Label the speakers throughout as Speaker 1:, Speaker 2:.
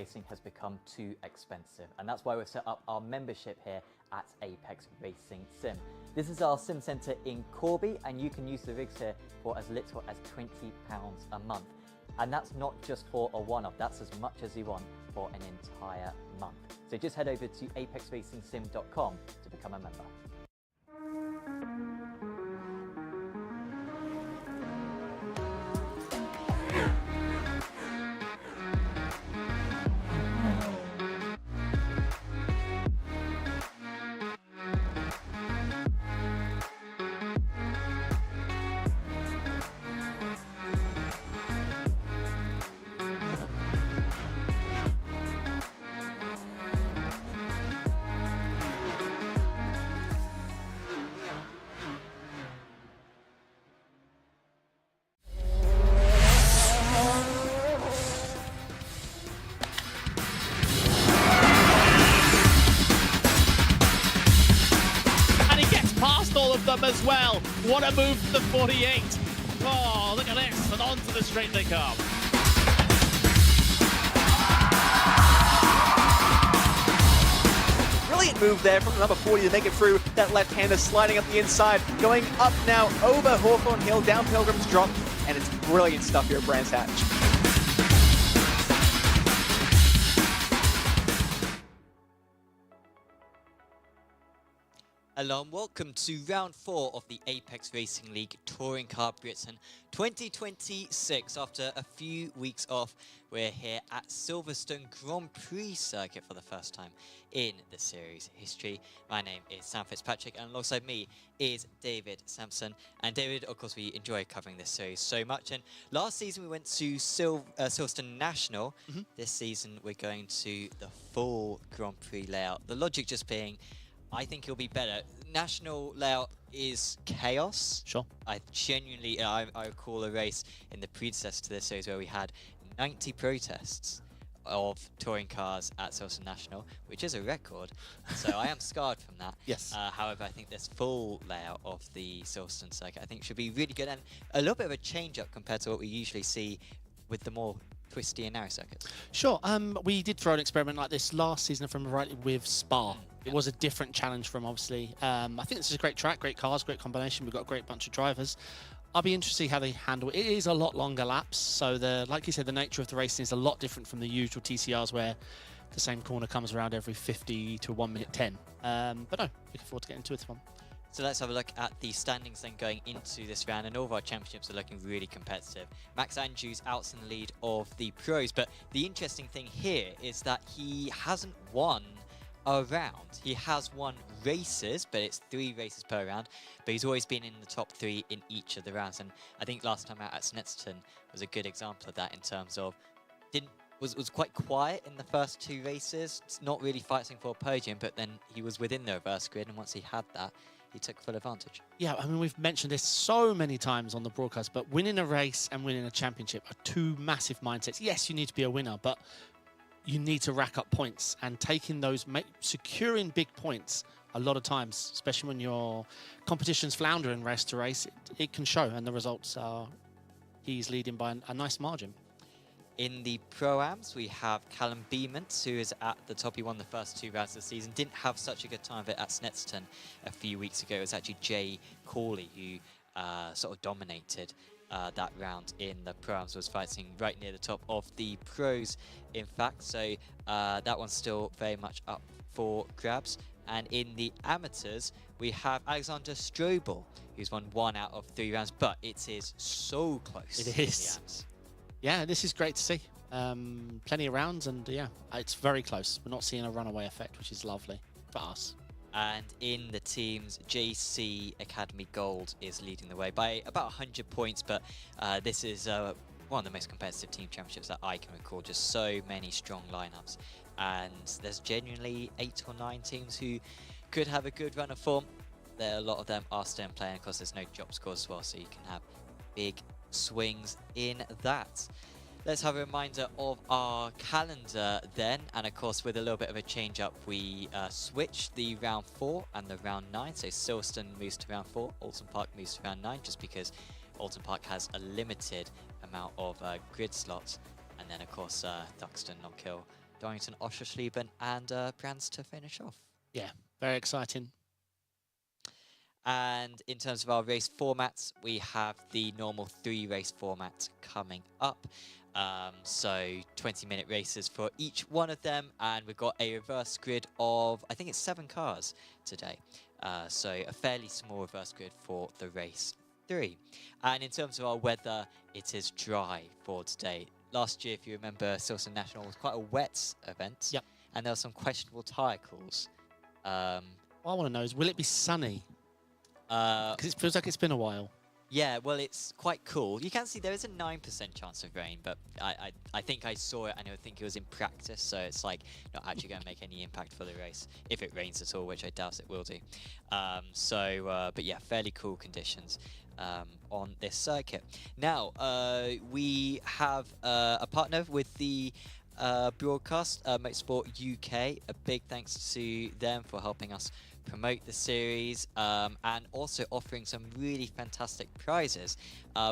Speaker 1: racing has become too expensive, and that's why we've set up our membership here at Apex Racing Sim. This is our sim centre in Corby, and you can use the rigs here for as little as £20 a month. And that's not just for a one-off, that's as much as you want for an entire month. So just head over to apexracingsim.com to become a member.
Speaker 2: All of them as well. What a move to the 48. Oh, look at this. And onto the straight they come.
Speaker 3: Brilliant move there from number 40 to make it through. That left-hander sliding up the inside, going up now over Hawthorne Hill, down Pilgrim's Drop, and it's brilliant stuff here at Brands Hatch.
Speaker 4: Hello and welcome to round 4 of the Apex Racing League Touring Car Britain 2026. After a few weeks off, we're here at Silverstone Grand Prix circuit for the first time in the series history. My name is Sam Fitzpatrick, and alongside me is David Sampson. And David, of course, we enjoy covering this series so much. And last season we went to Silverstone National. This season we're going to the full Grand Prix layout. The logic just being, I think it'll be better. National layout is chaos.
Speaker 2: Sure.
Speaker 4: I recall a race in the predecessor to this series where we had 90 protests of touring cars at Silverstone National, which is a record. So I am scarred from that.
Speaker 2: Yes.
Speaker 4: However, I think this full layout of the Silverstone circuit, I think should be really good, and a little bit of a change up compared to what we usually see with the more twisty and narrow circuits.
Speaker 5: Sure. We did throw an experiment like this last season, if I remember rightly, with Spa. It was a different challenge from, obviously. I think this is a great track, great cars, great combination. We've got a great bunch of drivers. I'll be interested to see how they handle it. It is a lot longer laps, so like you said, the nature of the racing is a lot different from the usual TCRs where the same corner comes around every 50 to 1 minute 10. But no, looking forward to getting into this one.
Speaker 4: So let's have a look at the standings then going into this round, and all of our championships are looking really competitive. Max Andrews out in the lead of the pros, but the interesting thing here is that he hasn't won a round. He has won races, but it's 3 races per round, but he's always been in the top 3 in each of the rounds. And I think last time out at Snetterton was a good example of that in terms of was quite quiet in the first 2 races. It's not really fighting for a podium, but then he was within the reverse grid, and once he had that, he took full advantage. Yeah,
Speaker 5: I mean, we've mentioned this so many times on the broadcast, but winning a race and winning a championship are 2 massive mindsets. Yes, you need to be a winner, but you need to rack up points, and taking those, securing big points a lot of times, especially when your competition's floundering race to race, it can show, and the results are he's leading by a nice margin.
Speaker 4: In the Pro-Ams, we have Callum Beamont, who is at the top. He won the first 2 rounds of the season. Didn't have such a good time of it at Snetterton a few weeks ago. It was actually Jay Corley who sort of dominated that round in the Pro-Ams, was fighting right near the top of the pros, in fact. So that one's still very much up for grabs. And in the amateurs, we have Alexander Strobel, who's won 1 out of 3 rounds, but it is so close.
Speaker 5: It is. Yeah, this is great to see. Plenty of rounds, and yeah, it's very close. We're not seeing a runaway effect, which is lovely for us.
Speaker 4: And in the teams, JC Academy Gold is leading the way by about 100 points, but this is one of the most competitive team championships that I can recall. Just so many strong lineups, and there's genuinely 8 or 9 teams who could have a good run of form. A lot of them are still in play, and of course there's no job scores as well, so you can have big swings in that. Let's have a reminder of our calendar then, and of course with a little bit of a change up, we switched the round 4 and the round 9. So Silverstone moves to round 4, Alton Park moves to round 9, just because Alton Park has a limited amount of grid slots, and then of course Duxton, Knockhill Donington, Oschersleben, and Brands to finish off.
Speaker 5: Yeah, very exciting.
Speaker 4: And in terms of our race formats, we have the normal 3-race format coming up. So 20-minute races for each one of them, and we've got a reverse grid of, I think it's 7 cars today. So a fairly small reverse grid for the race 3. And in terms of our weather, it is dry for today. Last year, if you remember, Silverstone National was quite a wet event.
Speaker 5: Yep.
Speaker 4: And there were some questionable tyre calls.
Speaker 5: What I want to know is, will it be sunny?
Speaker 4: Uh,
Speaker 5: Because it feels like it's been a while.
Speaker 4: Yeah, well, it's quite cool. You can see there is a 9% chance of rain, but I think I saw it and I think it was in practice, so it's like not actually going to make any impact for the race if it rains at all, which I doubt it will do. But yeah, fairly cool conditions on this circuit. Now, we have a partner with the broadcast, Motorsport UK. A big thanks to them for helping us promote the series, and also offering some really fantastic prizes,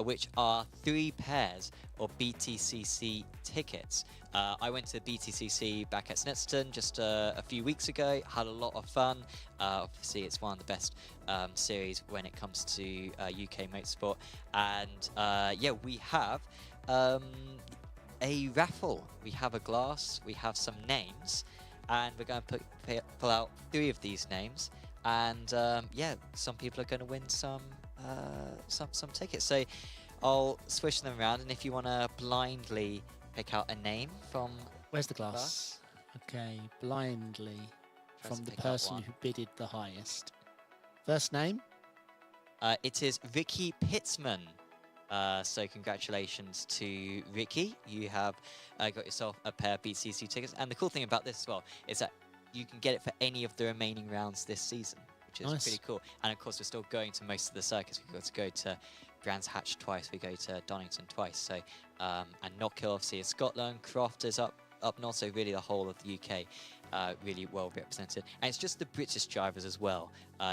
Speaker 4: which are 3 pairs of BTCC tickets. I went to BTCC back at Snetterton just a few weeks ago, had a lot of fun. Obviously it's one of the best series when it comes to UK motorsport, and yeah, we have a raffle, we have a glass, we have some names, and we're going to pull out 3 of these names, and yeah, some people are going to win some tickets. So I'll swish them around, and if you want to blindly pick out a name from...
Speaker 5: Where's the glass? Okay, blindly
Speaker 4: Try
Speaker 5: from
Speaker 4: to
Speaker 5: the
Speaker 4: pick out
Speaker 5: person
Speaker 4: one.
Speaker 5: who bidded the highest. First name?
Speaker 4: It is Ricky Pitzman. So congratulations to Ricky. You have got yourself a pair of BTCC tickets. And the cool thing about this as well is that you can get it for any of the remaining rounds this season, which is
Speaker 5: Nice.
Speaker 4: pretty cool. And of course, we're still going to most of the circuits. We've got to go to Brands Hatch twice. We go to Donington twice. So, and Knockhill obviously is Scotland. Croft is up north. So really the whole of the UK really well represented. And it's just the British drivers as well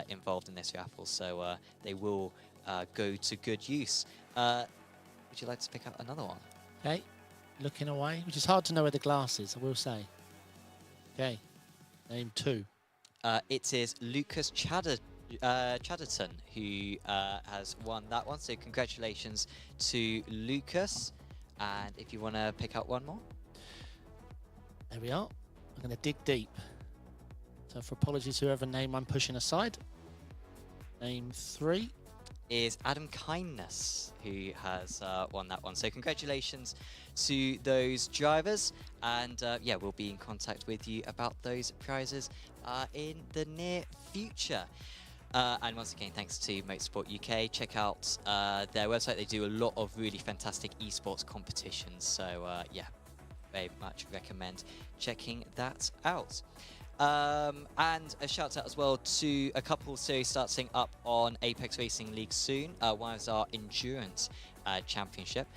Speaker 4: involved in this raffle. So they will go to good use. Would you like to pick out another one?
Speaker 5: Okay, looking away, which is hard to know where the glass is, I will say. Okay, name 2.
Speaker 4: It is Lucas Chatterton who has won that one. So congratulations to Lucas. And if you want to pick out one more.
Speaker 5: There we are. I'm going to dig deep. So for apologies to whoever name I'm pushing aside. Name 3.
Speaker 4: Is Adam Kindness, who has won that one. So congratulations to those drivers, and yeah, we'll be in contact with you about those prizes in the near future. And once again, thanks to Motorsport UK. Check out their website. They do a lot of really fantastic esports competitions, so yeah, very much recommend checking that out. And a shout out as well to a couple series starting up on Apex Racing League soon. One is our Endurance Championship,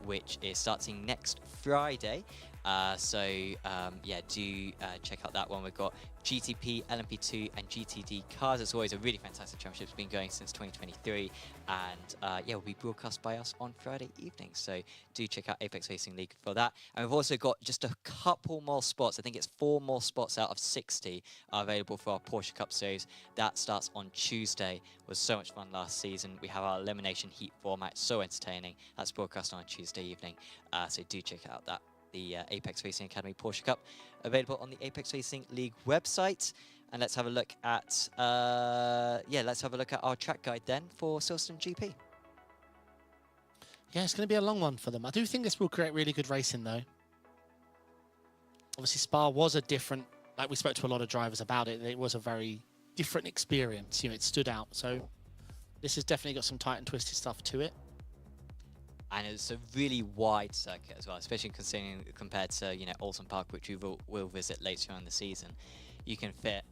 Speaker 4: which is starting next Friday. Yeah, do check out that one. We've got GTP, LMP2 and GTD cars. It's always a really fantastic championship. It's been going since 2023, and yeah, will be broadcast by us on Friday evening. So do check out Apex Racing League for that. And we've also got just a couple more spots. I think it's 4 more spots out of 60 are available for our Porsche Cup Series. That starts on Tuesday. It was so much fun last season. We have our Elimination Heat format, so entertaining. That's broadcast on a Tuesday evening. So do check out that. The Apex Racing Academy Porsche Cup, available on the Apex Racing League website. And let's have a look at let's have a look at our track guide then for Silverstone GP.
Speaker 5: Yeah, it's going to be a long one for them. I do think this will create really good racing though. Obviously Spa was a different, like we spoke to a lot of drivers about it, it was a very different experience, you know, it stood out. So this has definitely got some tight and twisted stuff to it.
Speaker 4: And it's a really wide circuit as well, especially considering compared to, you know, Alton Park, which we will visit later on in the season. You can fit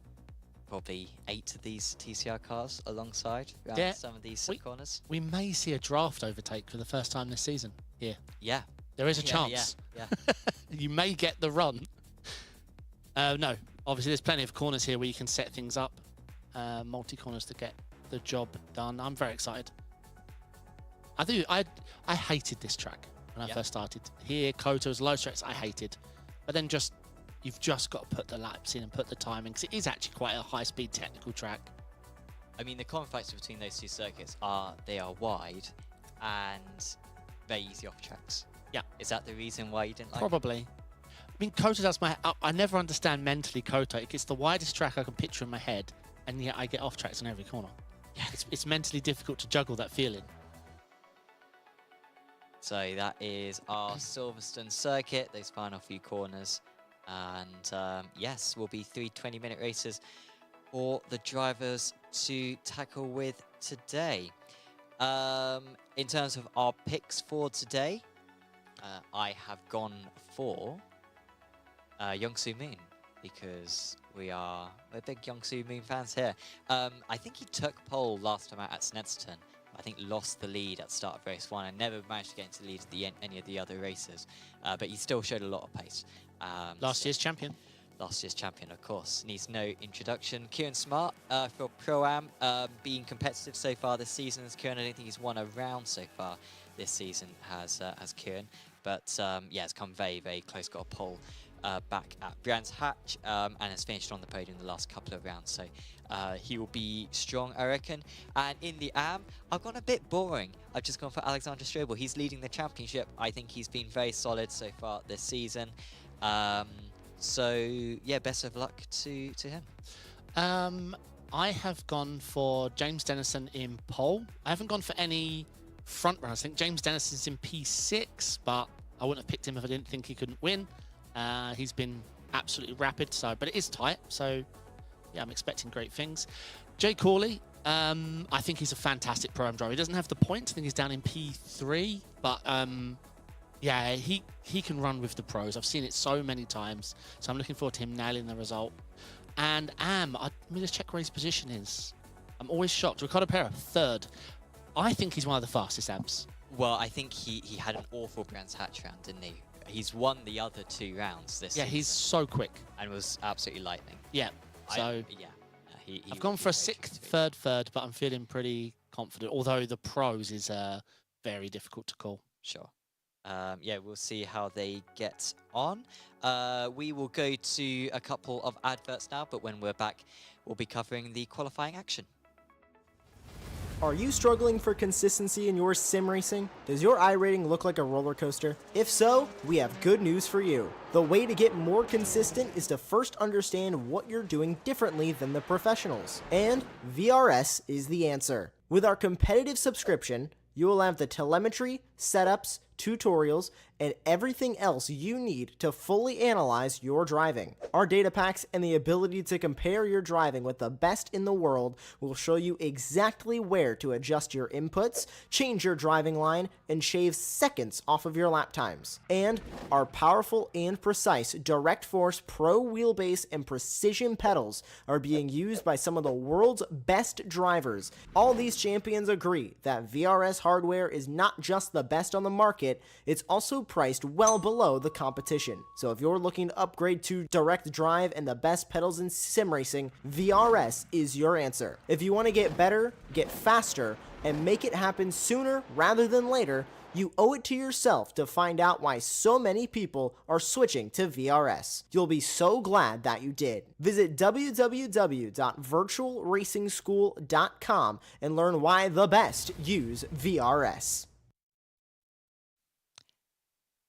Speaker 4: probably 8 of these TCR cars alongside around some of these corners.
Speaker 5: We may see a draft overtake for the first time this season here.
Speaker 4: Yeah.
Speaker 5: There is a chance.
Speaker 4: Yeah.
Speaker 5: You may get the run. No, obviously there's plenty of corners here where you can set things up. Multi-corners to get the job done. I'm very excited. I hated this track when I first started. Here, Kota was low stress, I hated. But then just You've just got to put the laps in and put the time in, because it is actually quite a high-speed technical track.
Speaker 4: I mean, the common factor between those two circuits are they are wide and very easy off tracks.
Speaker 5: Yeah.
Speaker 4: Is that the reason why you didn't like it?
Speaker 5: Probably. I mean, Kota does I never understand mentally Kota. It's the widest track I can picture in my head, and yet I get off tracks on every corner.
Speaker 4: Yeah.
Speaker 5: It's mentally difficult to juggle that feeling.
Speaker 4: So that is our Silverstone circuit, those final few corners. And yes, will be 3 20-minute races for the drivers to tackle with today. In terms of our picks for today, I have gone for Youngsu Moon, because we're big Youngsu Moon fans here. I think he took pole last time out at Snedstone. I think lost the lead at the start of race 1 and never managed to get into the lead at any of the other races. But he still showed a lot of pace.
Speaker 5: Last year's champion.
Speaker 4: Last year's champion, of course. Needs no introduction. Kieran Smart for Pro-Am, being competitive so far this season as Kieran. I don't think he's won a round so far this season as Kieran. But yeah, it's come very, very close. Got a pole back at Brands Hatch and has finished on the podium the last couple of rounds. So he will be strong, I reckon. And in the AM, I've gone a bit boring. I've just gone for Alexander Strobel. He's leading the championship. I think he's been very solid so far this season. So yeah, best of luck to him.
Speaker 5: I have gone for James Dennison in pole. I haven't gone for any front runners. I think James Dennison's in P6, but I wouldn't have picked him if I didn't think he couldn't win. He's been absolutely rapid, but it is tight. So yeah, I'm expecting great things. Jay Corley, I think he's a fantastic Pro-Am driver. He doesn't have the points. I think he's down in P3, but yeah, he can run with the pros. I've seen it so many times, so I'm looking forward to him nailing the result. And let me just check where his position is. I'm always shocked. Ricardo Pera, 3rd. I think he's one of the fastest Abs.
Speaker 4: Well, I think he had an awful Brands Hatch round, didn't he? He's won the other 2 rounds this season.
Speaker 5: Yeah, he's so quick.
Speaker 4: And was absolutely lightning.
Speaker 5: Yeah, so I've gone for a 6th, 3rd, but I'm feeling pretty confident, although the pros is very difficult to call.
Speaker 4: Sure. Yeah, we'll see how they get on. We will go to a couple of adverts now, but when we're back, we'll be covering the qualifying action.
Speaker 6: Are you struggling for consistency in your sim racing? Does your iRating look like a roller coaster? If so, we have good news for you. The way to get more consistent is to first understand what you're doing differently than the professionals. And VRS is the answer. With our competitive subscription, you will have the telemetry, setups, tutorials, and everything else you need to fully analyze your driving. Our data packs and the ability to compare your driving with the best in the world will show you exactly where to adjust your inputs, change your driving line, and shave seconds off of your lap times. And our powerful and precise Direct Force Pro wheelbase and precision pedals are being used by some of the world's best drivers. All these champions agree that VRS hardware is not just the best on the market, it's also priced well below the competition. So if you're looking to upgrade to direct drive and the best pedals in sim racing, VRS is your answer. If you want to get better, get faster, and make it happen sooner rather than later, you owe it to yourself to find out why so many people are switching to VRS. You'll be so glad that you did. Visit www.virtualracingschool.com and learn why the best use VRS.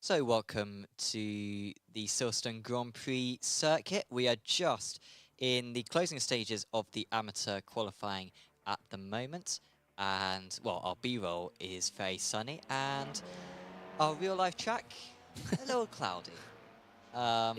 Speaker 4: So welcome to the Silverstone Grand Prix circuit. We are just in the closing stages of the amateur qualifying at the moment. And, well, our B-roll is very sunny and our real-life track, a little cloudy.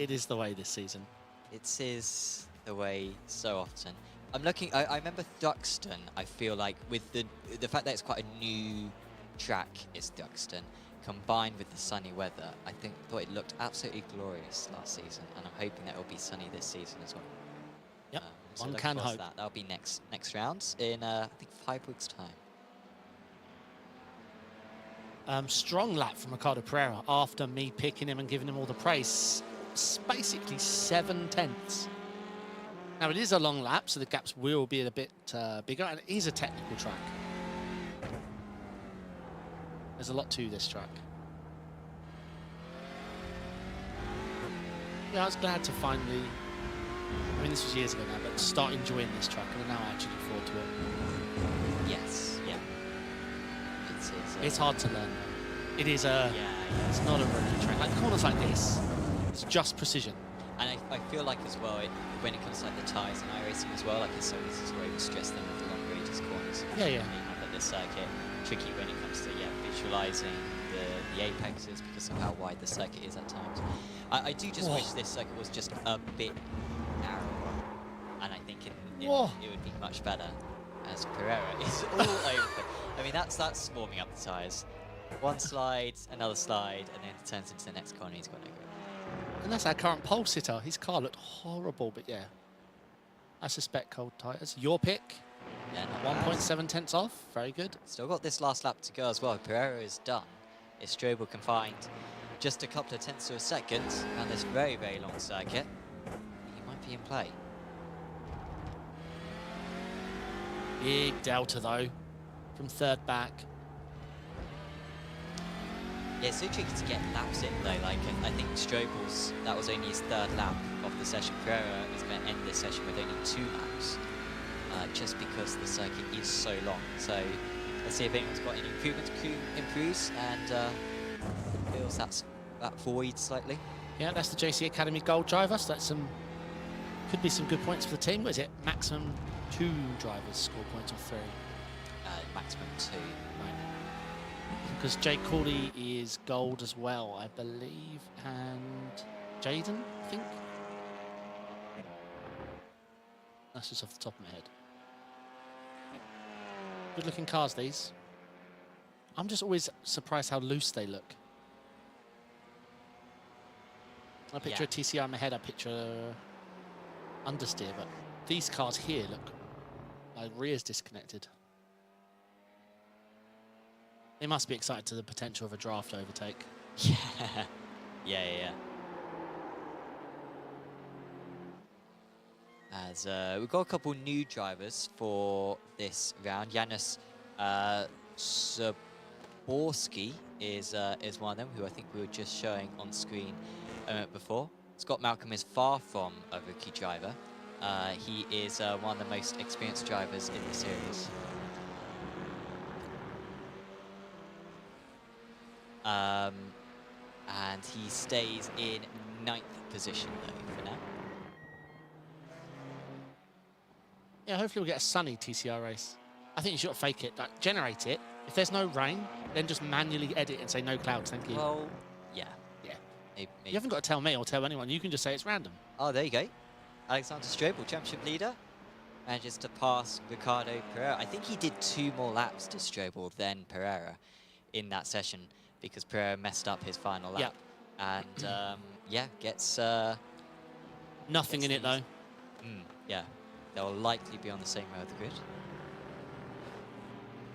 Speaker 5: It is the way this season.
Speaker 4: It is the way so often. I'm looking, I remember Duxton, I feel like, with the fact that it's quite a new track, is Duxton, combined with the sunny weather, I thought it looked absolutely glorious last season, and I'm hoping that it will be sunny this season as well.
Speaker 5: Yep,
Speaker 4: so
Speaker 5: one can hope.
Speaker 4: That'll be next round in I think 5 weeks' time.
Speaker 5: Strong lap from Ricardo Pereira after me picking him and giving him all the praise. It's basically 7/10. Now it is a long lap, so the gaps will be a bit bigger, and it is a technical track. There's a lot to this track. Yeah, I was glad to finally, I mean, this was years ago now, but start enjoying this track, and now I actually look forward to it.
Speaker 4: Yes, yeah.
Speaker 5: It's hard to learn. It is a,
Speaker 4: yeah.
Speaker 5: it's not a rookie track. Like corners like this, it's just precision.
Speaker 4: And I feel like as well, when it comes to like the tyres and iRacing as well, like it's so easy to overstress them with the long ranges corners.
Speaker 5: Yeah, yeah.
Speaker 4: But this circuit, tricky when it comes to visualising the apexes because of how wide the circuit is at times. I do just wish this circuit was just a bit narrower, and I think it would be much better. As Pereira is all over. I mean, that's warming up the tyres. One slide, another slide, and then it turns into the next corner. He's got no grip.
Speaker 5: And that's our current pole sitter. His car looked horrible, but yeah. I suspect cold tyres. Your pick?
Speaker 4: Yeah, not
Speaker 5: 1.7 tenths off. Very good.
Speaker 4: Still got this last lap to go as well. Pereira is done. If Strobel can find just a couple of tenths of a second on this very, very long circuit, he might be in play.
Speaker 5: Big delta, though, from third back.
Speaker 4: Yeah, it's so tricky to get laps in though. Like, I think Strobel's, that was only his third lap of the session. Pereira is going to end this session with only 2 laps, just because the circuit is so long. So let's see if anyone's got any improvements. Crew improves and feels that void slightly.
Speaker 5: Yeah, that's the JC Academy Gold driver. So that's could be some good points for the team. What is it? Maximum 2 drivers score points or 3?
Speaker 4: Maximum 2.
Speaker 5: Because Jay Corby is gold as well, I believe, and Jaden, I think. That's just off the top of my head. Good looking cars, these. I'm just always surprised how loose they look. I picture a TCR in my head, I picture understeer, but these cars here look like rear's disconnected. They must be excited to the potential of a draft overtake.
Speaker 4: Yeah. As we've got a couple new drivers for this round. Janusz Zaborski is one of them, who I think we were just showing on screen a minute before. Scott Malcolm is far from a rookie driver. He is one of the most experienced drivers in the series. And he stays in 9th position though for now.
Speaker 5: Yeah, hopefully we'll get a sunny TCR race. I think you should fake it, like generate it. If there's no rain, then just manually edit and say no clouds, thank you.
Speaker 4: Well, yeah.
Speaker 5: You haven't got to tell me or tell anyone. You can just say it's random.
Speaker 4: Oh, there you go. Alexander Strobel, championship leader, manages to pass Ricardo Pereira. I think he did 2 more laps to Strobel than Pereira in that session, because Pereira messed up his final lap. And gets
Speaker 5: nothing in it though.
Speaker 4: Yeah, they'll likely be on the same row of the grid.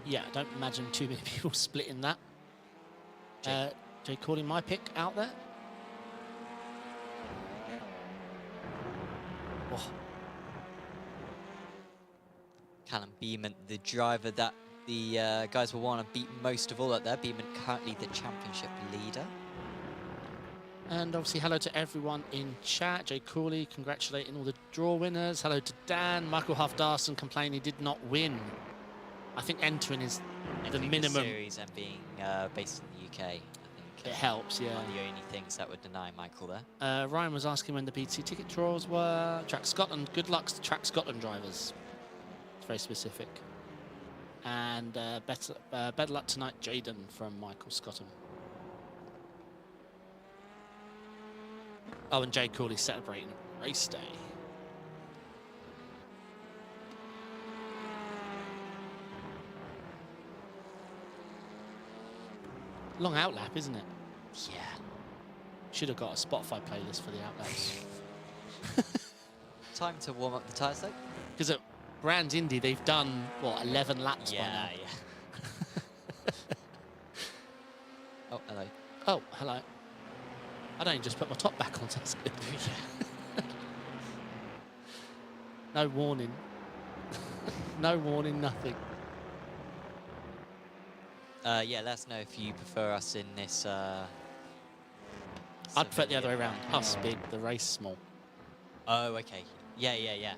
Speaker 5: Yeah, I don't imagine too many people splitting that. Jay calling my pick out there. Oh.
Speaker 4: Callum Beeman, the driver that the guys will want to beat most of all out there. Beeman currently the championship leader.
Speaker 5: And obviously hello to everyone in chat. Jay Cooley congratulating all the draw winners. Hello to Dan. Michael Huff-Darson complaining he did not win. I think entering is the minimum.
Speaker 4: The series and being based in the UK, I think.
Speaker 5: It helps, yeah.
Speaker 4: One of the only things that would deny Michael there.
Speaker 5: Ryan was asking when the BT ticket draws were. Track Scotland. Good luck to Track Scotland drivers. It's very specific. And better luck tonight, Jaden, from Michael Scotton. Oh, and Jay Cooley celebrating race day. Long outlap, isn't it?
Speaker 4: Yeah.
Speaker 5: Should have got a Spotify playlist for the outlaps.
Speaker 4: Time to warm up the tyres though.
Speaker 5: Because at Brands Indy, they've done, what, 11 laps by now?
Speaker 4: Yeah. Oh, hello.
Speaker 5: Oh, hello. I don't even just put my top back on, so that's good. No warning. No warning, nothing.
Speaker 4: Yeah, let us know if you prefer us in this
Speaker 5: I'd prefer it the other way around. Us big, the race small.
Speaker 4: Oh, okay. Yeah.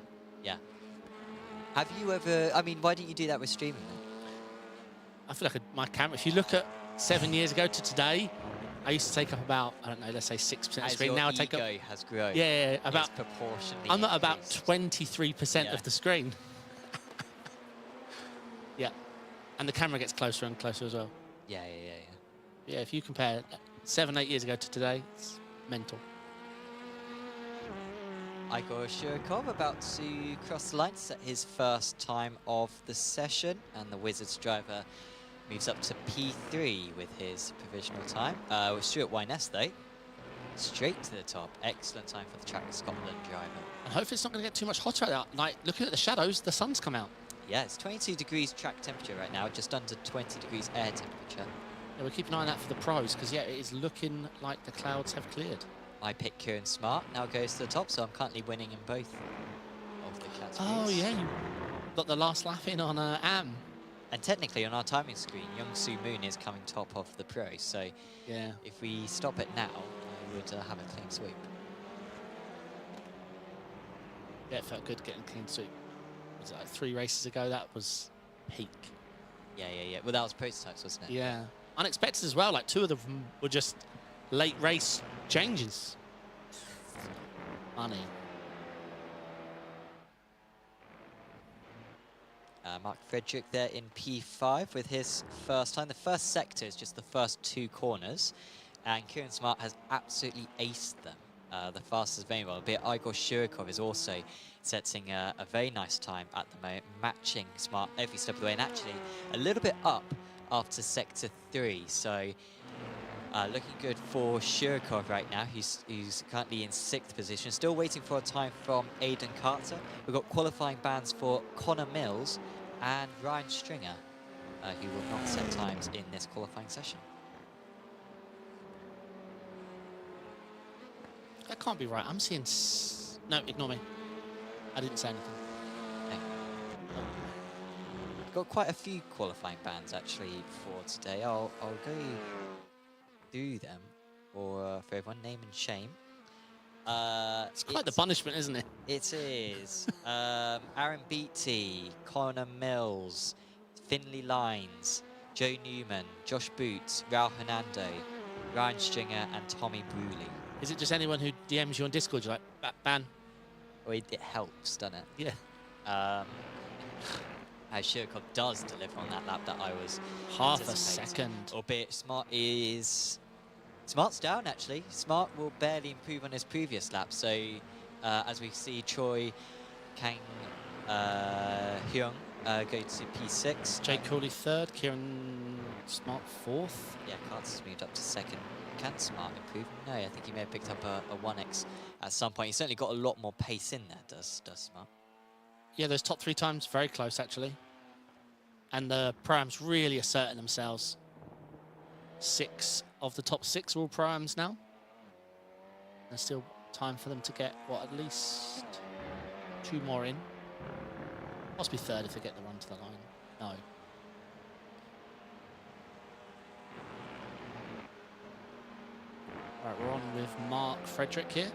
Speaker 4: Have you ever? I mean, why didn't you do that with streaming then?
Speaker 5: I feel like my camera, if you look at 7 years ago to today, I used to take up about, I don't know, let's say 6% of the
Speaker 4: As
Speaker 5: screen.
Speaker 4: your
Speaker 5: Now I take up.
Speaker 4: ego has grown.
Speaker 5: Yeah, about.
Speaker 4: It's proportionally.
Speaker 5: I'm at about
Speaker 4: increased.
Speaker 5: 23%
Speaker 4: Yeah.
Speaker 5: of the screen. Yeah. And the camera gets closer and closer as well.
Speaker 4: Yeah.
Speaker 5: Yeah, if you compare 7, 8 years ago to today, it's mental.
Speaker 4: Igor Shurikov about to cross the line to set his first time of the session, and the Wizards driver moves up to P3 with his provisional time. With Stuart Wyness, though, straight to the top. Excellent time for the Track Scotland driver.
Speaker 5: And hopefully it's not going to get too much hotter out. Like, looking at the shadows, the sun's come out.
Speaker 4: Yeah, it's 22 degrees track temperature right now, just under 20 degrees air temperature.
Speaker 5: Yeah, we'll keep an eye on that for the pros, because, yeah, it is looking like the clouds have cleared.
Speaker 4: My pick, Kieran Smart, now goes to the top, so I'm currently winning in both of the categories.
Speaker 5: Oh, yeah, you got the last lap in on Am.
Speaker 4: And technically, on our timing screen, Young Soo Moon is coming top of the pros, so
Speaker 5: Yeah.
Speaker 4: if we stop it now, I would have a clean sweep.
Speaker 5: Yeah, it felt good getting clean sweep. Was it like 3 races ago? That was peak.
Speaker 4: Yeah. Well, that was prototypes, wasn't it?
Speaker 5: Yeah. Unexpected as well. Like, 2 of them were just late race changes. Money.
Speaker 4: Mark Frederick there in P5 with his first time. The first sector is just the first 2 corners, and Kieran Smart has absolutely aced them. The fastest very well, albeit Igor Shurikov is also setting a very nice time at the moment, matching Smart every step of the way, and actually a little bit up after sector 3. So looking good for Shurikov right now, who's currently in 6th position. Still waiting for a time from Aidan Carter. We've got qualifying bans for Connor Mills and Ryan Stringer, who will not set times in this qualifying session.
Speaker 5: That can't be right. I'm seeing... No, ignore me. I didn't say anything.
Speaker 4: No. Got quite a few qualifying bans actually for today. I'll go through them for everyone. Name and shame.
Speaker 5: It's quite the punishment, isn't it?
Speaker 4: It is. Aaron Beatty, Connor Mills, Finley Lines, Joe Newman, Josh Boots, Raul Hernando, Ryan Stringer, and Tommy Bruley.
Speaker 5: Is it just anyone who DMs you on Discord, you're like, ban?
Speaker 4: Well, it helps, doesn't it?
Speaker 5: Yeah.
Speaker 4: As Shurikov does deliver on that lap that I was
Speaker 5: Half a
Speaker 4: anticipating.
Speaker 5: second.
Speaker 4: Albeit Smart's down, actually. Smart will barely improve on his previous lap. So, as we see Choi Kang Hyung go to P6.
Speaker 5: Jake Cooley 3rd, Kieran Smart 4th.
Speaker 4: Yeah, Carter's moved up to 2nd. Can Smart improve? No, I think he may have picked up a 1x at some point. He's certainly got a lot more pace in there, does Smart.
Speaker 5: Yeah, those top 3 times, very close, actually. And the Pro-Ams really asserting themselves. 6 of the top 6 are all Pro-Ams now. There's still time for them to get, what, at least 2 more in. Must be 3rd if they get the run to the line. No. Right, we're on with Mark Frederick here.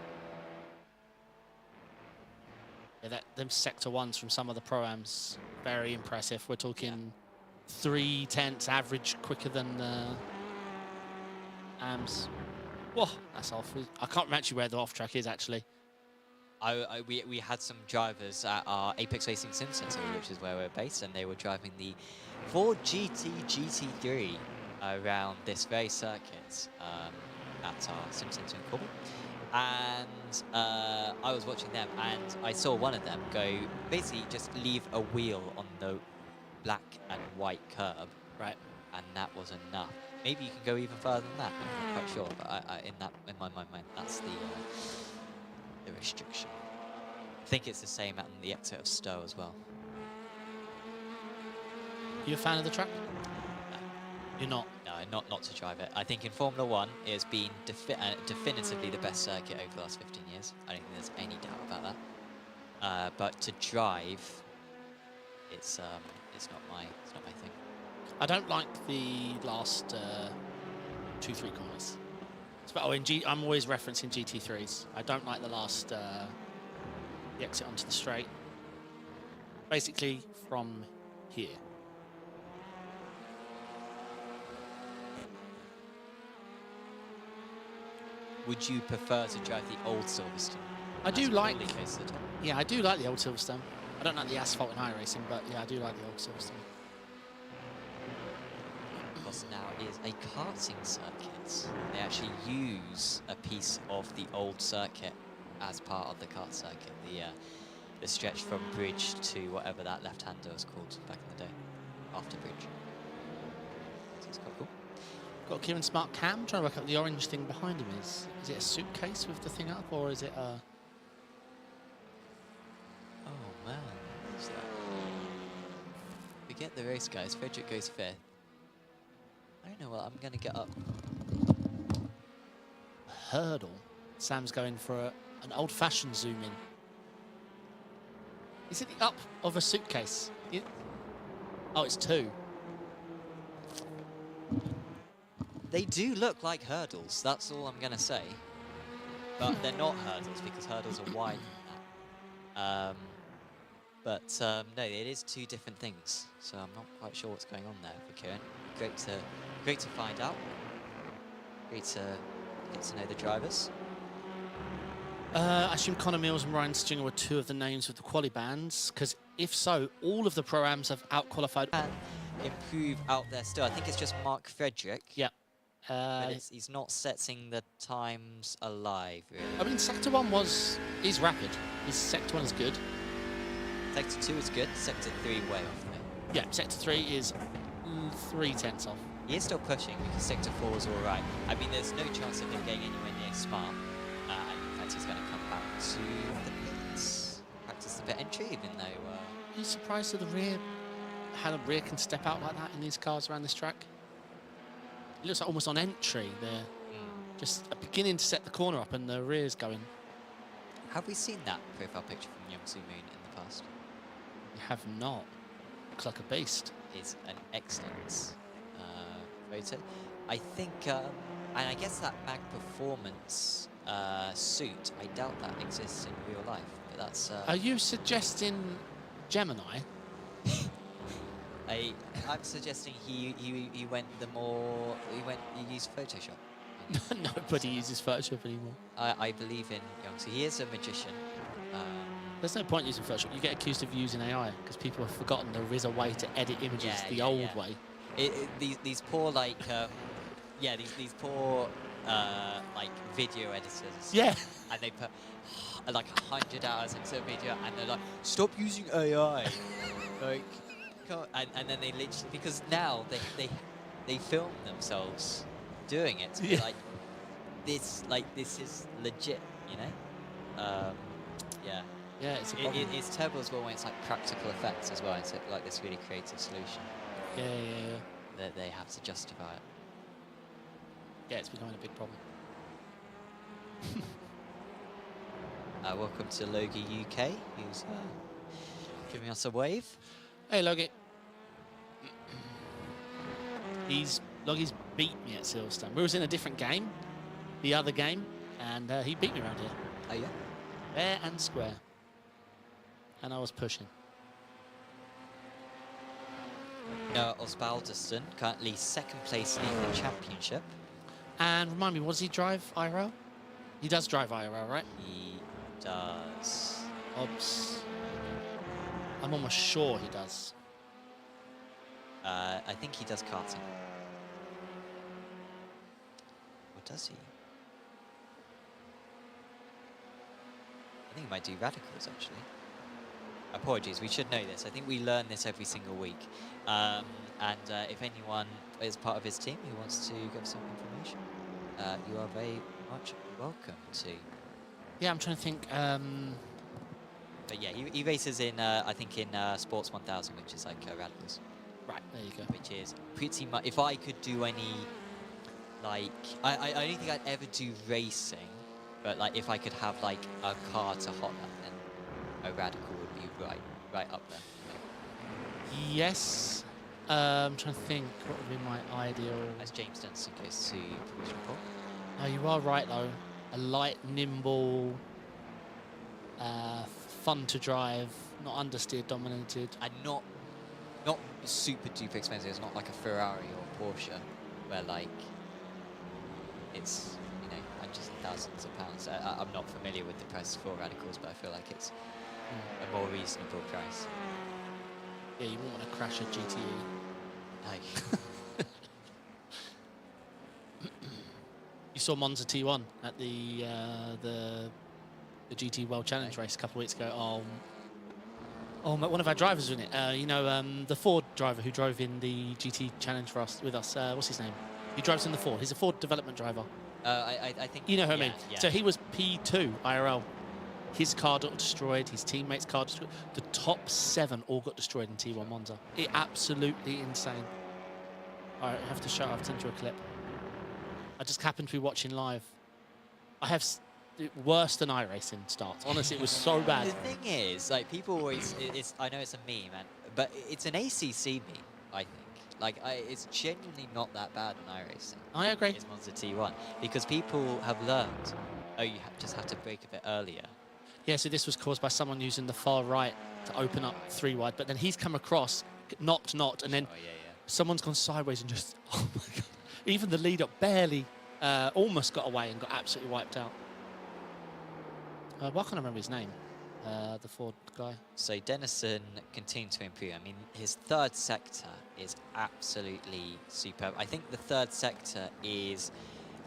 Speaker 5: Yeah, them sector 1s from some of the Pro-Ams, very impressive. We're talking 3/10 average quicker than the AMs. Whoa, that's off. I can't remember actually where the off track is actually.
Speaker 4: We had some drivers at our Apex Racing Sim Center, which is where we're based, and they were driving the Ford GT3 around this very circuit at our Sim Center in Corby. And I was watching them, and I saw one of them go, basically just leave a wheel on the black and white curb.
Speaker 5: Right.
Speaker 4: And that was enough. Maybe you can go even further than that. I'm not quite sure, but in my mind, that's the restriction. I think it's the same at the exit of Stowe as well.
Speaker 5: You a fan of the track?
Speaker 4: No.
Speaker 5: You're not?
Speaker 4: No, not to drive it. I think in Formula 1, it has been definitively the best circuit over the last 15 years. I don't think there's any doubt about that. But to drive, it's not my thing.
Speaker 5: I don't like the last 2-3 corners. I'm always referencing GT3s. I don't like the last the exit onto the straight. Basically from here.
Speaker 4: Would you prefer to drive the old Silverstone?
Speaker 5: I do like.
Speaker 4: Roller coaster?
Speaker 5: Yeah, I do like the old Silverstone. I don't like the asphalt in iRacing, but yeah, I do like the old Silverstone.
Speaker 4: Because now is a karting circuit. They actually use a piece of the old circuit as part of the kart circuit. The stretch from bridge to whatever that left-hander was called back in the day, after bridge. So it's quite cool.
Speaker 5: Got Kieran Smart Cam trying to work out the orange thing behind him is. Is it a suitcase with the thing up, or is it a?
Speaker 4: Oh man, what's that? Forget the race, guys. Frederick goes fifth. I don't know what I'm going to get up.
Speaker 5: Hurdle. Sam's going for an old-fashioned zoom in. Is it the up of a suitcase? Oh, it's two.
Speaker 4: They do look like hurdles, that's all I'm going to say. But they're not hurdles, because hurdles are wide than that. No, it is two different things. So I'm not quite sure what's going on there for Kieran. Great to find out. Great to get to know the drivers.
Speaker 5: I assume Connor Mills and Ryan Stringer were two of the names of the quali bands, because if so, all of the pro-ams have out-qualified.
Speaker 4: And improve out there still. I think it's just Mark Frederick.
Speaker 5: Yeah.
Speaker 4: But he's not setting the times alive, really.
Speaker 5: I mean, Sector 1 is rapid. His Sector 1 is good.
Speaker 4: Sector 2 is good. Sector 3 way off, though.
Speaker 5: Yeah, Sector 3 is 3/10 off.
Speaker 4: He is still pushing because Sector 4 is all right. I mean, there's no chance of him getting anywhere near Smart. And in fact, he's going to come back to the pits. Practice the pit entry, even though...
Speaker 5: Are you surprised that the rear, how the rear can step out like that in these cars around this track? It looks like almost on entry. They're just beginning to set the corner up and the rear's going.
Speaker 4: Have we seen that profile picture from Youngsu Moon in the past?
Speaker 5: You have not. Looks like a beast.
Speaker 4: Is an excellent photo. I think, and I guess that Mag Performance suit, I doubt that exists in real life, but that's...
Speaker 5: Are you suggesting Gemini?
Speaker 4: I'm suggesting he used Photoshop.
Speaker 5: Nobody uses Photoshop anymore.
Speaker 4: I believe in Youngsu. He is a magician.
Speaker 5: There's no point using Photoshop. You get accused of using AI because people have forgotten there is a way to edit images the old way.
Speaker 4: These poor these poor like video editors.
Speaker 5: Yeah.
Speaker 4: And they put like 100 hours into a video, and they're like, stop using AI. Like, and then they literally, because now they film themselves doing it to be like this is legit, you know.
Speaker 5: Yeah, it's a problem.
Speaker 4: It's terrible as well when it's like practical effects as well. It's like this really creative solution.
Speaker 5: Yeah.
Speaker 4: That they have to justify it.
Speaker 5: Yeah, it's becoming a big problem.
Speaker 4: Welcome to Logie UK, who's giving us a wave.
Speaker 5: Hey, Logie. Logie's beat me at Silverstone. We was in a different game, the other game, and he beat me around here.
Speaker 4: Oh yeah?
Speaker 5: Fair and square. And I was pushing.
Speaker 4: Noah Osbaldeston, currently second place in the championship.
Speaker 5: And remind me, what does he drive, IRL? He does drive IRL, right?
Speaker 4: He does.
Speaker 5: Obs. I'm almost sure he does.
Speaker 4: I think he does karting. Or does he? I think he might do radicals, actually. Apologies, we should know this. I think we learn this every single week. If anyone is part of his team who wants to give some information, you are very much welcome to.
Speaker 5: Yeah, I'm trying to think.
Speaker 4: But yeah, he races in, I think, in Sports 1000, which is like radicals.
Speaker 5: Right, there you go.
Speaker 4: Which is pretty much, if I could do any, like, I don't think I'd ever do racing, but like if I could have like a car to hot lap, then a radical would be right up there.
Speaker 5: Yes. I'm trying to think what would be my ideal.
Speaker 4: As James Denson goes to provisional pole.
Speaker 5: Oh, you are right though. A light, nimble, fun to drive, not understeer dominated.
Speaker 4: And not super duper expensive. It's not like a Ferrari or Porsche, where like it's, you know, hundreds of thousands of pounds. I'm not familiar with the prices for radicals, but I feel like it's a more reasonable price.
Speaker 5: Yeah, you wouldn't want to crash a GTE.
Speaker 4: No.
Speaker 5: You saw Monza T1 at the GT World Challenge race a couple of weeks ago. Oh, one of our drivers was in it. You know, the Ford driver who drove in the GT Challenge with us. What's his name? He drives in the Ford. He's a Ford development driver.
Speaker 4: I think
Speaker 5: You know who I mean.
Speaker 4: Yeah.
Speaker 5: So he was P2 IRL. His car got destroyed. His teammates' car destroyed. The top 7 all got destroyed in T1 Monza. It absolutely insane. All right, I have to show. I've sent you a clip. I just happened to be watching live. I have worse than iRacing starts. Honestly, it was so bad.
Speaker 4: The thing is, like, people always, I know it's a meme, but it's an ACC meme, I think. Like, it's genuinely not that bad in iRacing.
Speaker 5: I agree.
Speaker 4: It's Monza T1, because people have learned, oh, you just have to brake a bit earlier.
Speaker 5: Yeah, so this was caused by someone using the far right to open up 3 wide, but then he's come across, knocked, and then someone's gone sideways and just, oh my God. Even the lead up barely, almost got away and got absolutely wiped out. Why can't I remember his name? The Ford guy.
Speaker 4: So Denison continued to improve. I mean, his 3rd sector is absolutely superb. I think the 3rd sector is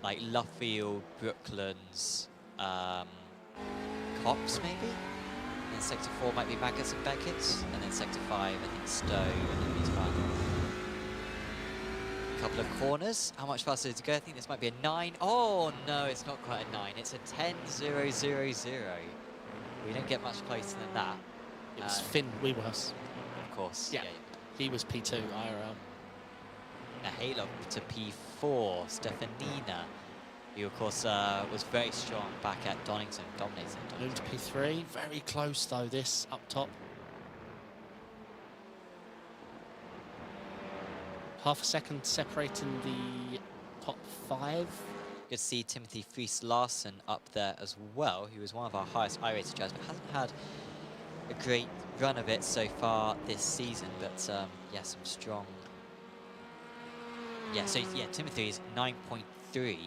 Speaker 4: like Luffield, Brooklands, Cops maybe? And then sector 4 might be Maggots and Beckett's. And then sector 5, I think Stowe, and then he's fine. Couple of corners. How much faster to go? I think this might be a 9. Oh no, it's not quite a 9. It's a 10.000. We don't get much closer than that.
Speaker 5: It was Finn Weworth.
Speaker 4: Of course.
Speaker 5: Yeah. He was P2 IRL.
Speaker 4: Now Halo to P4. Stefanina, who of course was very strong back at Donington, dominating
Speaker 5: Moved
Speaker 4: Donington.
Speaker 5: to P3. Very close though. This up top. Half a second separating the top 5.
Speaker 4: Good to see Timothy Fries Larsen up there as well, who was one of our highest iRated drivers, but hasn't had a great run of it so far this season. But yeah, some strong. Yeah, so yeah, Timothy is 9.3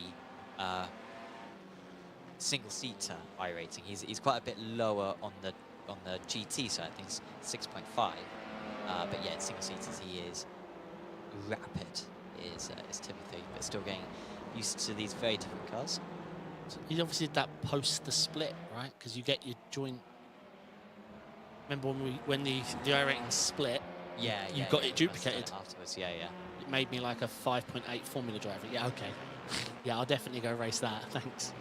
Speaker 4: single-seater iRating. He's quite a bit lower on the GT side. I think it's 6.5. But yeah, single seaters he is rapid. Is Timothy, but still getting used to these very different cars.
Speaker 5: So he obviously did that post the split, right? Because you get your joint. Remember when the iRating split?
Speaker 4: Yeah,
Speaker 5: you got it duplicated
Speaker 4: afterwards. Yeah.
Speaker 5: It made me like a 5.8 Formula driver. Yeah, okay. Yeah, I'll definitely go race that. Thanks.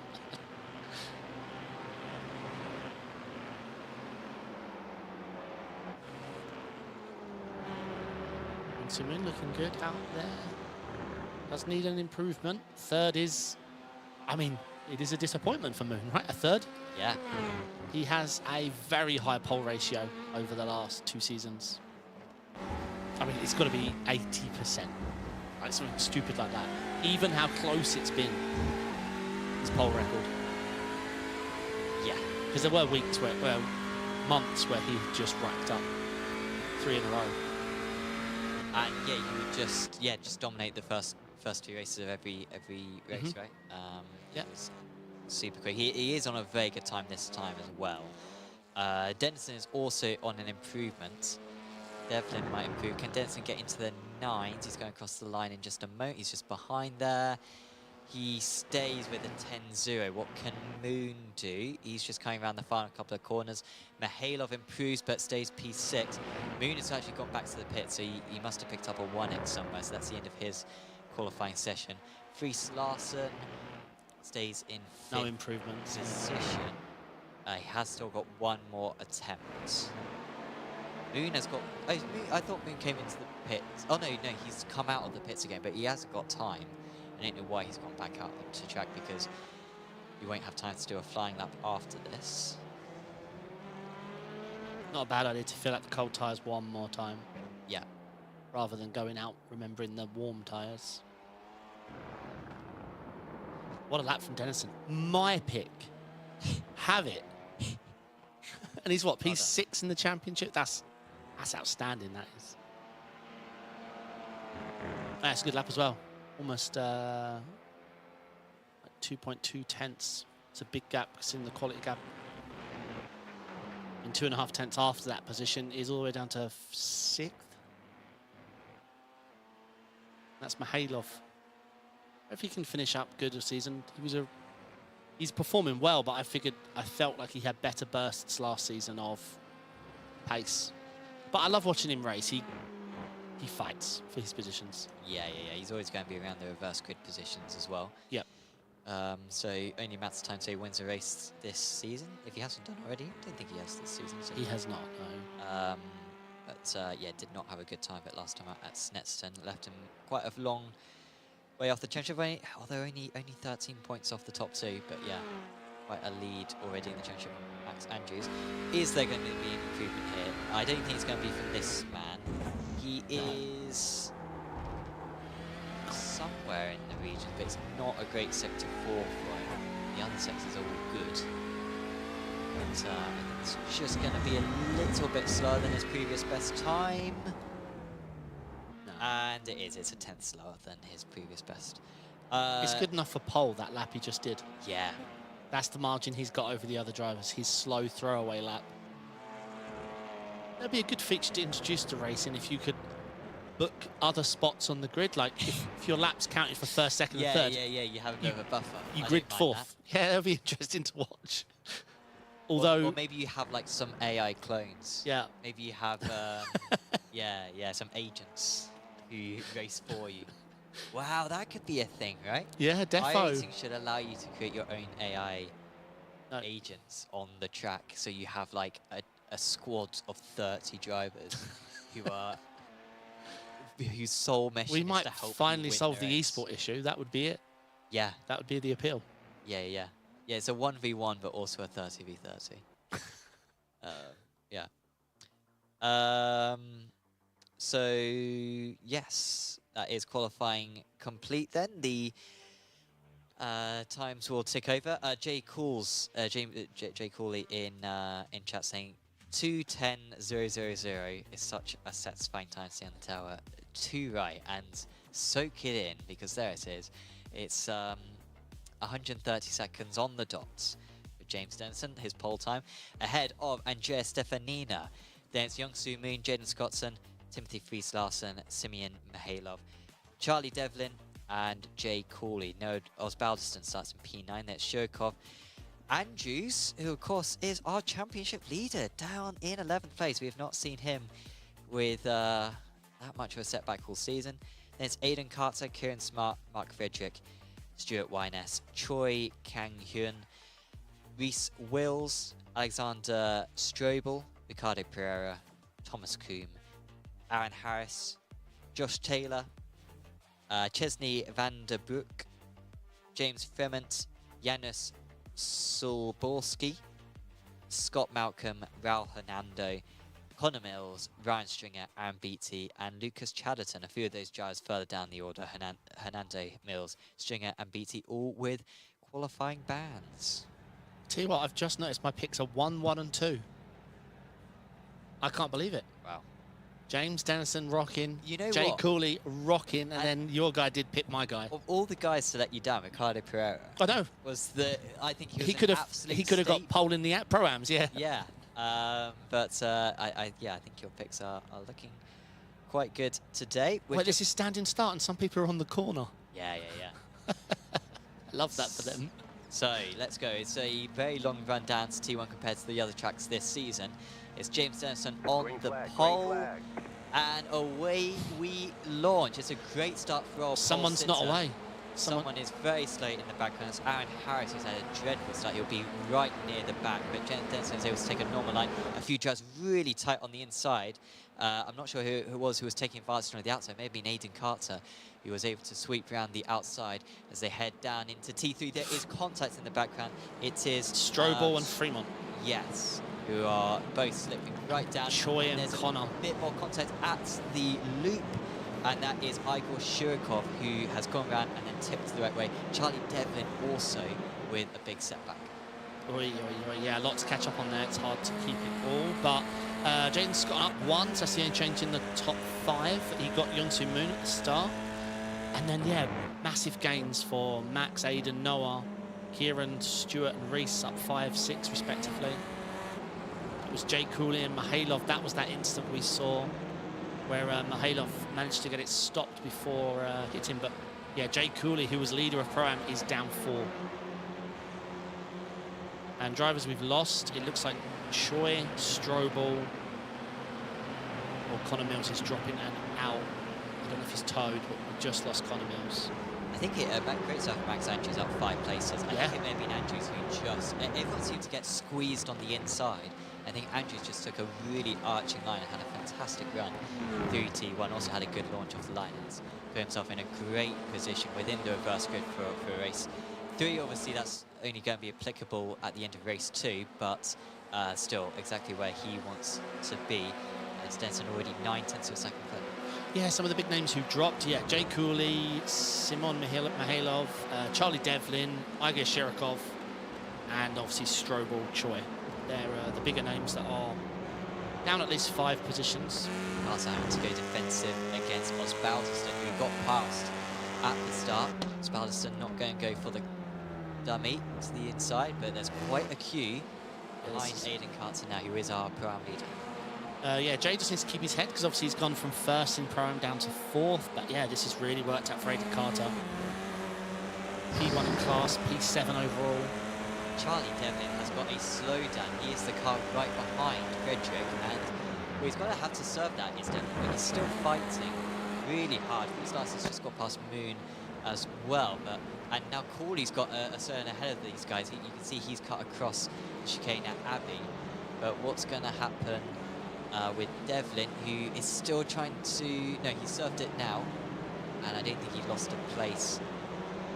Speaker 5: Simmons looking good out there. Does need an improvement. 3rd is, I mean, it is a disappointment for Moon, right? A 3rd?
Speaker 4: Yeah.
Speaker 5: He has a very high pole ratio over the last 2 seasons. I mean, it's got to be 80%. Like something stupid like that. Even how close it's been, his pole record.
Speaker 4: Yeah.
Speaker 5: Because there were weeks where months where he just racked up 3 in a row.
Speaker 4: And yeah, you would just dominate the first 2 races of every race, right?
Speaker 5: Yeah.
Speaker 4: It was super quick. He is on a very good time this time as well. Denison is also on an improvement. Devlin might improve. Can Denison get into the 9s? He's going across the line in just a moment. He's just behind there. He stays with a 10-0. What can Moon do? He's just coming around the final couple of corners. Mihailov improves but stays P6. Moon has actually gone back to the pit, so he must have picked up a 1x somewhere, so that's the end of his qualifying session. Fries Larsen stays in 5th
Speaker 5: No improvements.
Speaker 4: position. He has still got 1 more attempt. Moon has got... Oh, I thought Moon came into the pits. Oh, no, he's come out of the pits again, but he hasn't got time. I don't know why he's gone back out to track, because you won't have time to do a flying lap after this.
Speaker 5: Not a bad idea to fill out the cold tyres 1 more time.
Speaker 4: Yeah.
Speaker 5: Rather than going out remembering the warm tyres. What a lap from Dennison. My pick. Have it. And he's what, P6 in the championship? That's outstanding, that is. That's a good lap as well. Almost 2.2 tenths. It's a big gap because in the quality gap. And 2.5 tenths after that position is all the way down to 6th. That's Mihailov. If he can finish up good this season, he's performing well, but I felt like he had better bursts last season of pace. But I love watching him race. He fights for his positions.
Speaker 4: Yeah. He's always going to be around the reverse grid positions as well.
Speaker 5: Yep.
Speaker 4: So only a matter of time till he wins a race this season. If he hasn't done already, I don't think he has this season. So.
Speaker 5: He has not, no.
Speaker 4: But yeah, did not have a good time of it last time out at Snetterton. Left him quite a long way off the championship, although only 13 points off the top 2. But yeah, quite a lead already in the championship. Max Andrews. Is there going to be an improvement here? I don't think it's going to be from this man. He is somewhere in the region, but it's not a great sector 4 for him. The other sectors are all good. But it's just going to be a little bit slower than his previous best time.
Speaker 5: No.
Speaker 4: And it is. It's a 10th slower than his previous best.
Speaker 5: It's good enough for pole, that lap he just did.
Speaker 4: Yeah.
Speaker 5: That's the margin he's got over the other drivers. His slow throwaway lap. That'd be a good feature to introduce to racing if you could book other spots on the grid. Like if your lap's counted for first, second, and third.
Speaker 4: Yeah. You have a bit of a buffer.
Speaker 5: You
Speaker 4: I
Speaker 5: grid
Speaker 4: don't mind
Speaker 5: 4th. Yeah, that'd be interesting to watch. Although,
Speaker 4: or maybe you have like some AI clones.
Speaker 5: yeah,
Speaker 4: Maybe you have, some agents who race for you. Wow, that could be a thing, right?
Speaker 5: yeah, defo.
Speaker 4: iRacing should allow you to create your own AI
Speaker 5: No.
Speaker 4: agents on the track, so you have like a squad of 30 drivers whose sole mission
Speaker 5: We
Speaker 4: is
Speaker 5: might
Speaker 4: to help you
Speaker 5: finally
Speaker 4: win
Speaker 5: solve
Speaker 4: the
Speaker 5: the
Speaker 4: race.
Speaker 5: esport issue. That would be it.
Speaker 4: Yeah,
Speaker 5: That would be the appeal.
Speaker 4: yeah. It's a 1v1, but also a 30v30. Yeah. So yes, that is qualifying complete. Then the times will tick over. Jay Cooley in chat saying 2:10.000 is such a satisfying time to see on the tower. 2 right, and soak it in because there it is. It's 130 seconds on the dots. James Denson, his pole time, ahead of Andrea Stefanina. Then it's Young-Soo Moon, Jaden Scottson, Timothy Fries-Larsen, Simeon Mihailov, Charlie Devlin, and Jay Cooley. Noah Osbaldiston starts in P9. That's Shirkov. Andrews, who of course is our championship leader, down in 11th place. We have not seen him with that much of a setback all season. Then it's Aidan Carter, Kieran Smart, Mark Frederick, Stuart Wyness, Choi Kang-hyun, Reese Wills, Alexander Strobel, Ricardo Pereira, Thomas Coombe, Aaron Harris, Josh Taylor, Chesney van der Broek, James Fremont, Janusz Solborski, Scott Malcolm, Raul Hernando, Connor Mills, Ryan Stringer, Aaron Beatty, and Lucas Chatterton. A few of those drivers further down the order, Hernando, Mills, Stringer, and Beatty, all with qualifying bans.
Speaker 5: Tell you what, I've just noticed my picks are 1, 1, and 2. I can't believe it.
Speaker 4: Wow.
Speaker 5: James Dennison rocking,
Speaker 4: You know
Speaker 5: Jay
Speaker 4: what?
Speaker 5: Cooley rocking, and then your guy did pick my guy.
Speaker 4: Of all the guys to let you down, Ricardo Pereira
Speaker 5: I know.
Speaker 4: was I think he was
Speaker 5: He could have got
Speaker 4: staple.
Speaker 5: pole in the pro-ams, yeah.
Speaker 4: Yeah, but I think your picks are looking quite good today.
Speaker 5: Well, this is standing start, and some people are on the corner.
Speaker 4: Yeah.
Speaker 5: Love that for them.
Speaker 4: So let's go. It's a very long run down to T1 compared to the other tracks this season. It's James Dennison on the pole, and away we launch. It's a great start for our
Speaker 5: Someone's
Speaker 4: pole
Speaker 5: not
Speaker 4: sitter.
Speaker 5: away.
Speaker 4: Someone is very slow in the background. It's Aaron Harris, who's had a dreadful start. He'll be right near the back, but James Dennison is able to take a normal line. A few drives really tight on the inside. I'm not sure who it was who was taking advantage on the outside. Maybe Aidan Carter, who was able to sweep around the outside as they head down into T3. There is contact in the background. It is
Speaker 5: Strobel and Fremont.
Speaker 4: Yes, who are both slipping right down.
Speaker 5: Choi and
Speaker 4: There's
Speaker 5: Connor.
Speaker 4: a bit more contact at the loop. And that is Igor Shurikov, who has gone around and then tipped the right way. Charlie Devlin also with a big setback.
Speaker 5: Yeah, a lot to catch up on there. It's hard to keep it all, but Jaden's got up one, so that's the only change in the top 5. He got Youngsu Moon at the start. And then, yeah, massive gains for Max, Aiden, Noah, Kieran, Stuart and Reese up 5, 6 respectively. It was Jay Cooley and Mihailov. That was that instant we saw where Mihailov managed to get it stopped before hitting. But yeah, Jay Cooley, who was leader of Pro-Am, is down 4. And drivers we've lost, it looks like Choi, Strobel, or Connor Mills is dropping and out. I don't know if he's towed, but we just lost Connor Mills.
Speaker 4: I think great stuff. Max Andrews up 5 places. I think it may have been Andrews who just, everyone seemed to get squeezed on the inside. I think Andrews just took a really arching line and had a fantastic run through T1. Also had a good launch off the line and put himself in a great position within the reverse grid for race 3. Obviously, that's only going to be applicable at the end of race 2, but still exactly where he wants to be. And Stenson already 9/10 of a second clear.
Speaker 5: Yeah, some of the big names who dropped. Yeah, Jay Cooley, Simon Mihailov, Charlie Devlin, Igor Shirikov, and obviously Strobel, Choi. They're the bigger names that are down at least 5 positions.
Speaker 4: Also having to go defensive against Osbaldiston, who got past at the start. Osbaldiston not going to go for the dummy to the inside, but there's quite a queue behind Aiden Carter now, who is our Pro-Am leader.
Speaker 5: Yeah, Jay just needs to keep his head because obviously he's gone from 1st in Pro-Am down to 4th. But yeah, this has really worked out for Aiden Carter. P1 in class, P7 overall.
Speaker 4: Charlie Devlin has got a slowdown. He is the car right behind Frederick, and well, he's going to have to serve that, is Devlin, but he's still fighting really hard. His last has just got past Moon as well, and now Corley's got a certain ahead of these guys. You can see he's cut across the chicane at Abbey, but what's going to happen with Devlin, who is still trying to... No, he served it now, and I don't think he lost a place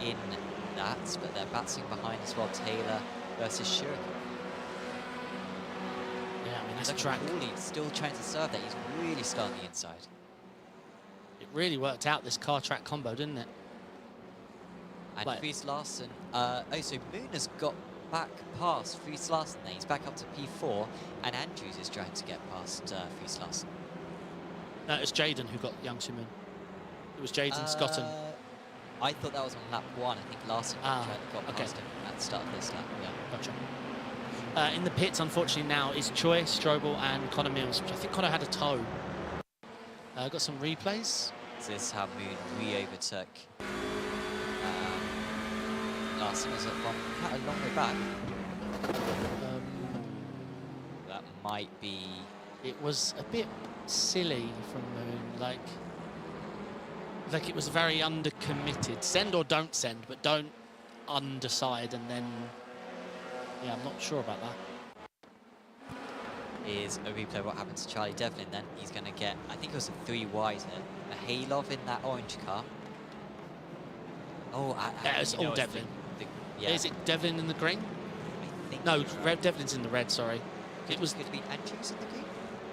Speaker 4: in that, but they're battling behind as well. Taylor versus Shurikov.
Speaker 5: Yeah, I mean, that's a track.
Speaker 4: Corley still trying to serve that. He's really still on the inside.
Speaker 5: It really worked out, this car track combo, didn't it?
Speaker 4: And Fries Larsen, so Moon has got back past Fries Larsen there. He's back up to P4, and Andrews is trying to get past Fries Larsen.
Speaker 5: No, it was Jaden who got Youngsu Moon. It was Jaden Scotton.
Speaker 4: I thought that was on lap 1. I think Larsen got past him at the start of this lap. Yeah.
Speaker 5: Gotcha. In the pits, unfortunately, now is Choi, Strobel, and Connor Mills, which I think Connor had a tow. Got some replays.
Speaker 4: So this is how Moon re-overtook Larsen. Was it quite a long way back? That might be...
Speaker 5: It was a bit silly from Moon, like it was very undercommitted. Send or don't send, but don't underside and then... Yeah, I'm not sure about that.
Speaker 4: Is a replay of what happened to Charlie Devlin then. He's going to get, I think it was a 3 wide here. Mihailov in that orange car. Oh,
Speaker 5: yeah, it's all Devlin.
Speaker 4: Yeah.
Speaker 5: Is it Devlin in the green?
Speaker 4: I think
Speaker 5: no, Devlin's in the red, sorry.
Speaker 4: It was going to be Andrews in the green?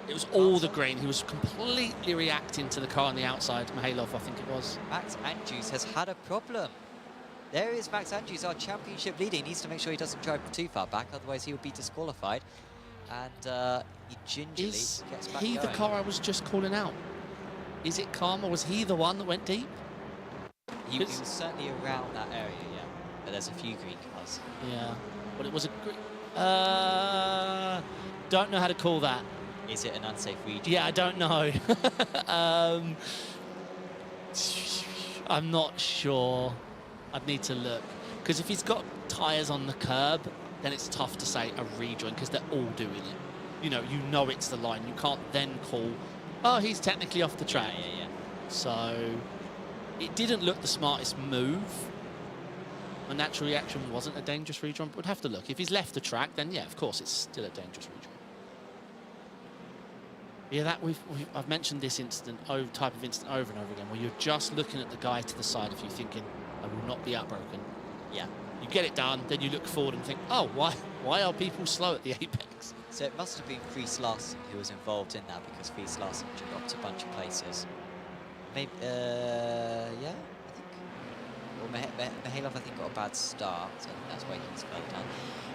Speaker 5: It was all the green. He was completely reacting to the car on the outside. Mihailov, I think it was. Max
Speaker 4: Andrews has had a problem. There is Max Andrews, our championship leader. He needs to make sure he doesn't drive too far back, otherwise he will be disqualified. And he gingerly gets back
Speaker 5: going. The car I was just calling out? Is it calm, or was he the one that went deep?
Speaker 4: He was certainly around that area, yeah. But there's a few green cars.
Speaker 5: Yeah, but it was a green... don't know how to call that.
Speaker 4: Is it an unsafe region?
Speaker 5: Yeah, I don't know. I'm not sure. I'd need to look. Because if he's got tyres on the curb, then it's tough to say a rejoin because they're all doing it. You know it's the line. You can't then call, oh, he's technically off the track.
Speaker 4: Yeah.
Speaker 5: So it didn't look the smartest move. A natural reaction wasn't a dangerous rejoin, but we'd have to look. If he's left the track, then yeah, of course, it's still a dangerous rejoin. Yeah, I've mentioned this type of incident over and over again, where you're just looking at the guy to the side of you thinking, I will not be outbroken.
Speaker 4: Yeah.
Speaker 5: You get it done, then you look forward and think, oh, why are people slow at the apex?
Speaker 4: So it must have been Fries Larsen who was involved in that, because Fries Larsen dropped a bunch of places. maybe, yeah, I think. Well, Mihailov, I think, got a bad start, so that's why he's further down.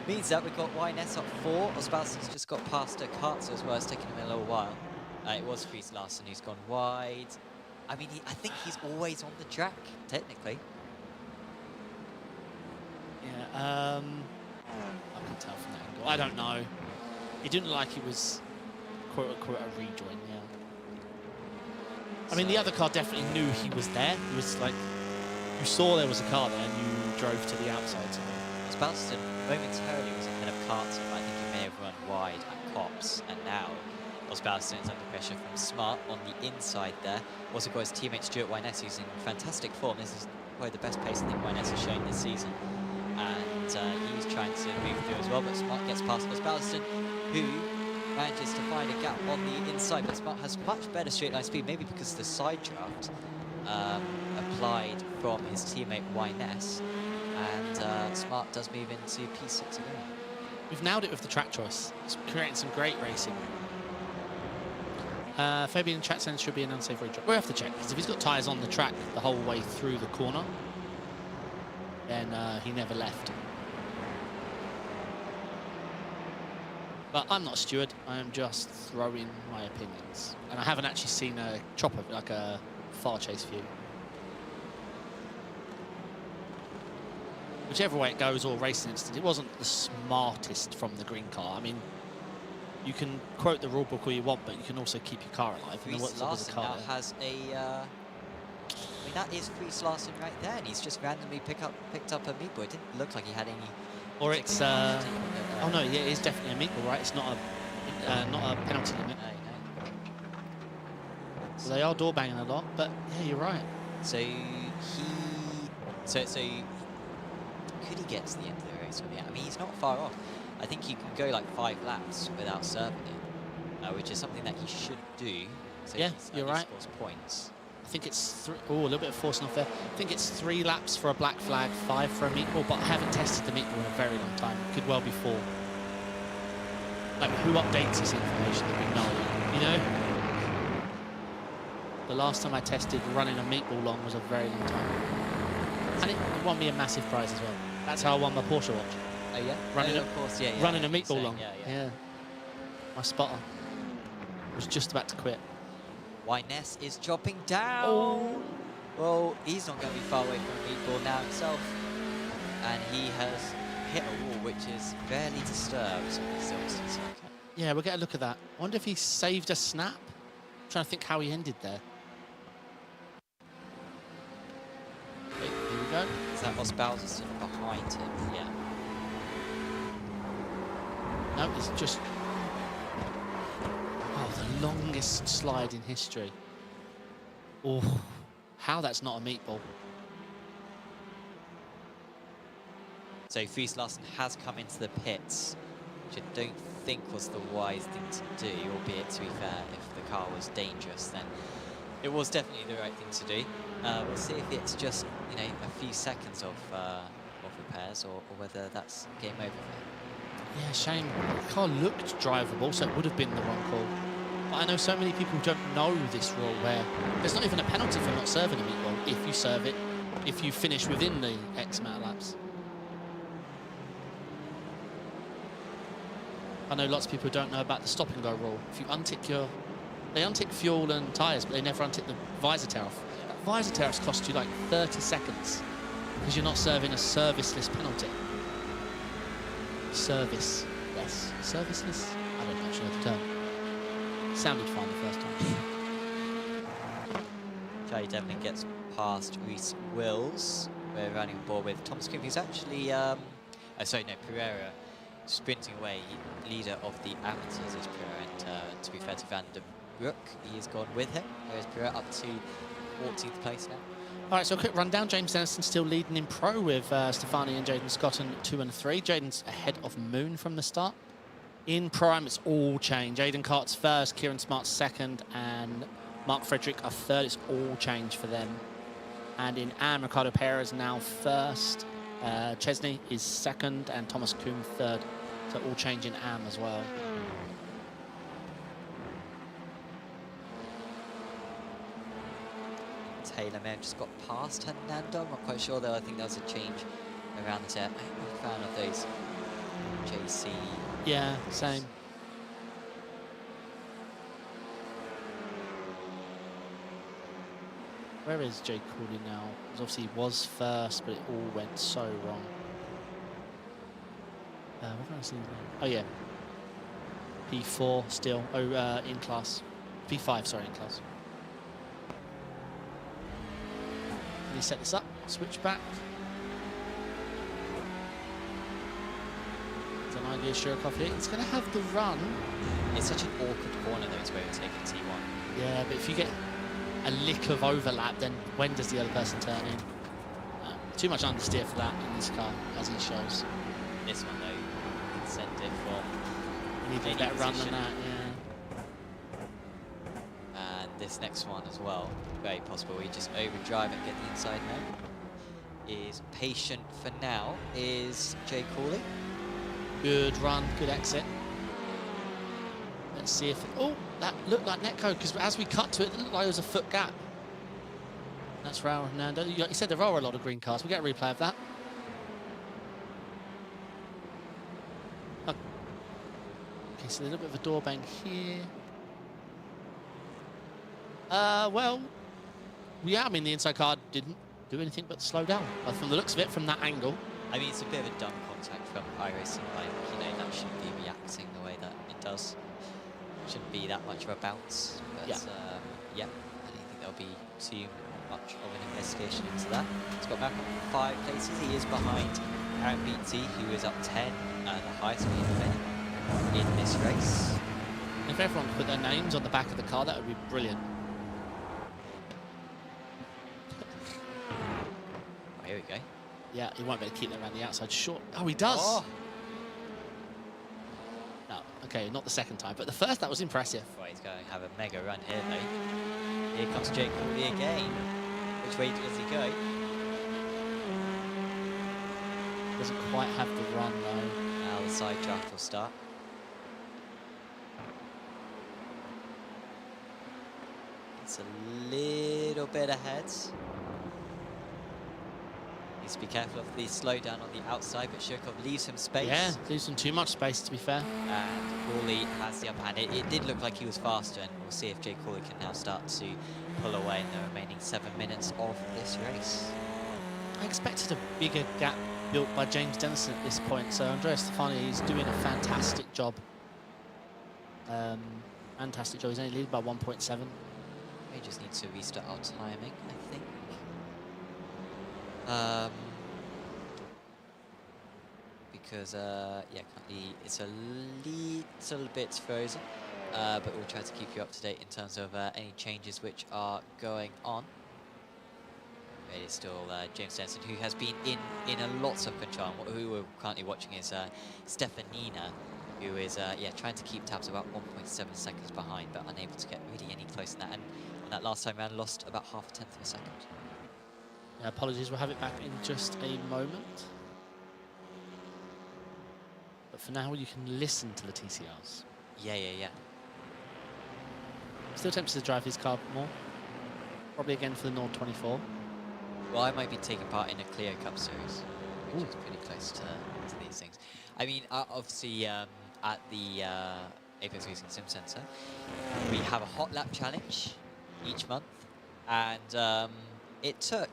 Speaker 4: Means that we've got YNS up 4. Osbalson's just got past Kartzer as well. It's taken him a little while. It was Fries Larsen who's gone wide. I mean, I think he's always on the track, technically.
Speaker 5: Yeah, I can tell from that angle. I don't know. It didn't look like it was quote-unquote a rejoin, yeah. I mean, the other car definitely knew he was there. It was like, you saw there was a car there and you drove to the outside. So.
Speaker 4: Osbalson momentarily was ahead of Kartzer, but I think he may have run wide at Cops, and now Osbalson is under pressure from Smart on the inside there. Also got his teammate Stuart YNS, who's in fantastic form. This is probably the best pace I think YNS has shown this season. And he's trying to move through as well, but Smart gets past Osbalson, who manages to find a gap on the inside, but Smart has much better straight line speed, maybe because the side draft applied from his teammate YNS, and Smart does move into P6 again.
Speaker 5: We've nailed it with the track choice. It's creating some great racing. Fabian chat says should be an unsavory drop. We'll have to check, because if he's got tyres on the track the whole way through the corner, then he never left. But I'm not a steward, I am just throwing my opinions. And I haven't actually seen a chopper, like a far chase view. Whichever way it goes, or racing instant, it wasn't the smartest from the green car. I mean, you can quote the rule book all you want, but you can also keep your car alive.
Speaker 4: Fries Larsen now has a... I mean, that is Fries Larsen right there, and he's just randomly picked up a meatball. It didn't look like he had any...
Speaker 5: Or it's... oh no, yeah, it is definitely a meatball, right? It's not a penalty limit.
Speaker 4: No.
Speaker 5: So they are door banging a lot, but yeah, you're right.
Speaker 4: So so could he get to the end of the race? I mean, he's not far off. I think you can go like 5 laps without serving it, which is something that he should do. So
Speaker 5: yeah, you're right.
Speaker 4: Scores points.
Speaker 5: I think it's a little bit of forcing off there. I think it's 3 laps for a black flag, 5 for a meatball, but I haven't tested the meatball in a very long time. Could well be 4. Like, who updates this information that we know, you know? The last time I tested running a meatball long was a very long time. And it won me a massive prize as well. That's how I won my Porsche watch.
Speaker 4: Oh yeah?
Speaker 5: Running,
Speaker 4: of course, yeah.
Speaker 5: Running a meatball long.
Speaker 4: Yeah.
Speaker 5: My spotter was just about to quit.
Speaker 4: YNS is dropping down.
Speaker 5: Oh.
Speaker 4: Well, he's not going to be far away from a meatball now himself. And he has hit a wall which is barely disturbed on the Silverstone circuit.
Speaker 5: Yeah, we'll get a look at that. I wonder if he saved a snap. I'm trying to think how he ended there. Okay, here we go.
Speaker 4: Is that Osbalson behind him? Yeah.
Speaker 5: No, it's just... Oh, the longest slide in history. Oh, how that's not a meatball.
Speaker 4: So Fries Larsen has come into the pits, which I don't think was the wise thing to do, albeit, to be fair, if the car was dangerous, then it was definitely the right thing to do. We'll see if it's just, you know, a few seconds of repairs, or whether that's game over there.
Speaker 5: Yeah, shame. The car looked drivable, so it would have been the wrong call. But I know so many people don't know this rule, where there's not even a penalty for not serving a meatball if you serve it, if you finish within the X amount of laps. I know lots of people don't know about the stop and go rule. If you untick they untick fuel and tyres, but they never untick the visor tariff. That visor tariff costs you like 30 seconds because you're not serving a serviceless penalty. Serviceless. Serviceless? I don't actually know the term. Sounded fine the first time.
Speaker 4: Charlie Devlin gets past Reese Wills. We're running a ball with Thomas Coombe, who's actually, Pereira, sprinting away. Leader of the amateurs is Pereira, and to be fair to Van der Broek, he has gone with him. Whereas Pereira up to 14th place now.
Speaker 5: All right, so a quick rundown. James Denniston still leading in pro with Stefani and Jaden Scott in 2 and 3. Jaden's ahead of Moon from the start. In Prime, it's all change. Aiden Cart's first, Kieran Smart's second, and Mark Frederick are third. It's all change for them. And in Am, Ricardo Perez now first. Chesney is second, and Thomas Coombe third. So all change in Am as well.
Speaker 4: Taylor may have just got past Hernando. I'm not quite sure though. I think there was a change around the set. I'm a fan of those JC.
Speaker 5: Yeah, same. Where is Jake Cooley now? Because obviously he was first, but it all went so wrong. What can I see? Oh yeah, P4 still. Oh, in class. P5, sorry, in class. Can you set this up? Switch back. It's an idea Shirkoff here. It's going to have the run.
Speaker 4: It's such an awkward corner though, it's where we're taking T1.
Speaker 5: Yeah, but if you get a lick of overlap, then when does the other person turn in? Too much understeer for that in this car, as he shows.
Speaker 4: This one though, you can send it for
Speaker 5: You need a
Speaker 4: any
Speaker 5: better run than
Speaker 4: position.
Speaker 5: that, yeah.
Speaker 4: And this next one as well, very possible we just overdrive and get the inside now. Is patient for now, is Jay Cooley.
Speaker 5: Good run, good exit. Let's see if... Oh, that looked like netcode, because as we cut to it, it looked like there was a foot gap. That's Raul Hernando. You said there are a lot of green cars. We get a replay of that. Okay, so a little bit of a door bang here. Well, yeah, I mean, the inside car didn't do anything but slow down. From the looks of it, from that angle.
Speaker 4: I mean, it's a bit of a dumb contact from iRacing, like, you know, that shouldn't be reacting the way that it does. Shouldn't be that much of a bounce. But,
Speaker 5: Yeah.
Speaker 4: yeah, I don't think there'll be too much of an investigation into that. He's got back up 5 places. He is behind Aaron BT, who is up 10, the highest speed of any in this race.
Speaker 5: If everyone could put their names on the back of the car, that would be brilliant.
Speaker 4: Oh, here we go.
Speaker 5: Yeah, he won't be able to keep them around the outside short. Oh, he does.
Speaker 4: Oh.
Speaker 5: No, okay, not the second time, but the first, that was impressive.
Speaker 4: Right, he's going to have a mega run here, though. Here comes Jake Corby again. Which way does he go?
Speaker 5: Doesn't quite have the run, though.
Speaker 4: Now the side draft will start. It's a little bit ahead. Needs to be careful of the slowdown on the outside, but Shirkov leaves him space.
Speaker 5: Yeah, leaves him too much space, to be fair.
Speaker 4: And Cooley has the upper hand. It did look like he was faster, and we'll see if Jay Cooley can now start to pull away in the remaining 7 minutes of this race.
Speaker 5: I expected a bigger gap built by James Dennison at this point, so Andrea Stefani is doing a fantastic job. Fantastic job. He's only leading by 1.7.
Speaker 4: We just need to restart our timing, I think. Because yeah, currently it's a little bit frozen, but we'll try to keep you up to date in terms of any changes which are going on. It is still James Denson, who has been in a lots of control. Who we're currently watching is Stefanina, who is yeah, trying to keep tabs about 1.7 seconds behind, but unable to get really any closer than that. And that last time round lost about half a tenth of a second.
Speaker 5: Apologies, we'll have it back in just a moment. But for now, you can listen to the TCRs.
Speaker 4: Yeah.
Speaker 5: Still tempted to drive his car more. Probably again for the Nord 24.
Speaker 4: Well, I might be taking part in a Clio Cup series, which is pretty close to these things. I mean, obviously, at the Apex Racing Sim Center, we have a hot lap challenge each month, and it took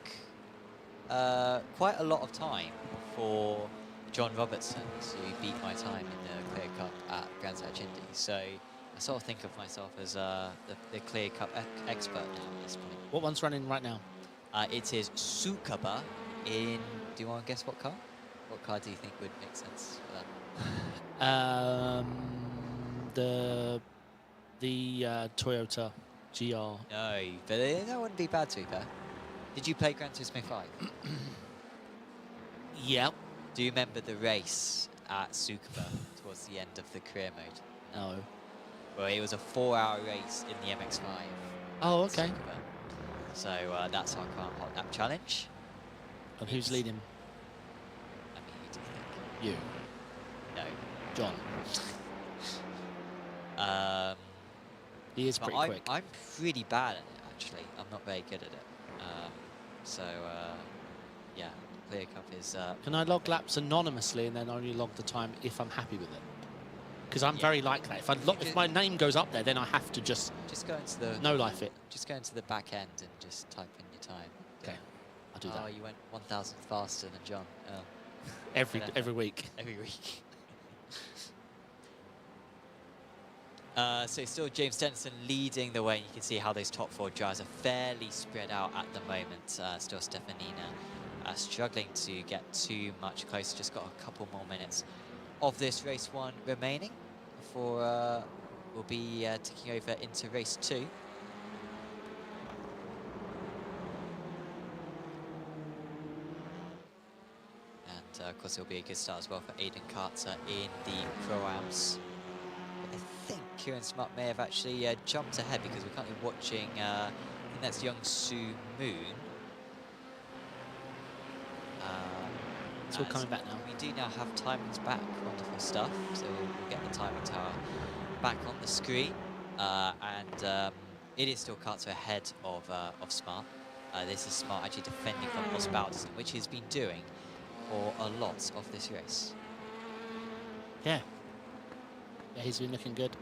Speaker 4: quite a lot of time for John Robertson to beat my time in the Clear Cup at Grand Indy. So I sort of think of myself as the Clear Cup expert now at this point.
Speaker 5: What one's running right now?
Speaker 4: It is Sukaba in... Do you want to guess what car? What car do you think would make sense for that?
Speaker 5: The Toyota GR.
Speaker 4: No, but that wouldn't be bad to be fair. Did you play Gran Turismo 5?
Speaker 5: Yep.
Speaker 4: Do you remember the race at Sukaba towards the end of the career mode?
Speaker 5: No.
Speaker 4: Well, it was a 4-hour race in the MX-5.
Speaker 5: Oh, okay.
Speaker 4: Sukaba. So that's our current hot lap challenge.
Speaker 5: And who's leading?
Speaker 4: I mean, who do you think?
Speaker 5: You.
Speaker 4: No.
Speaker 5: John. He is pretty quick.
Speaker 4: I'm pretty bad at it, actually. I'm not very good at it. So yeah, Clear Cup is.
Speaker 5: Can I log laps anonymously and then only log the time if I'm happy with it? Because I'm very like that. If my name goes up there, then I have to just
Speaker 4: go into the
Speaker 5: no life it.
Speaker 4: Just go into the back end and just type in your time.
Speaker 5: Okay, I'll do
Speaker 4: Oh,
Speaker 5: that.
Speaker 4: you went 1,000 faster than John. Oh.
Speaker 5: Every week.
Speaker 4: Every week. So still James Denison leading the way. You can see how those top 4 drivers are fairly spread out at the moment. Still Stefanina struggling to get too much closer. Just got a couple more minutes of this race 1 remaining before we'll be ticking over into race 2. And of course it'll be a good start as well for Aidan Carter in the Pro-Ams. I think Kieran Smart may have actually jumped ahead because we're currently watching, I think that's Young Soo Moon.
Speaker 5: It's all coming back now.
Speaker 4: We do now have timings back, wonderful stuff. So we'll get the timing tower back on the screen. It is still Carter ahead of Smart. This is Smart actually defending from Osbaldiston, which he's been doing for a lot of this race.
Speaker 5: Yeah. Yeah, he's been looking good.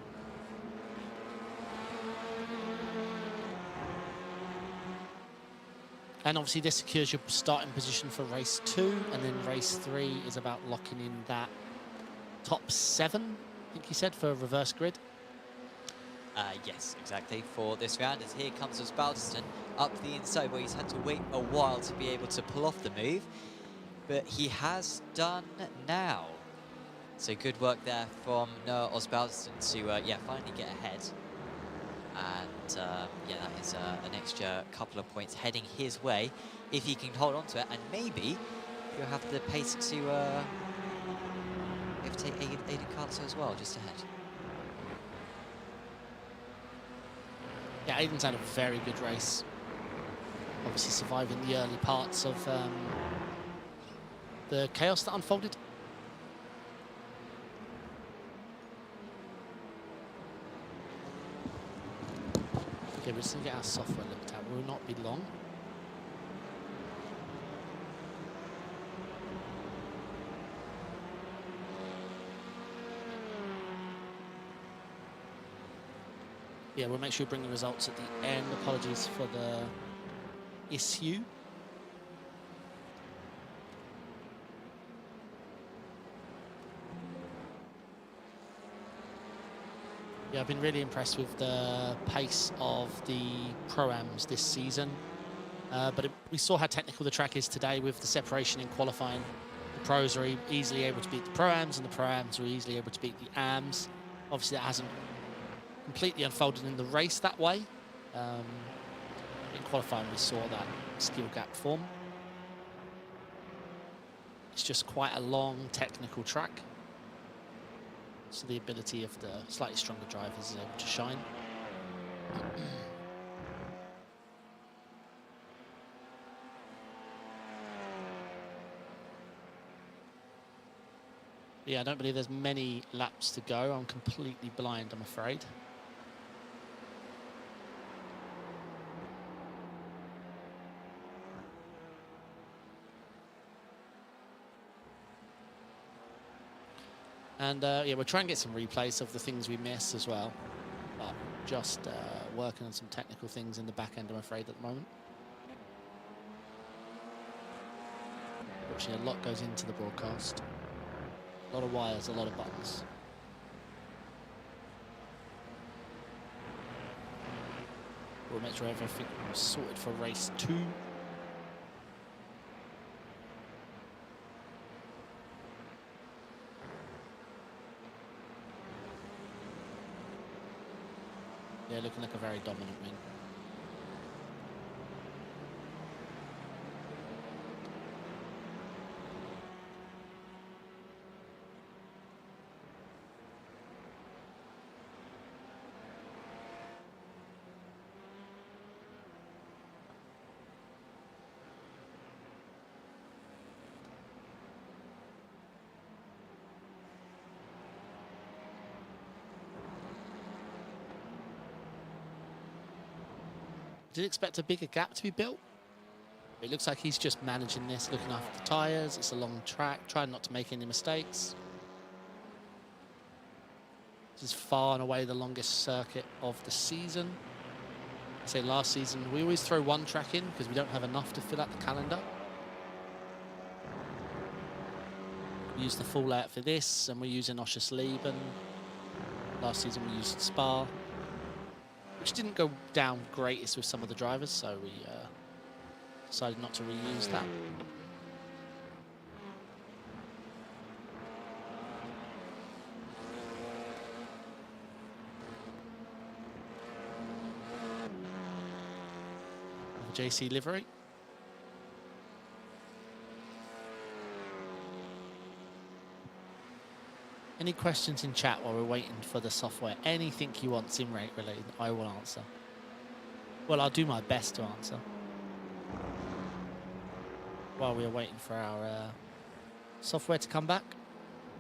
Speaker 5: And obviously this secures your starting position for race 2, and then race 3 is about locking in that top 7, I think he said, for reverse grid.
Speaker 4: Yes, exactly, for this round, as here comes Osbaldiston up the inside, where he's had to wait a while to be able to pull off the move, but he has done now. So good work there from Noah Osbaldiston to finally get ahead. And yeah, that is an extra couple of points heading his way if he can hold on to it, and maybe he'll have the pace to overtake Aidan Carter as well, just ahead.
Speaker 5: Yeah, Aidan's had a very good race. Obviously surviving the early parts of the chaos that unfolded. Okay, we're just going to get our software looked at. Will not be long. Yeah, we'll make sure we bring the results at the end. Apologies for the issue. Yeah, I've been really impressed with the pace of the Pro-Ams this season. We saw how technical the track is today with the separation in qualifying. The pros are easily able to beat the Pro-Ams, and the Pro-Ams are easily able to beat the AMs. Obviously, that hasn't completely unfolded in the race that way. In qualifying, we saw that skill gap form. It's just quite a long technical track, so the ability of the slightly stronger drivers is able to shine. Yeah, I don't believe there's many laps to go. I'm completely blind, I'm afraid. And yeah, we'll try and get some replays of the things we missed as well. But just working on some technical things in the back end, I'm afraid, at the moment. Fortunately, a lot goes into the broadcast. A lot of wires, a lot of buttons. We'll make sure everything is sorted for race 2. Yeah, looking like a very dominant win. Did you expect a bigger gap to be built? It looks like he's just managing this, looking after the tyres. It's a long track, trying not to make any mistakes. This is far and away the longest circuit of the season. I say last season, we always throw one track in because we don't have enough to fill out the calendar. We use the full layout for this, and we're using Oschersleben. Last season we used Spa, which didn't go down greatest with some of the drivers, so we decided not to reuse that. The JC livery. Any questions in chat while we're waiting for the software? Anything you want sim rate related, I will answer. Well, I'll do my best to answer. While we are waiting for our software to come back.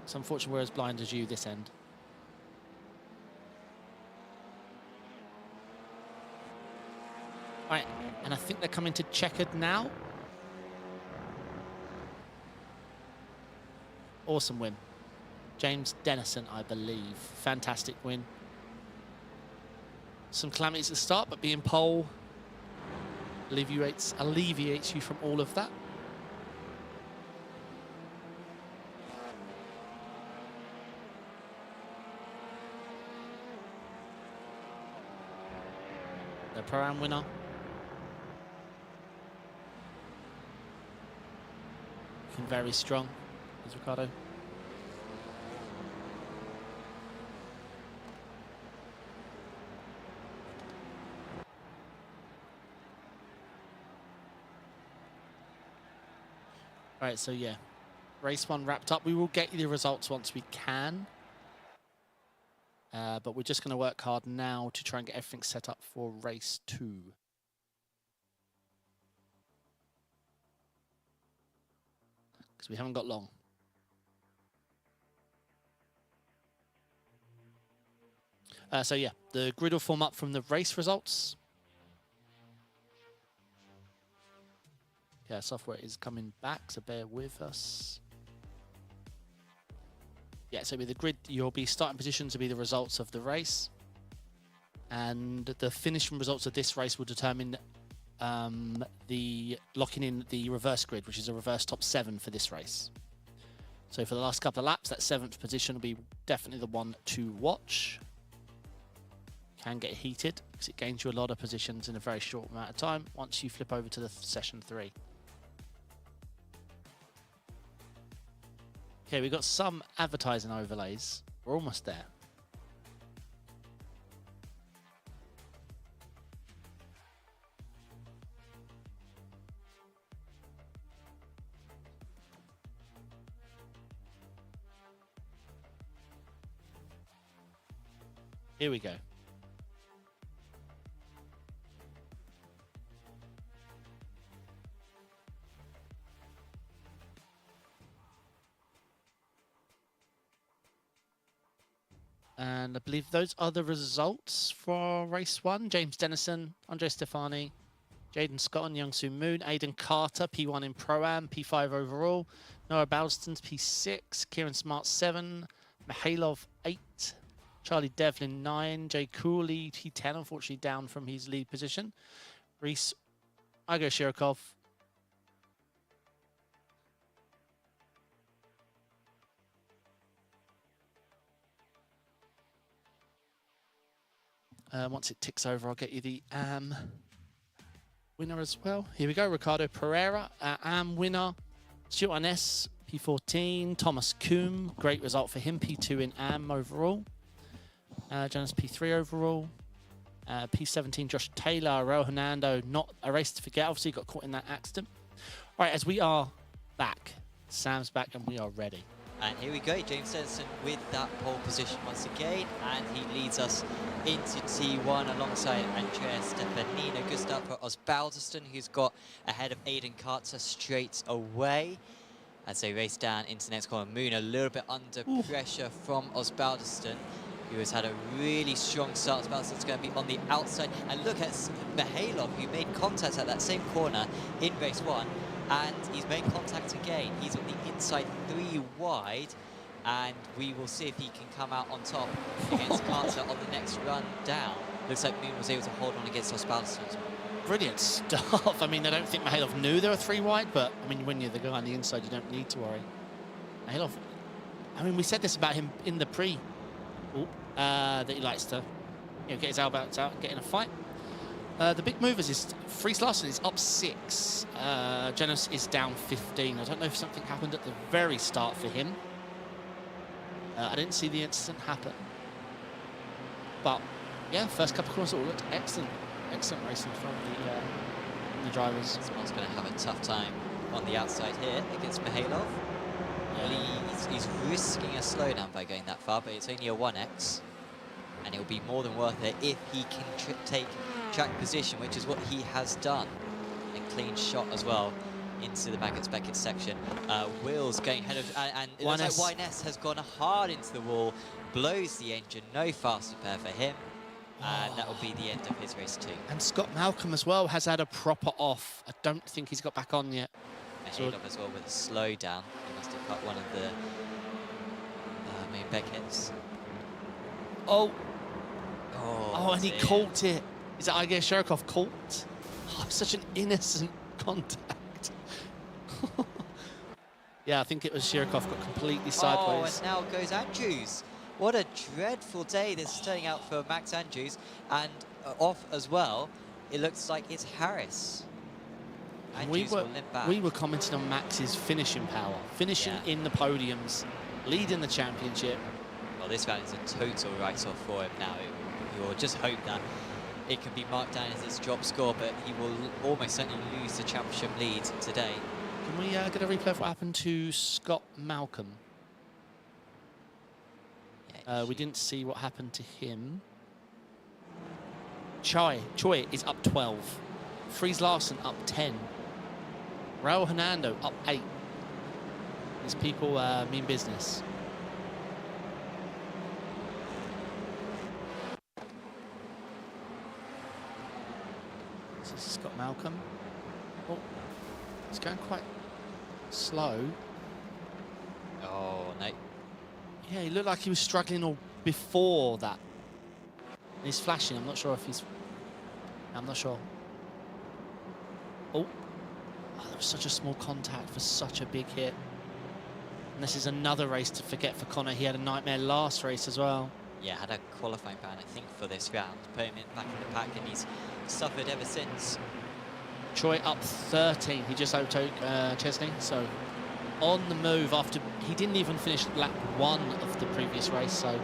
Speaker 5: It's unfortunate we're as blind as you this end. All right, and I think they're coming to checkered now. Awesome win. James Dennison, I believe. Fantastic win. Some calamities at the start, but being pole alleviates you from all of that. The Pro-Am winner. Looking very strong, is Ricardo. All right, so yeah, race 1 wrapped up. We will get you the results once we can. But we're just going to work hard now to try and get everything set up for race 2. Because we haven't got long. So yeah, the grid will form up from the race results. Yeah, software is coming back, so bear with us. Yeah, so with the grid, you'll be starting positions will be the results of the race. And the finishing results of this race will determine locking in the reverse grid, which is a reverse top 7 for this race. So for the last couple of laps, that 7th position will be definitely the one to watch. Can get heated because it gains you a lot of positions in a very short amount of time once you flip over to the session 3. Okay, we've got some advertising overlays. We're almost there. Here we go. And I believe those are the results for race 1. James Dennison, Andre Stefani, Jaden Scott and Youngsu Moon, Aidan Carter, P1 in Pro-Am, P5 overall, Noah Balston's P6, Kieran Smart 7, Mihailov 8, Charlie Devlin 9, Jay Cooley T10, unfortunately down from his lead position, Reese Igor Shirokov, once it ticks over, I'll get you the AM winner as well. Here we go, Ricardo Pereira, AM winner. Stuart Innes, P14. Thomas Coombe, great result for him, P2 in AM overall. Jonas P3 overall. P17, Josh Taylor, Raul Hernando, not a race to forget. Obviously got caught in that accident. All right, as we are back, Sam's back and we are ready.
Speaker 4: And here we go, James Dennison with that pole position once again, and he leads us into T1 alongside Andrea Stefanina. Good start for Osbaldeston, who's got ahead of Aidan Carter straight away. As they race down into the next corner, Moon a little bit under pressure from Osbaldeston. who has had a really strong start. It's going to be on the outside. And look at Mihailov, who made contact at that same corner in race 1. And he's made contact again. He's on the inside 3 wide. And we will see if he can come out on top against Carter on the next run down. Looks like Moon was able to hold on against Osbalson.
Speaker 5: Brilliant stuff. I mean, I don't think Mihailov knew there were 3 wide, but I mean, when you're the guy on the inside, you don't need to worry. Mihailov, I mean, we said this about him in the pre, that he likes to, get his elbows out and get in a fight. The big movers is Fries Larsen is up 6. Genos is down 15. I don't know if something happened at the very start for him. I didn't see the incident happen. But, yeah, first couple of corners all looked excellent. Excellent racing from the drivers.
Speaker 4: Smart's going to have a tough time on the outside here against Mihailov. Well, he's risking a slowdown by going that far, but it's only a 1x. And it'll be more than worth it if he can take track position, which is what he has done. And clean shot as well into the Beckett section. Will's going ahead of, and it looks like YNS has gone hard into the wall, blows the engine, no faster pair for him. And that will be the end of his race 2.
Speaker 5: And Scott Malcolm as well has had a proper off. I don't think he's got back on yet.
Speaker 4: Mihailov as well with a slowdown. He must have cut one of the main Beckett's.
Speaker 5: Oh, and he
Speaker 4: dear.
Speaker 5: caught it. Is it Igor Shirokov caught? Oh, such an innocent contact. Yeah, I think it was Shirokov got completely sideways.
Speaker 4: Oh, and now goes Andrews. What a dreadful day this is turning out for Max Andrews. And off as well, it looks like it's Harris. Andrews will limp back.
Speaker 5: We were commenting on Max's finishing power. Finishing in the podiums, leading the championship.
Speaker 4: Well, this round is a total write-off for him now. You'll just hope that it can be marked down as his drop score, but he will almost certainly lose the championship lead today.
Speaker 5: Can we get a replay of what happened to Scott Malcolm? We didn't see what happened to him. Choi is up 12. Fries Larsen up 10. Raul Hernando up 8. These people mean business. This is Scott Malcolm. Oh, he's going quite slow.
Speaker 4: Oh, no.
Speaker 5: Yeah, he looked like he was struggling all before that. And he's flashing. I'm not sure if he's... I'm not sure. Oh, that was such a small contact for such a big hit. And this is another race to forget for Connor. He had a nightmare last race as well.
Speaker 4: Yeah, had a qualifying ban, I think, for this round. Put him back in the pack, and he's suffered ever since.
Speaker 5: Troy up 13. He just overtook Chesney, so on the move after he didn't even finish lap 1 of the previous race, so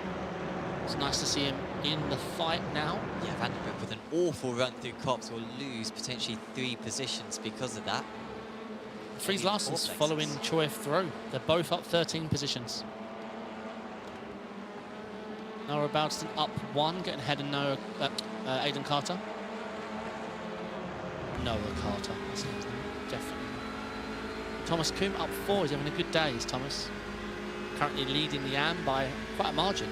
Speaker 5: it's nice to see him in the fight now.
Speaker 4: Yeah, Vandenberg with an awful run through Cops will lose potentially 3 positions because of that.
Speaker 5: Fries Larsen's following Choi through. They're both up 13 positions. Noah Boudston up 1, getting ahead of Noah, Aidan Carter. Noah Carter, that's his name, definitely. Thomas Kuhn up 4, he's having a good day, is Thomas. Currently leading the AM by quite a margin.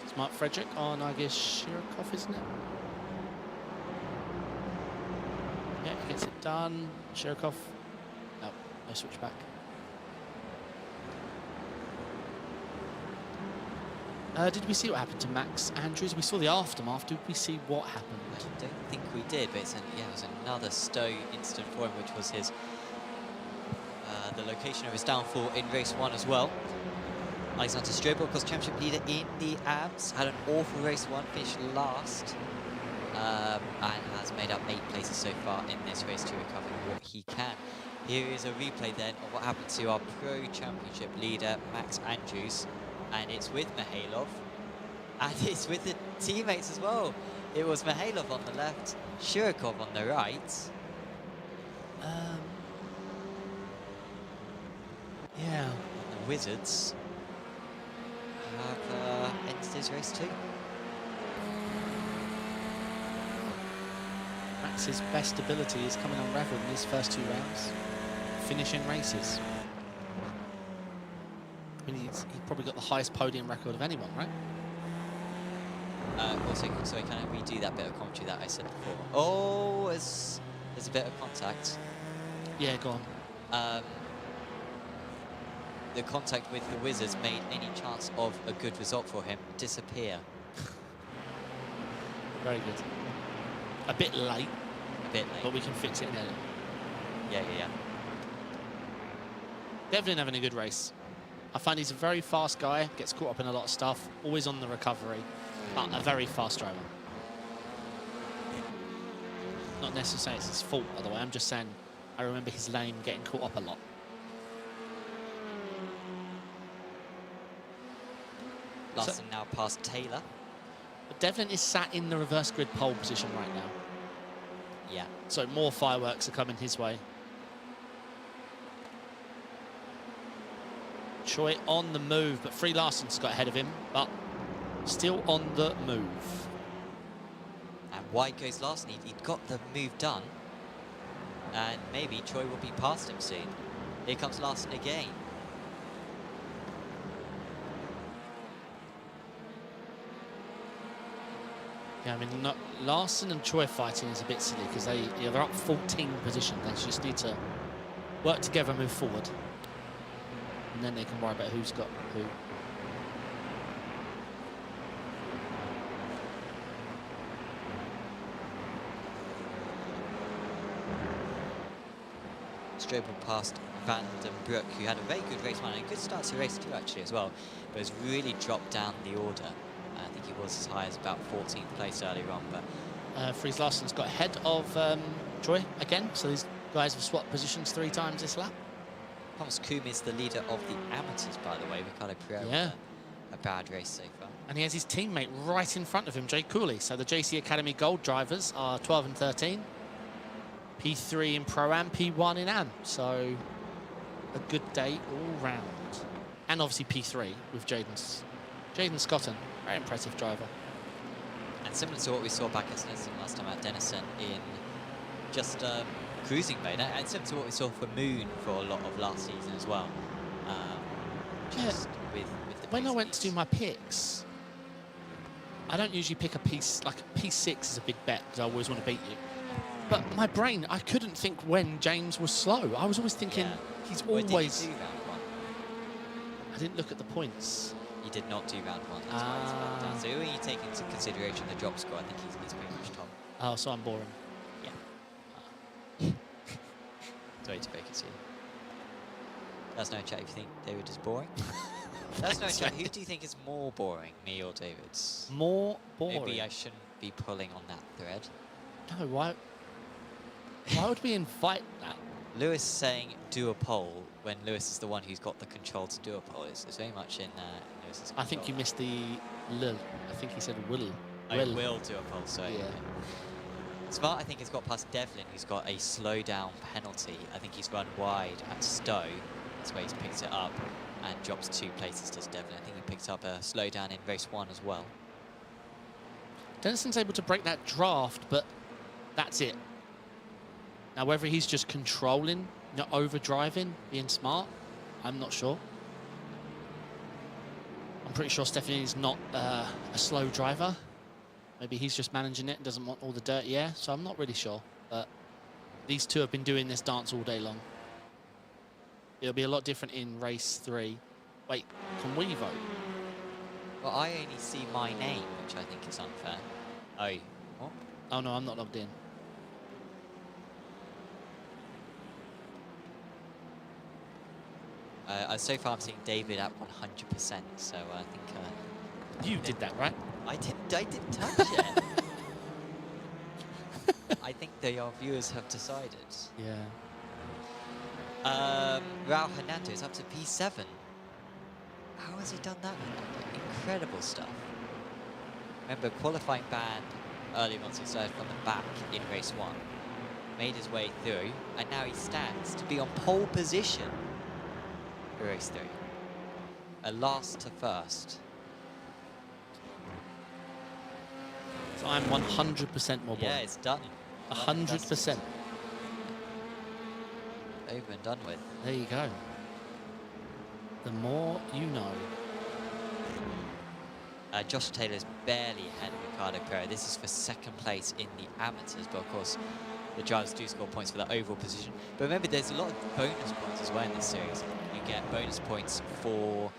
Speaker 5: It's Mark Frederick on, I guess, Shirokov, isn't it? Yeah, he gets it done. Shirokov, no switchback. Did we see what happened to Max Andrews? We saw the aftermath. Did we see what happened?
Speaker 4: I don't think we did, but it was another Stowe incident for him, which was his the location of his downfall in race 1 as well. Alexander Strobel, of course, championship leader in the AMS, had an awful race 1, finished last, and has made up 8 places so far in this race to recover what he can. Here is a replay then of what happened to our Pro Championship leader, Max Andrews. And it's with Mihailov, and it's with the teammates as well. It was Mihailov on the left, Shirokov on the right.
Speaker 5: Yeah.
Speaker 4: And the Wizards have ended his race too.
Speaker 5: Max's best ability is coming on Revel in these first 2 rounds, finishing races. I mean, he's probably got the highest podium record of anyone, right?
Speaker 4: Also, sorry, can I redo that bit of commentary that I said before? Oh, there's a bit of contact.
Speaker 5: Yeah, go on.
Speaker 4: The contact with the Wizards made any chance of a good result for him disappear.
Speaker 5: Very good. A bit late,
Speaker 4: But
Speaker 5: but we can fix it in edit.
Speaker 4: yeah.
Speaker 5: Devlin having a good race. I find he's a very fast guy, gets caught up in a lot of stuff, always on the recovery, but a very fast driver. Not necessarily it's his fault, by the way. I'm just saying I remember his lane getting caught up a lot.
Speaker 4: Larson now past Taylor.
Speaker 5: But Devlin is sat in the reverse grid pole position right now.
Speaker 4: Yeah.
Speaker 5: So more fireworks are coming his way. Choi on the move, but Free Larson's got ahead of him, but still on the move.
Speaker 4: And wide goes Larson. He'd got the move done. And maybe Choi will be past him soon. Here comes Larson again.
Speaker 5: Yeah, I mean, Larson and Choi fighting is a bit silly because they're up 14 position. They just need to work together and move forward. And then they can worry about who's got who.
Speaker 4: Strobel past Van den Broek, who had a very good race one and a good start to race 2 actually as well, but has really dropped down the order. I think he was as high as about 14th place earlier on, but
Speaker 5: Fries Larsen's got ahead of Choi again, so these guys have swapped positions 3 times this lap.
Speaker 4: Thomas Koom is the leader of the amateurs, by the way. Ricardo Pereira
Speaker 5: Yeah.
Speaker 4: a bad race so far.
Speaker 5: And he has his teammate right in front of him, Jay Cooley. So the JC Academy Gold drivers are 12 and 13. P3 in Pro-Am, P1 in Am. So a good day all round. And obviously P3 with Jaden Scotton. Very impressive driver.
Speaker 4: And similar to what we saw back at Snedson last time at Denison in just cruising mode, and similar to what we saw for Moon for a lot of last season as well. Just with the
Speaker 5: When I
Speaker 4: pace
Speaker 5: went to do
Speaker 4: needs.
Speaker 5: my picks, I don't usually pick a piece, like a P6 is a big bet because I always want to beat you. But my brain, I couldn't think when James was slow. I was always thinking he's
Speaker 4: Or
Speaker 5: always...
Speaker 4: did you do round 1?
Speaker 5: I didn't look at the points.
Speaker 4: You did not do round 1, that's why it's fell down. So when you take into consideration the drop score, I think he's pretty much top.
Speaker 5: Oh, so I'm boring.
Speaker 4: Yeah. Sorry to break it to you. That's no chat if you think David is boring. That's no chat. Who do you think is more boring, me or David's?
Speaker 5: More boring.
Speaker 4: Maybe I shouldn't be pulling on that thread.
Speaker 5: No, why would we invite that?
Speaker 4: Lewis saying do a poll when Lewis is the one who's got the control to do a poll is very much in Lewis's control.
Speaker 5: I think you missed the lil. I think he said will.
Speaker 4: I will do a poll, so
Speaker 5: Yeah.
Speaker 4: Smart, I think, has got past Devlin, who's got a slowdown penalty. I think he's run wide at Stowe. That's where he's picked it up and drops 2 places, does Devlin. I think he picked up a slowdown in race 1 as well.
Speaker 5: Denison's able to break that draft, but that's it. Now, whether he's just controlling, not overdriving, being smart, I'm not sure. I'm pretty sure Stephanie's not a slow driver. Maybe he's just managing it and doesn't want all the dirty air, so I'm not really sure. But these two have been doing this dance all day long. It'll be a lot different in race 3. Wait, can we vote?
Speaker 4: Well, I only see my name, which I think is unfair. Oh, what?
Speaker 5: Oh, no, I'm not logged in.
Speaker 4: So far, I'm seeing David at 100%, so I think...
Speaker 5: You did that, right?
Speaker 4: I didn't touch it. I think our viewers have decided.
Speaker 5: Yeah.
Speaker 4: Raul Hernando is up to P7. How has he done that? Incredible stuff. Remember, qualifying ban earlier on, so he started from the back in race 1. Made his way through, and now he stands to be on pole position for race 3. A last to first.
Speaker 5: So I'm 100% more boring.
Speaker 4: Yeah, it's done.
Speaker 5: 100%.
Speaker 4: Over and done with.
Speaker 5: There you go. The more you know.
Speaker 4: Josh Taylor's barely ahead of Ricardo Pereira. This is for second place in the amateurs, but of course the drivers do score points for the overall position. But remember, there's a lot of bonus points as well in this series. You get bonus points for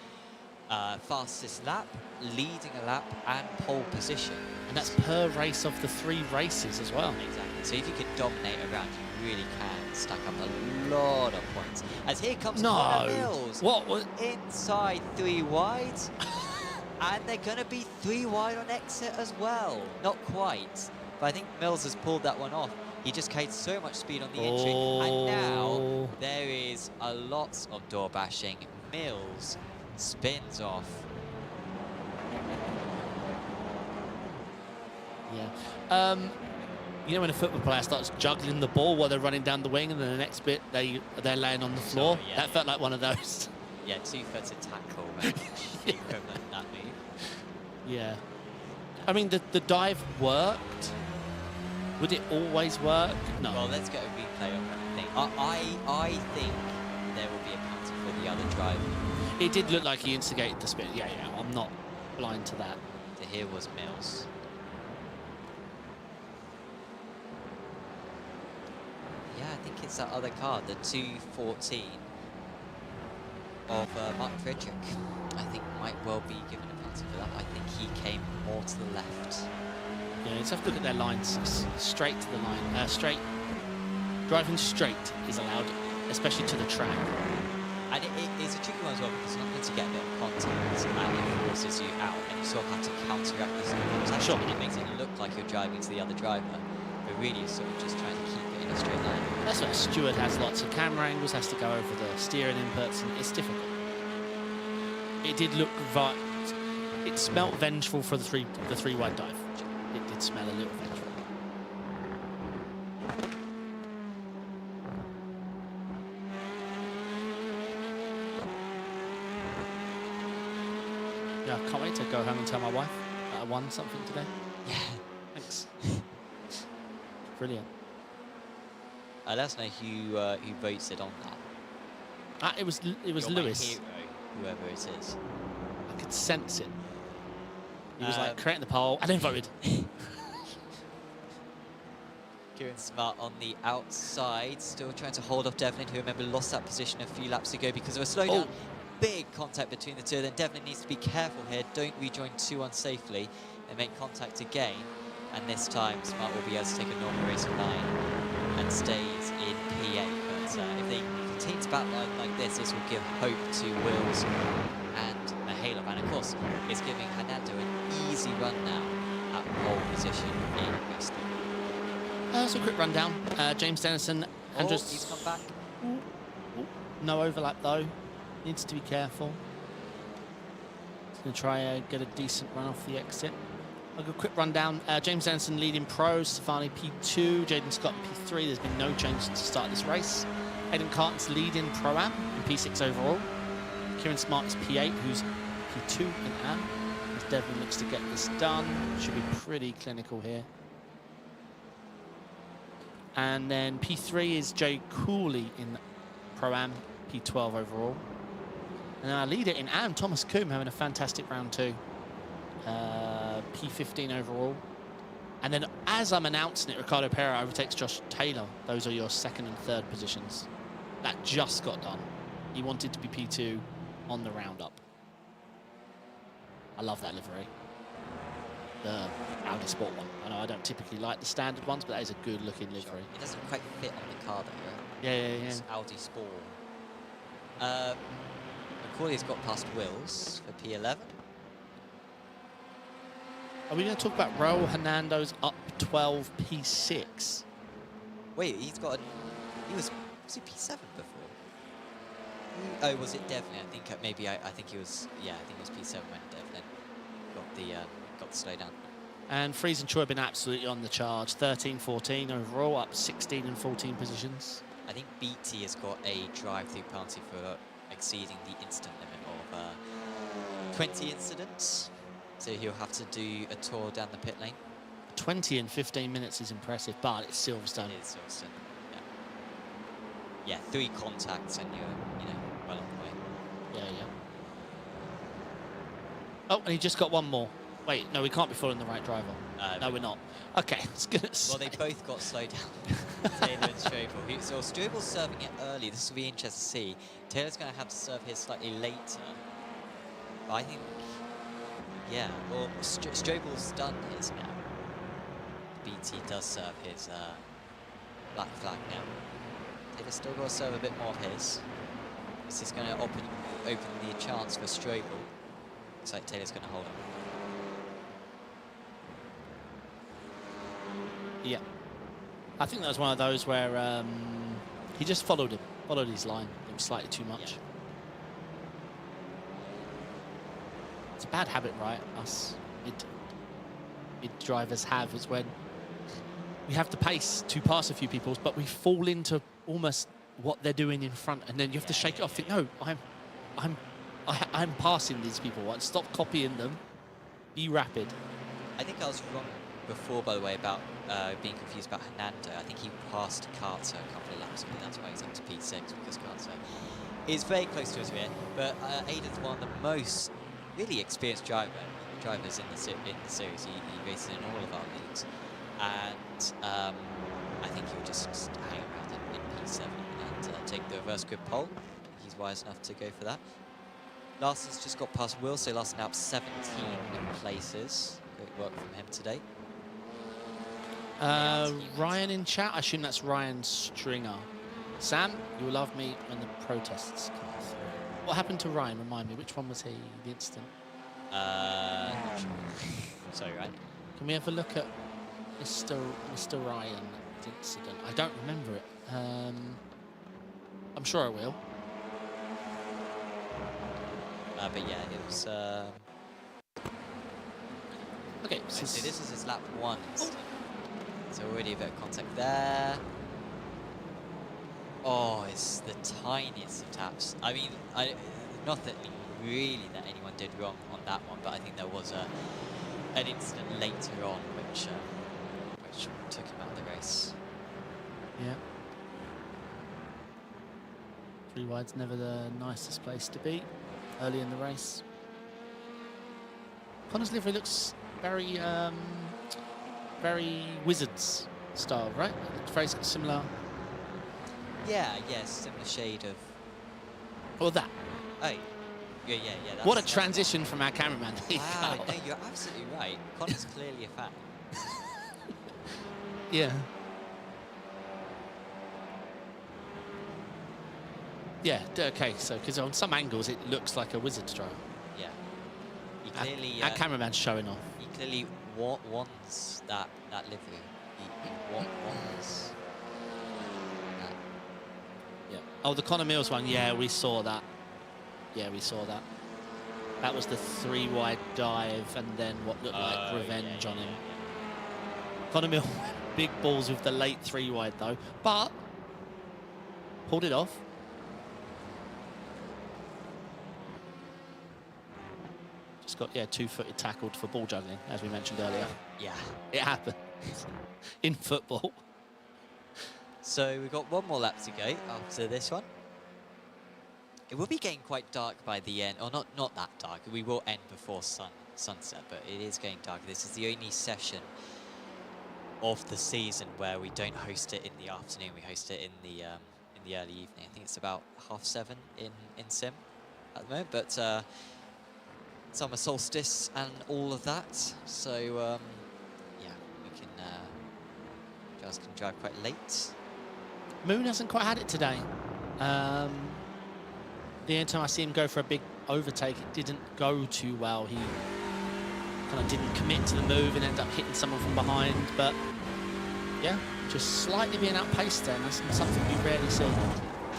Speaker 4: fastest lap, leading a lap, and pole position.
Speaker 5: And that's per race of the 3 races as well.
Speaker 4: Exactly. So if you can dominate around, you really can stack up a lot of points. As here comes Connor Mills.
Speaker 5: What was
Speaker 4: inside 3 wide. And they're going to be 3 wide on exit as well. Not quite, but I think Mills has pulled that one off. He just carried so much speed on the entry, and now there is a lot of door bashing. Mills spins off.
Speaker 5: Yeah. You know when a football player starts juggling the ball while they're running down the wing, and then the next bit they're laying on the floor?
Speaker 4: Yeah,
Speaker 5: that felt like one of those.
Speaker 4: Yeah, 2-footed tackle, man. The equivalent of that move.
Speaker 5: Yeah. I mean, the dive worked. Would it always work? No.
Speaker 4: Well, let's get a replay of that thing. I think there will be a penalty for the other driver.
Speaker 5: It did look like he instigated the spin. Yeah, I'm not blind to that.
Speaker 4: So here was Mills. Yeah, I think it's that other car, the 214 of Mark Frederick. I think might well be given a penalty for that. I think he came more to the left.
Speaker 5: Yeah, let's have a look at their lines. Straight to the line. Straight. Driving straight is allowed, especially to the track.
Speaker 4: And it's a tricky one as well, because sometimes you get a bit of contact and it forces you out, and you sort of have to counteract this.
Speaker 5: Sure.
Speaker 4: And it makes it look like you're driving to the other driver, but really you're sort of just trying to keep it in a straight line.
Speaker 5: That's what Stewart has lots of camera angles, has to go over the steering inputs, and it's difficult. It did look right. It smelt vengeful for the three wide dive. It did smell a little vengeful. Yeah, I can't wait to go home and tell my wife that I won something today.
Speaker 4: Yeah.
Speaker 5: Thanks. Brilliant.
Speaker 4: Let us know who voted on that.
Speaker 5: It was
Speaker 4: You're
Speaker 5: Lewis.
Speaker 4: My hero, whoever it is.
Speaker 5: I could sense it. He was like creating the poll and then voted.
Speaker 4: Kieran Smart on the outside, still trying to hold off Devlin, who remember lost that position a few laps ago because of a slowdown. Big contact between the two. Then Devlin needs to be careful here. Don't rejoin too unsafely. They make contact again, and this time Smart will be able to take a normal racing line and stays in P8. But if they continue to battle like this will give hope to Wills and Mihailov, and of course it's giving Hernando an easy run now at pole position in Rennsport.
Speaker 5: So a quick rundown. James Dennison, Andrews.
Speaker 4: He's come back.
Speaker 5: No overlap though. Needs to be careful. He's going to try get a decent run off the exit. I'll go a quick rundown. James Dennison leading pros, Stefani P2, Jaden Scott P3. There's been no change to start this race. Aidan Carton's leading Pro-Am in P6 overall. Kieran Smart is P8, who's P2 in Am. As Devlin looks to get this done. Should be pretty clinical here. And then P3 is Jay Cooley in Pro-Am, P12 overall. And our leader in Am, Thomas Coombe, having a fantastic round 2. P15 overall. And then as I'm announcing it, Ricardo Pereira overtakes Josh Taylor. Those are your second and third positions. That just got done. He wanted to be P2 on the roundup. I love that livery. The Audi Sport one. I know I don't typically like the standard ones, but that is a good looking livery.
Speaker 4: Sure. It doesn't quite fit on the car though, right?
Speaker 5: Yeah.
Speaker 4: It's Audi Sport. McCauley's got past Wills for P11.
Speaker 5: Are we going to talk about Raul Hernando's up 12 P6?
Speaker 4: Wait, he was he P7 before? Oh, was it Devlin? I think maybe I think he was. Yeah, I think it was P7 when Devlin got the slowdown.
Speaker 5: And Fries and Choi have been absolutely on the charge. 13-14 overall, up 16 and 14 positions.
Speaker 4: I think BT has got a drive-through penalty for exceeding the instant limit of 20 incidents. So he'll have to do a tour down the pit lane.
Speaker 5: 20 in 15 minutes is impressive, but it's Silverstone.
Speaker 4: It is Silverstone, yeah. Yeah, 3 contacts and you're well on the way.
Speaker 5: Yeah. Oh, and he just got one more. Wait, no, we can't be following the right driver. No, we're not. Okay, I was gonna say.
Speaker 4: Well, they both got slowed down, Taylor and Strobel. So Strobel's serving it early. This will be interesting to see. Taylor's going to have to serve his slightly later. But I think, yeah, well, Strobel's done his now. BT does serve his black flag now. Taylor's still got to serve a bit more of his. This is going to open the chance for Strobel. Looks like Taylor's going to hold him.
Speaker 5: Yeah. I think that was one of those where he just followed his line. It was slightly too much.
Speaker 4: Yeah.
Speaker 5: It's a bad habit, right? Us mid drivers have, is when we have the pace to pass a few people, but we fall into almost what they're doing in front, and then you have to shake it off. Think, no, I'm passing these people. Stop copying them. Be rapid.
Speaker 4: I think I was wrong before, by the way, about being confused about Hernando. I think he passed Carter a couple of laps ago. That's why he's up to P6, because Carter is very close to his rear. But Aiden's one of the most really experienced drivers in the series. He races in all of our leagues, and I think he'll just hang around in P7 and take the reverse grid pole. He's wise enough to go for that. Larson's just got past Will, so Larson now up 17 places. Great work from him today.
Speaker 5: Ryan in chat, I assume that's Ryan Stringer. Sam, you will love me when the protests come through. What happened to Ryan? Remind me, which one was he, the incident?
Speaker 4: Not sure. Sorry, Ryan.
Speaker 5: Can we have a look at Mr. Ryan incident? I don't remember it. I'm sure I will.
Speaker 4: But yeah, it was...
Speaker 5: Okay,
Speaker 4: so this is his lap 1 incident. So already a bit of contact there. Oh, it's the tiniest of taps. I mean, nothing really that anyone did wrong on that one, but I think there was an incident later on which took him out of the race.
Speaker 5: Yeah. 3 wide's never the nicest place to be early in the race. Connor's livery looks very, very Wizards style, right? It looks very similar.
Speaker 4: Yeah, similar shade of...
Speaker 5: Or that.
Speaker 4: Oh, yeah.
Speaker 5: What a transition from our cameraman.
Speaker 4: Wow, no, you're absolutely right. Connor's clearly a fan.
Speaker 5: Yeah. Yeah, okay, so because on some angles it looks like a Wizards drive.
Speaker 4: Yeah. He clearly...
Speaker 5: our cameraman's showing off.
Speaker 4: He clearly wants that livery. He wants...
Speaker 5: Yeah. Oh, the Connor Mills one. Yeah, we saw that. Yeah, we saw that. That was the 3 wide dive and then what looked like revenge on him. Connor Mills, big balls with the late 3 wide though, but pulled it off. Just got 2-footed tackled for ball juggling, as we mentioned earlier.
Speaker 4: Yeah.
Speaker 5: It happened in football.
Speaker 4: So we've got one more lap to go after this one. It will be getting quite dark by the end, or not that dark. We will end before sunset, but it is getting dark. This is the only session of the season where we don't host it in the afternoon. We host it in the early evening. I think it's about 7:30 in Sim at the moment, but summer solstice and all of that. So yeah, we can Giles can drive quite late.
Speaker 5: Moon hasn't quite had it today. The only time I see him go for a big overtake, it didn't go too well. He kind of didn't commit to the move and ended up hitting someone from behind. But yeah, just slightly being outpaced there. And that's something we rarely see.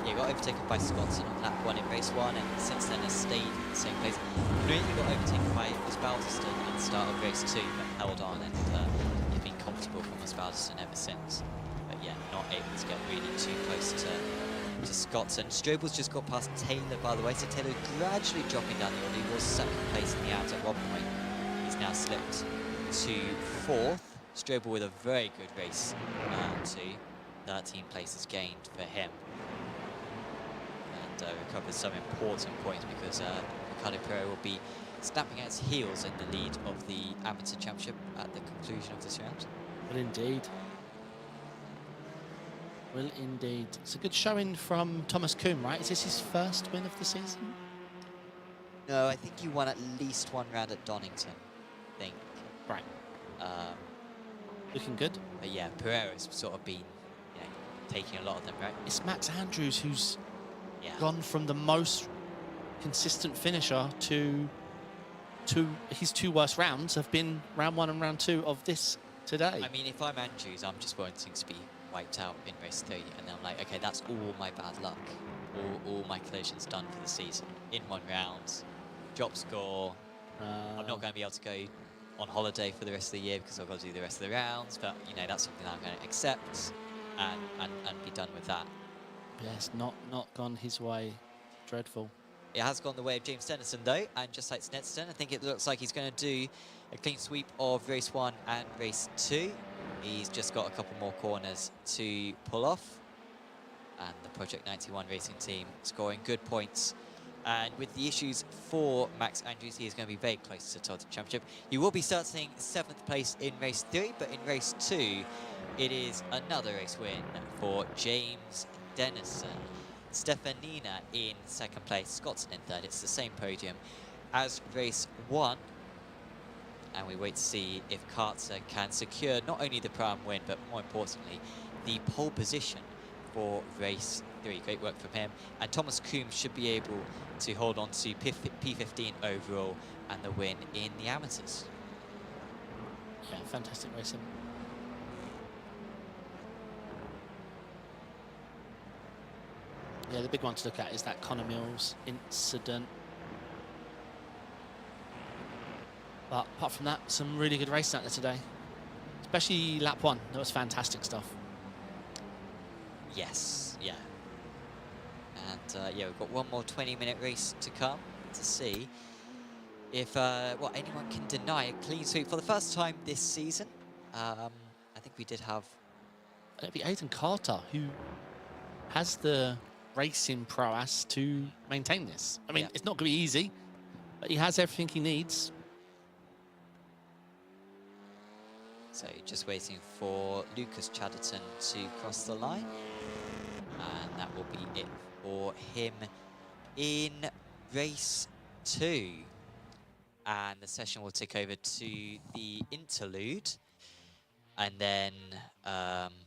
Speaker 4: Yeah, got overtaken by Swanson on lap 1 in race 1, and since then has stayed in the same place. Really got overtaken by Osbaldiston at the start of race 2, but held on, and he's been comfortable from Osbaldiston ever since. But yeah, not able to get really too close to Scotson. Strobel's just got past Taylor, by the way, so Taylor gradually dropping down the order. He was 2nd place in the out at one point. He's now slipped to 4th. Strobel with a very good race to 13 places gained for him. and recover some important points because Ricardo Pereira will be snapping at his heels in the lead of the Amateur Championship at the conclusion of this round.
Speaker 5: Will indeed. Will indeed. It's a good showing from Thomas Kuhn, right? Is this his first win of the season?
Speaker 4: No, I think you won at least one round at Donington, I think.
Speaker 5: Right. Looking good.
Speaker 4: But yeah, Pereira's sort of been, taking a lot of them, right?
Speaker 5: It's Max Andrews who's
Speaker 4: Yeah.
Speaker 5: gone from the most consistent finisher to his 2 worst rounds have been round 1 and round 2 of this today.
Speaker 4: I mean, if I'm Andrews, I'm just wanting to be wiped out in race 3, and I'm like, okay, that's all my bad luck. All my collisions done for the season in 1 round. Drop score. I'm not going to be able to go on holiday for the rest of the year because I've got to do the rest of the rounds, but that's something that I'm going to accept and be done with that.
Speaker 5: Yes, not gone his way. Dreadful.
Speaker 4: It has gone the way of James Dennison though, and just like Snedstone, I think it looks like he's going to do a clean sweep of race 1 and race 2. He's just got a couple more corners to pull off, and the Project 91 racing team scoring good points. And with the issues for Max Andrews, he is going to be very close to the Total Championship. He will be starting 7th place in race 3, but in race 2, it is another race win for James Dennison. Stefanina in 2nd place, Scottson in 3rd. It's the same podium as race 1. And we wait to see if Kartzer can secure not only the Prime win, but more importantly, the pole position for race 3. Great work from him. And Thomas Coombs should be able to hold on to P15 overall and the win in the amateurs.
Speaker 5: Yeah, fantastic racing. Yeah, the big one to look at is that Connor Mills incident. But apart from that, some really good racing out there today. Especially lap 1. That was fantastic stuff.
Speaker 4: Yes, yeah. And yeah, we've got one more 20-minute race to come to see if anyone can deny a clean sweep for the first time this season. I think we did have...
Speaker 5: It'd be Aidan Carter who has the racing prowess to maintain this. I mean,
Speaker 4: Yeah.
Speaker 5: it's not going to be easy, but he has everything he needs.
Speaker 4: So just waiting for Lucas Chatterton to cross the line. And that will be it for him in race 2. And the session will take over to the interlude. And then,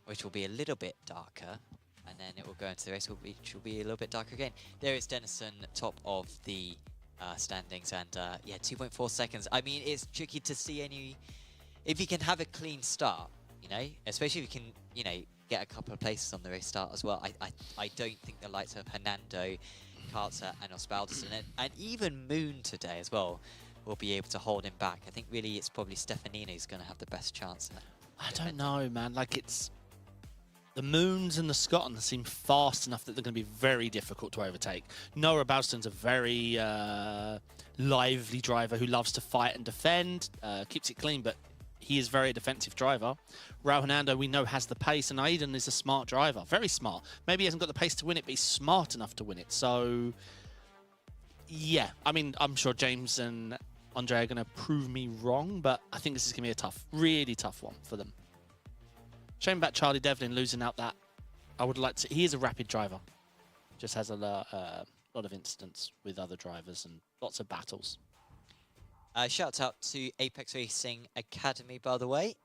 Speaker 4: which will be a little bit darker. And then it will go into the race, which will be a little bit darker again. There is Dennison, top of the standings. And yeah, 2.4 seconds. I mean, it's tricky to see any... If you can have a clean start, especially if you can, get a couple of places on the race start as well. I don't think the likes of Hernando, Kartzer and Osvaldos and even Moon today as well will be able to hold him back. I think really it's probably Stefanina who's going to have the best chance.
Speaker 5: I don't know, man. Like, it's... The Moons and the Scottons seem fast enough that they're going to be very difficult to overtake. Noah Balston's a very lively driver who loves to fight and defend, keeps it clean, but he is very defensive driver. Raul Hernando, we know, has the pace, and Aidan is a smart driver, very smart. Maybe he hasn't got the pace to win it, but he's smart enough to win it. So, yeah, I mean, I'm sure James and Andre are going to prove me wrong, but I think this is going to be a tough, really tough one for them. Shame about Charlie Devlin losing out that. I would like to... He is a rapid driver. Just has a lot of incidents with other drivers and lots of battles.
Speaker 4: Shout out to Apex Racing Academy, by the way.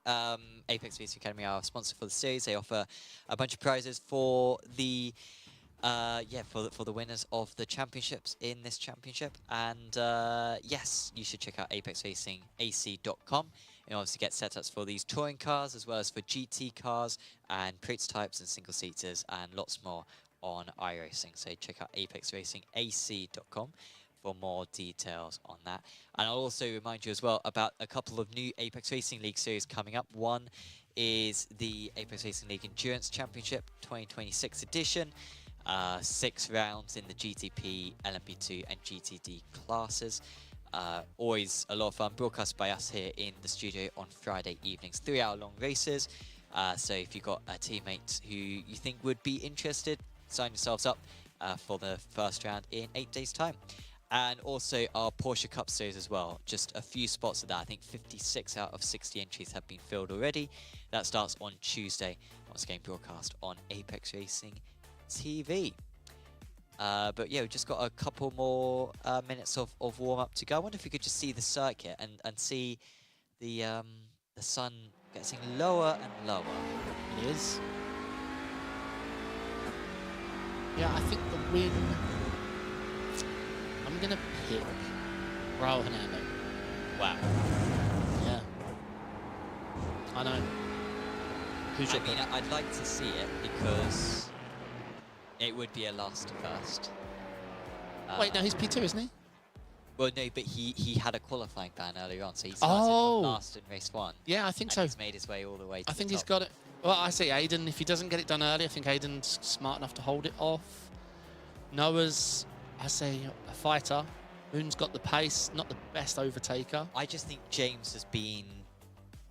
Speaker 4: Apex Racing Academy are a sponsor for the series. They offer a bunch of prizes for the for the winners of the championships in this championship. And yes, you should check out apexracingac.com in order to get setups for these touring cars, as well as for GT cars and prototypes and single seaters and lots more on iRacing. So check out apexracingac.com for more details on that. And I'll also remind you as well about a couple of new Apex Racing League series coming up. One is the Apex Racing League Endurance Championship 2026 edition. 6 rounds in the GTP, LMP2 and GTD classes. Always a lot of fun, broadcast by us here in the studio on Friday evenings. 3-hour-long races. So if you've got a teammate who you think would be interested, sign yourselves up. for the first round in 8 days' time. And also our Porsche Cup Series as well. Just a few spots of that. I think 56 out of 60 entries have been filled already. That starts on Tuesday. Once again, broadcast on Apex Racing TV. But yeah, we've just got a couple more minutes of warm-up to go. I wonder if we could just see the circuit and see the sun getting lower and lower.
Speaker 5: It is. Yeah, I think the win... I'm going to pick Raul Hernando.
Speaker 4: Wow.
Speaker 5: Yeah. I know. Who's your
Speaker 4: I mean, I'd like to see it because it would be a last to first.
Speaker 5: Wait, no, he's P2, isn't he?
Speaker 4: Well, no, but he had a qualifying ban earlier on, so he started from last in race 1.
Speaker 5: Yeah, I think
Speaker 4: and
Speaker 5: so.
Speaker 4: He's made his way all the way to
Speaker 5: I think
Speaker 4: the
Speaker 5: he's
Speaker 4: top.
Speaker 5: got it. Well, I say Aiden, if he doesn't get it done early, I think Aiden's smart enough to hold it off. Noah's, I say, a fighter. Moon's got the pace, not the best overtaker.
Speaker 4: I just think James has been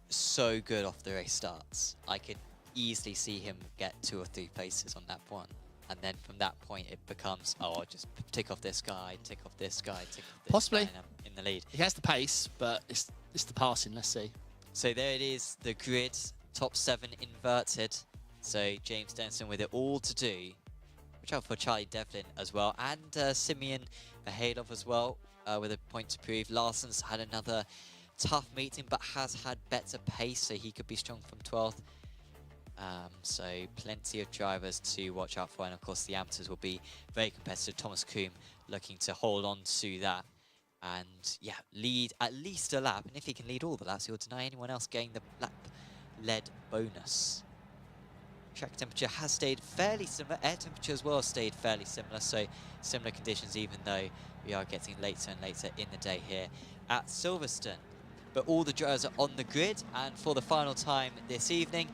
Speaker 4: so good off the race starts. I could easily see him get 2 or 3 places on that one. And then from that point, it becomes, oh, I'll just tick off this guy, tick off this guy, tick off this
Speaker 5: Possibly.
Speaker 4: guy, and I'm in the lead.
Speaker 5: He has the pace, but it's the passing. Let's see.
Speaker 4: So there it is, the grid, top 7 inverted. So James Denson with it all to do. Watch out for Charlie Devlin as well, and Simeon Mihailov as well, with a point to prove. Larsson's had another tough meeting, but has had better pace, so he could be strong from 12th. So plenty of drivers to watch out for, and of course the amateurs will be very competitive. Thomas Kuhn looking to hold on to that and yeah, lead at least a lap, and if he can lead all the laps, he'll deny anyone else getting the lap lead bonus. Track temperature has stayed fairly similar, air temperature as well has stayed fairly similar, so similar conditions even though we are getting later and later in the day here at Silverstone. But all the drivers are on the grid, and for the final time this evening,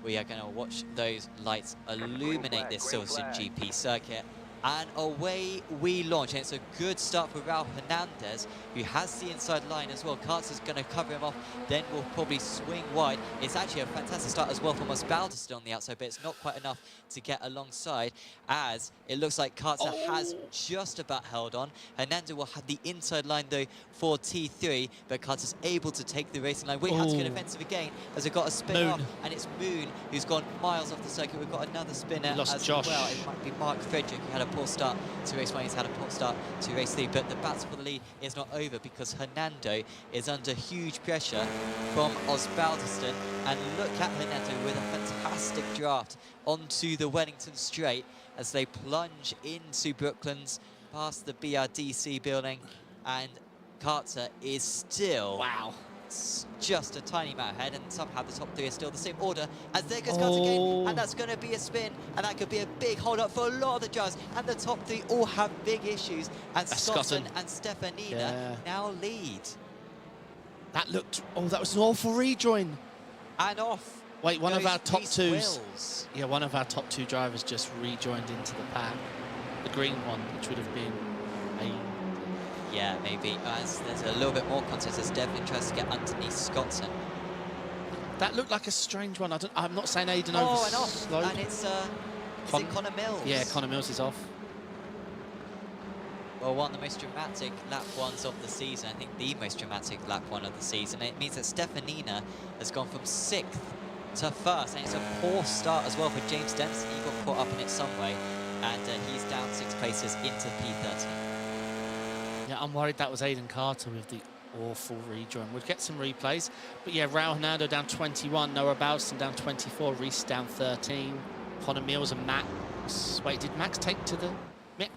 Speaker 4: we are going to watch those lights illuminate this Silverstone GP circuit. And away we launch. And it's a good start for Raul Hernandez, who has the inside line as well. Carter's going to cover him off, then will probably swing wide. It's actually a fantastic start as well from Osbaldiston on the outside, but it's not quite enough to get alongside, as it looks like Carter has just about held on. Hernandez will have the inside line though for T3, but Carter's able to take the racing line. We have to get offensive again, as we've got a spin off, and it's Moon who's gone miles off the circuit. We've got another spinner as
Speaker 5: Josh.
Speaker 4: well. It might be Mark Frederick, who had a poor start to race 1, he's had a poor start to race 3, but the battle for the lead is not over because Hernando is under huge pressure from Osbaldiston, and look at Hernando with a fantastic draft onto the Wellington Straight as they plunge into Brooklands past the BRDC building, and Carter is still just a tiny amount ahead, and somehow the top 3 are still the same order, as there goes Carter again, and that's going to be a spin, and that could be a big hold up for a lot of the drivers, and the top 3 all have big issues, and Scotland and Stefanina now lead.
Speaker 5: That looked, that was an awful rejoin.
Speaker 4: And off.
Speaker 5: Wait, one of our top
Speaker 4: Reese
Speaker 5: 2s.
Speaker 4: Wills.
Speaker 5: Yeah, one of our top 2 drivers just rejoined into the pack. The green one, which would have been a...
Speaker 4: Yeah, maybe. As there's a little bit more contest as Devlin tries to get underneath Scotland.
Speaker 5: That looked like a strange one. I'm not saying Aiden
Speaker 4: and off. And it's, is it Connor Mills?
Speaker 5: Yeah, Connor Mills is off.
Speaker 4: Well, one of the most dramatic lap ones of the season. I think the most dramatic lap one of the season. It means that Stefanina has gone from 6th to 1st, and it's a poor start as well for James Dempsey. He got caught up in it some way, and he's down 6 places into P13.
Speaker 5: Yeah, I'm worried that was Aiden Carter with the awful rejoin. We'll get some replays. But yeah, Raul Hernando down 21, Noah Balston down 24, Reese down 13, Connor Mills and Max. Wait, did Max take to the...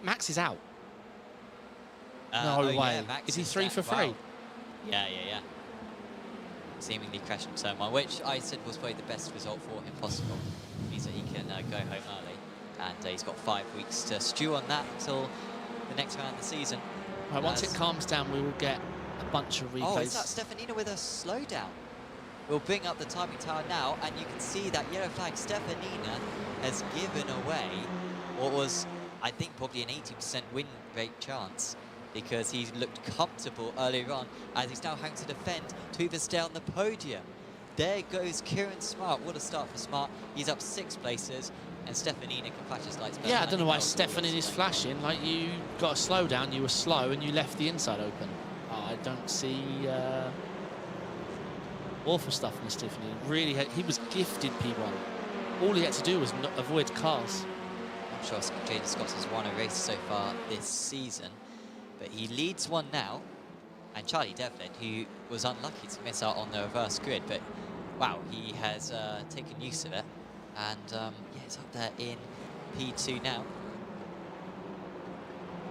Speaker 5: Max is out. No way.
Speaker 4: Yeah, Max
Speaker 5: is he 3 for 3?
Speaker 4: Wow. Yeah. Seemingly crashing turn 1, which I said was probably the best result for him possible. Means that he can go home early. And he's got 5 weeks to stew on that until the next round of the season.
Speaker 5: Right, once it calms down, we will get a bunch of replays.
Speaker 4: Oh, is that Stefanina with a slowdown? We'll bring up the timing tower now, and you can see that yellow flag. Stefanina has given away what was, I think, probably an 80% win rate chance, because he looked comfortable earlier on, as he's now having to defend to even stay on the podium. There goes Kieran Smart. What a start for Smart. He's up 6 places. And Stefanina can flash his lights.
Speaker 5: Yeah, I don't know why Stefanina is flashing. Like, you got a slow down, you were slow, and you left the inside open. I don't see awful stuff from Stefanina. Really, he was gifted P1. All he had to do was avoid cars.
Speaker 4: I'm sure Jaden Scott has won a race so far this season, but he leads one now. And Charlie Devlin, who was unlucky to miss out on the reverse grid, but wow, he has taken use of it. And yeah, he's up there in P2 now.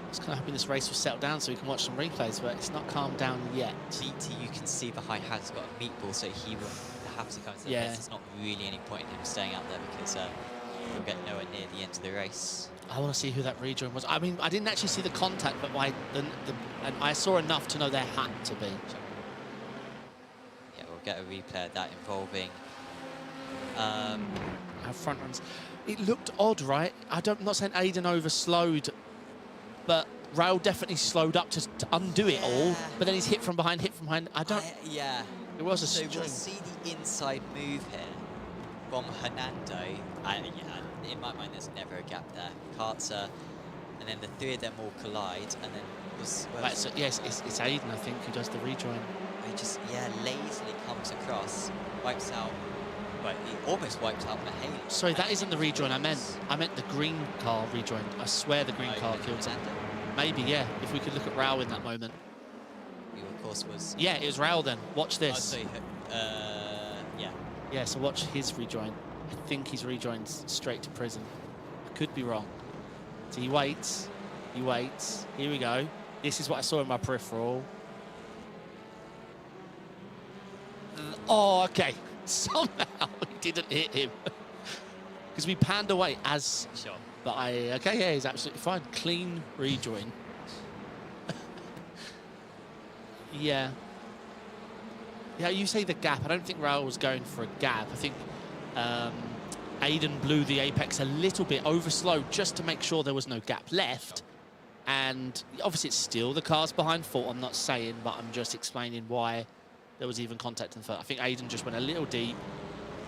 Speaker 5: I was kind of hoping this race will settle down so we can watch some replays, but it's not calmed down yet.
Speaker 4: BT, you can see behind has got a meatball, so he will have to come to the race. There's not really any point in him staying out there because he'll get nowhere near the end of the race.
Speaker 5: I want to see who that rejoin was. I mean, I didn't actually see the contact, but and I saw enough to know there had to be.
Speaker 4: Yeah, we'll get a replay of that involving
Speaker 5: our front runs. It looked odd, right? I'm not saying Aiden overslowed, but Raul definitely slowed up to undo it all. But then he's hit from behind.
Speaker 4: Yeah.
Speaker 5: It was a
Speaker 4: so
Speaker 5: string.
Speaker 4: we'll see the inside move here from Hernando. Yeah, in my mind, there's never a gap there. Kartzer, and then the three of them all collide, and then
Speaker 5: Right, so yes, it's Aiden, I think, who does the rejoin.
Speaker 4: He just lazily comes across, wipes out. Well, he almost wiped out Mahale.
Speaker 5: Sorry, that isn't the rejoin I meant. I meant the green car rejoin. I swear the green car killed him. Maybe, yeah, if we could look at Raul in that moment.
Speaker 4: Who, of course, was...
Speaker 5: Yeah, it was Raul then. Watch this.
Speaker 4: Oh, so, yeah.
Speaker 5: Yeah, so watch his rejoin. I think he's rejoined straight to prison. I could be wrong. So he waits. He waits. Here we go. This is what I saw in my peripheral. Oh, okay. Somehow he didn't hit him. Because we panned away as...
Speaker 4: Sure.
Speaker 5: But okay, yeah, he's absolutely fine. Clean rejoin. Yeah. Yeah, you say the gap. I don't think Raul was going for a gap. I think Aiden blew the apex a little bit, overslowed, just to make sure there was no gap left. And obviously it's still the cars behind fault, I'm not saying, but I'm just explaining why there was even contact in the front. I think Aiden just went a little deep,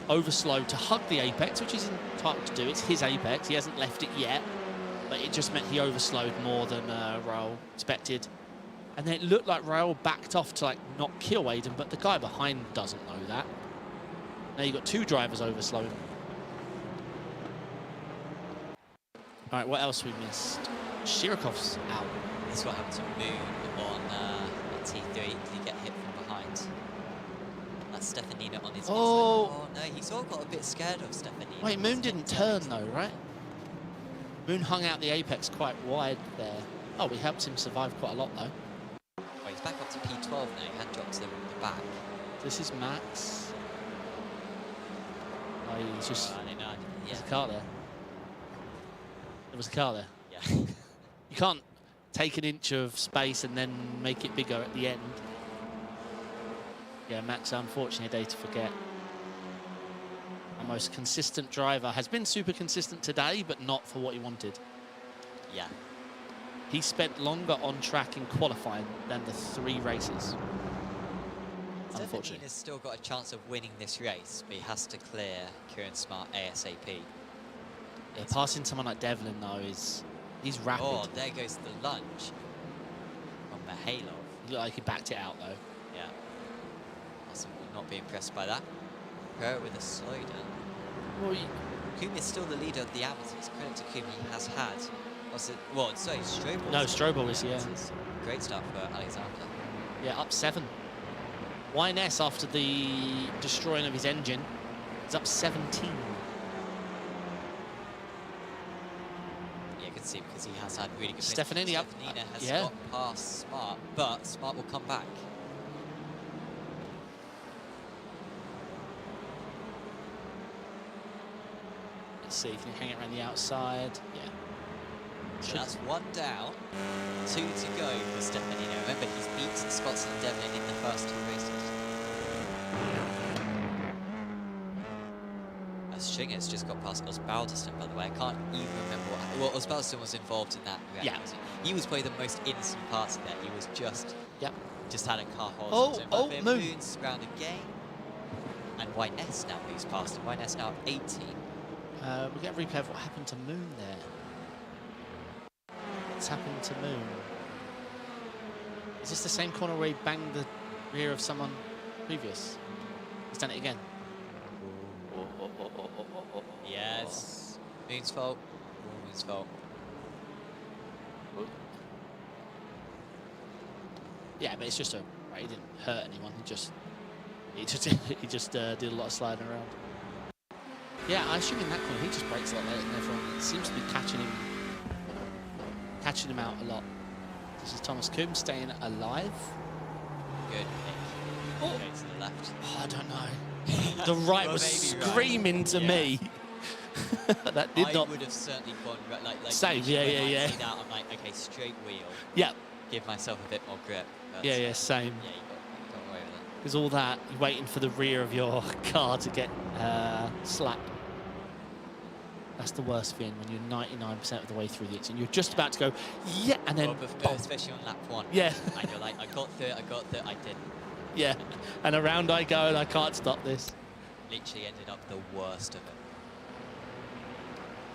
Speaker 5: overslowed to hug the apex, which he's entitled to do. It's his apex. He hasn't left it yet, but it just meant he overslowed more than Raul expected. And then it looked like Raul backed off to like not kill Aiden, but the guy behind doesn't know that. Now you've got two drivers overslowing. All right, what else we missed? Shirikov's out.
Speaker 4: This is what happened to Moon on T3. Did he get hit from behind? That's Stefanina on his inside. Oh no, he sort of got a bit scared of Stefanina.
Speaker 5: Wait, Moon didn't turn though, right? Moon hung out the apex quite wide there. Oh, we helped him survive quite a lot though.
Speaker 4: Well, he's back up to P12 now. He had dropped to the back.
Speaker 5: This is Max. Oh, he's just... There's a car there. There was a car there.
Speaker 4: Yeah.
Speaker 5: You can't take an inch of space and then make it bigger at the end. Yeah, Max, unfortunately, a day to forget. Our most consistent driver has been super consistent today, but not for what he wanted.
Speaker 4: Yeah.
Speaker 5: He spent longer on track in qualifying than the 3 races. Unfortunately.
Speaker 4: Stefanina's still got a chance of winning this race, but he has to clear Kieran Smart ASAP.
Speaker 5: Yeah, passing someone like Devlin, though, he's rapid.
Speaker 4: Oh, there goes the lunge from Mihailov.
Speaker 5: He looked like he backed it out, though.
Speaker 4: Yeah. Awesome. Will not be impressed by that. Her with a slowdown.
Speaker 5: Well,
Speaker 4: Kumi is still the leader of the amateurs. Credit to Kumi, he has had. Was it? Well, sorry, Strobel.
Speaker 5: No, Strobel is, yeah.
Speaker 4: Great start for Alexander.
Speaker 5: Yeah, up 7. YNS, after the destroying of his engine, is up 17.
Speaker 4: Yeah, you can see because he has had really good...
Speaker 5: Stefanina up.
Speaker 4: Stefanina has
Speaker 5: Yeah.
Speaker 4: got past Smart, but Smart will come back.
Speaker 5: Let's see, can you hang it around the outside? Yeah.
Speaker 4: So that's 1 down, 2 to go for Stefanina. Remember, he's beaten Scots and Devlin in the first 2 races. Stringer's just got past Osbaldiston, by the way. I can't even remember what happened. Well, Osbaldiston was involved in that wreck,
Speaker 5: Yeah.
Speaker 4: wasn't he? He was probably the most innocent part of that. He was just had a car hold.
Speaker 5: Moon.
Speaker 4: Round again. And YNS now moves past him. YNS now 18.
Speaker 5: We get a replay of what happened to Moon there. What's happened to Moon? Is this the same corner where he banged the rear of someone previous? He's done it again.
Speaker 4: Yes. Moon's fault. Moon's fault.
Speaker 5: Yeah, but it's just right, he didn't hurt anyone. He just did a lot of sliding around. Yeah, I assume in that corner he just breaks a lot later than everyone. It seems to be catching him out a lot. This is Thomas Coombs staying alive.
Speaker 4: Good.
Speaker 5: Oh.
Speaker 4: Okay, to the left.
Speaker 5: Oh, I don't know. The right was screaming to me. That did not.
Speaker 4: I would have certainly gone like
Speaker 5: same. Yeah.
Speaker 4: I'm like, okay, straight wheel.
Speaker 5: Yeah.
Speaker 4: Give myself a bit more grip. But,
Speaker 5: Yeah, same.
Speaker 4: Yeah, you got away with it.
Speaker 5: Because all that, you're waiting for the rear of your car to get slapped. That's the worst feeling when you're 99% of the way through the exit and you're just about to go, yeah, and then
Speaker 4: especially on lap 1.
Speaker 5: Yeah.
Speaker 4: And you're like, I got through it, I didn't.
Speaker 5: Yeah, and around I go and I can't stop this.
Speaker 4: Literally ended up the worst of it.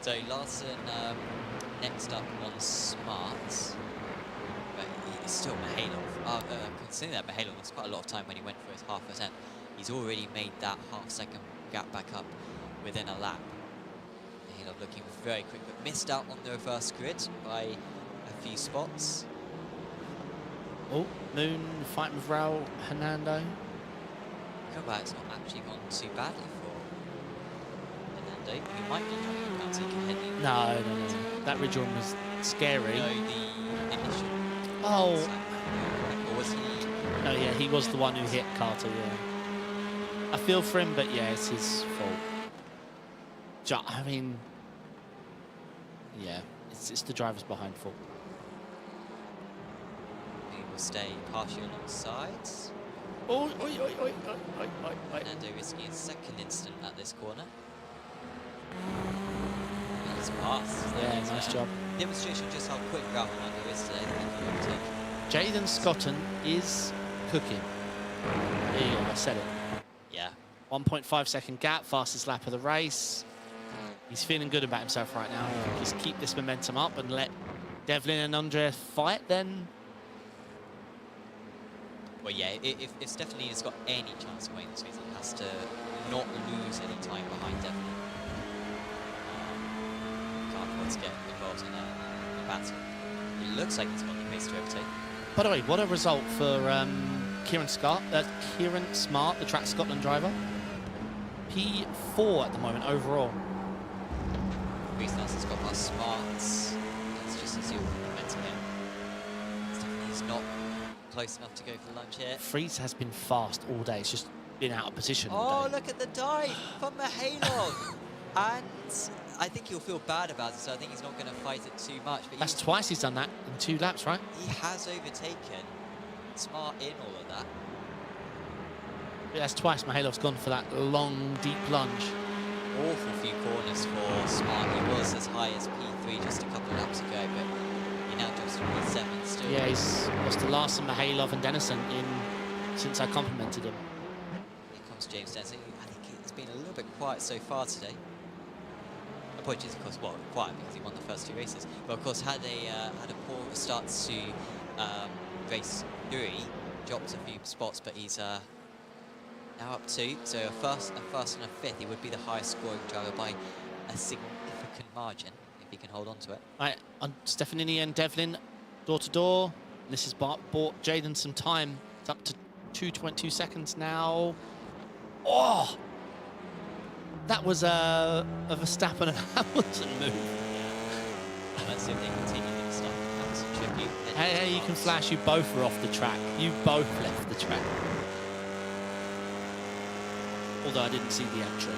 Speaker 4: So Larson next up on smarts, but he's still Mihailov. Considering that Mihailov lost quite a lot of time when he went for his half percent, he's already made that half-second gap back up within a lap. Mihailov looking very quick, but missed out on the reverse grid by a few spots.
Speaker 5: Oh, Moon fighting with Raul Hernando.
Speaker 4: Comeback's not actually gone too badly for Hernando. He might be trying to bounce ahead.
Speaker 5: No. That ridge run was scary.
Speaker 4: No, the initial.
Speaker 5: Oh.
Speaker 4: Or was he?
Speaker 5: No, yeah, he was the one who hit Carter, yeah. I feel for him, but yeah, it's his fault. I mean, yeah, it's the drivers behind fault.
Speaker 4: He will stay partially on all sides. Fernando risking his second instant at this corner. He's passed.
Speaker 5: Yeah, nice job.
Speaker 4: Demonstration just how quick Ralph Fernando is today.
Speaker 5: Jaden Scotton is cooking. There you go, I said it.
Speaker 4: Yeah.
Speaker 5: 1.5 second gap, fastest lap of the race. He's feeling good about himself right now. Just keep this momentum up and let Devlin and Andre fight, then.
Speaker 4: Well, yeah, if Stephanie has got any chance of winning this race, he has to not lose any time behind Devlin. Can't afford to get involved in a battle. It looks like he's got the pace to overtake.
Speaker 5: By the way, what a result for Kieran Smart, the Track Scotland driver. P4 at the moment overall.
Speaker 4: Reese Nelson's got past Smarts. That's just as you'll momentum here. Stephanie's not close enough to go for lunch here.
Speaker 5: Fries has been fast all day. It's just been out of position all day.
Speaker 4: Look at the dive from Mihailov. And I think he'll feel bad about it, so I think he's not going to fight it too much. But
Speaker 5: that's twice he's done that in 2 laps, right?
Speaker 4: He has overtaken Smart in all of that.
Speaker 5: Yeah, that's twice Mihailov's gone for that long, deep lunge.
Speaker 4: Awful few corners for Smart. He was as high as P3 just a couple of laps ago, but he now drops to P7 still.
Speaker 5: Yeah, he's lost to Larson, Mihailov and Dennison since I complimented him.
Speaker 4: Here comes James Dennison. I think it's been a little bit quiet so far today. Apologies, of course, well, quiet because he won the first 2 races. But of course, had a poor start to race 3, dropped a few spots, but he's now up 2. So a first and a 5th. He would be the highest scoring driver by a significant margin if he can hold on to it.
Speaker 5: Right, on Stefanini and Devlin, door to door. This has bought Jaden some time. It's up to 2.2 seconds now. Oh! That was a Verstappen and Hamilton move.
Speaker 4: Let's see if they continue this stuff. That's a tricky.
Speaker 5: Hey, you can flash. You both were off the track. You both left the track. Although I didn't see the entry.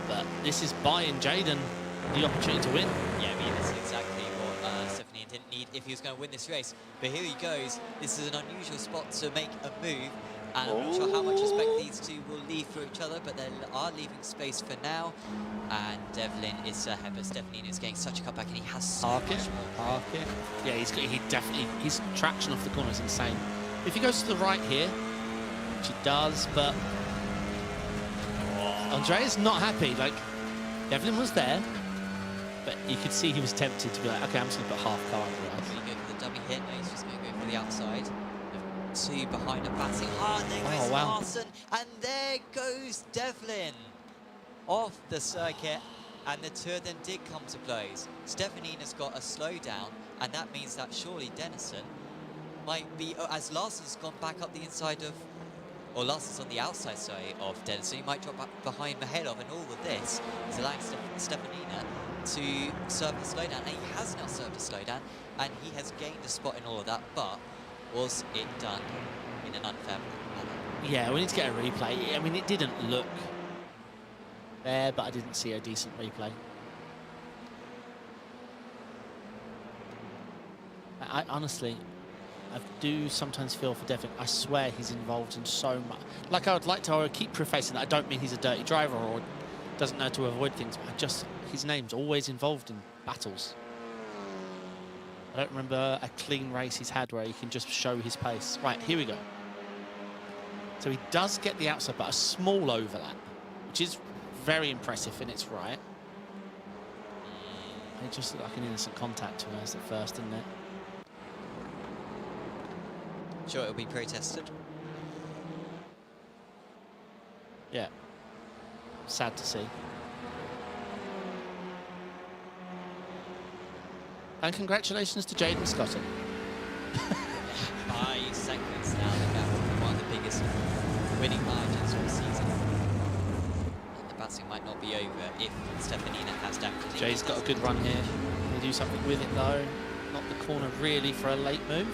Speaker 5: But this is buying Jaden the opportunity to win.
Speaker 4: Yeah, I mean, this is exactly what Stephanie didn't need if he was going to win this race. But here he goes. This is an unusual spot to make a move. And I'm not sure how much respect these two will leave for each other, but they are leaving space for now. And Devlin is ahead, but Stephanie is getting such a cutback, and he has so much more.
Speaker 5: Yeah, his traction off the corner is insane. If he goes to the right here, which he does, but Andrea's not happy. Like, Devlin was there, but you could see he was tempted to be like, okay, I'm just going to put half car on the grass.
Speaker 4: Going to go for the dummy hit. No, he's just going to go for the outside. Two behind him, batting hard. There goes Larson, and there goes Devlin off the circuit, and the two of them did come to blows. Stefanina's got a slowdown, and that means that surely Dennison might be, as Larson's gone back up the inside of, or Larson's on the outside, sorry, of Dennison, he might drop back behind Mihhailov, and all of this is allowing Stefanina to serve a slowdown, and he has now served a slowdown, and he has gained a spot in all of that, but was it done in an unfair manner?
Speaker 5: Yeah, we need to get a replay. I mean, it didn't look there, but I didn't see a decent replay. I honestly, I do sometimes feel for Devlin. I swear he's involved in so much. Like, I would like to keep prefacing that I don't mean he's a dirty driver or doesn't know to avoid things, but his name's always involved in battles. I don't remember a clean race he's had where he can just show his pace. Right, here we go. So he does get the outside, but a small overlap, which is very impressive in its right. It just looked like an innocent contact to us at first, didn't it?
Speaker 4: Sure, it'll be protested.
Speaker 5: Yeah. Sad to see. And congratulations to Jaden Scotty.
Speaker 4: 5 seconds now, the gap to one of the biggest winning margins of the season. And the batting might not be over if Stefanina has damage.
Speaker 5: Jay's got a good run here. Can he do something with it though? Not the corner really for a late move.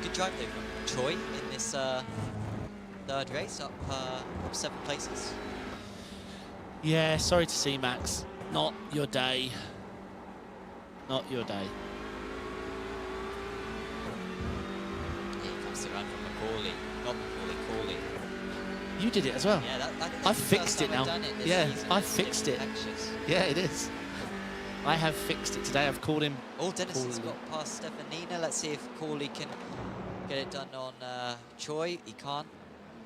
Speaker 4: Good drive though from Choi in this third race, up 7 places.
Speaker 5: Yeah, sorry to see, Max. Not your day. Not your day.
Speaker 4: Here comes the run from Macaulay. Not Macaulay, Corby.
Speaker 5: You did it as well.
Speaker 4: Yeah,
Speaker 5: I've fixed it now. Yeah, I've fixed it.
Speaker 4: Anxious.
Speaker 5: Yeah, it is. I have fixed it today. I've called him.
Speaker 4: Oh, Dennison's got past Stefanina. Let's see if Corley can get it done on Choi. He can't.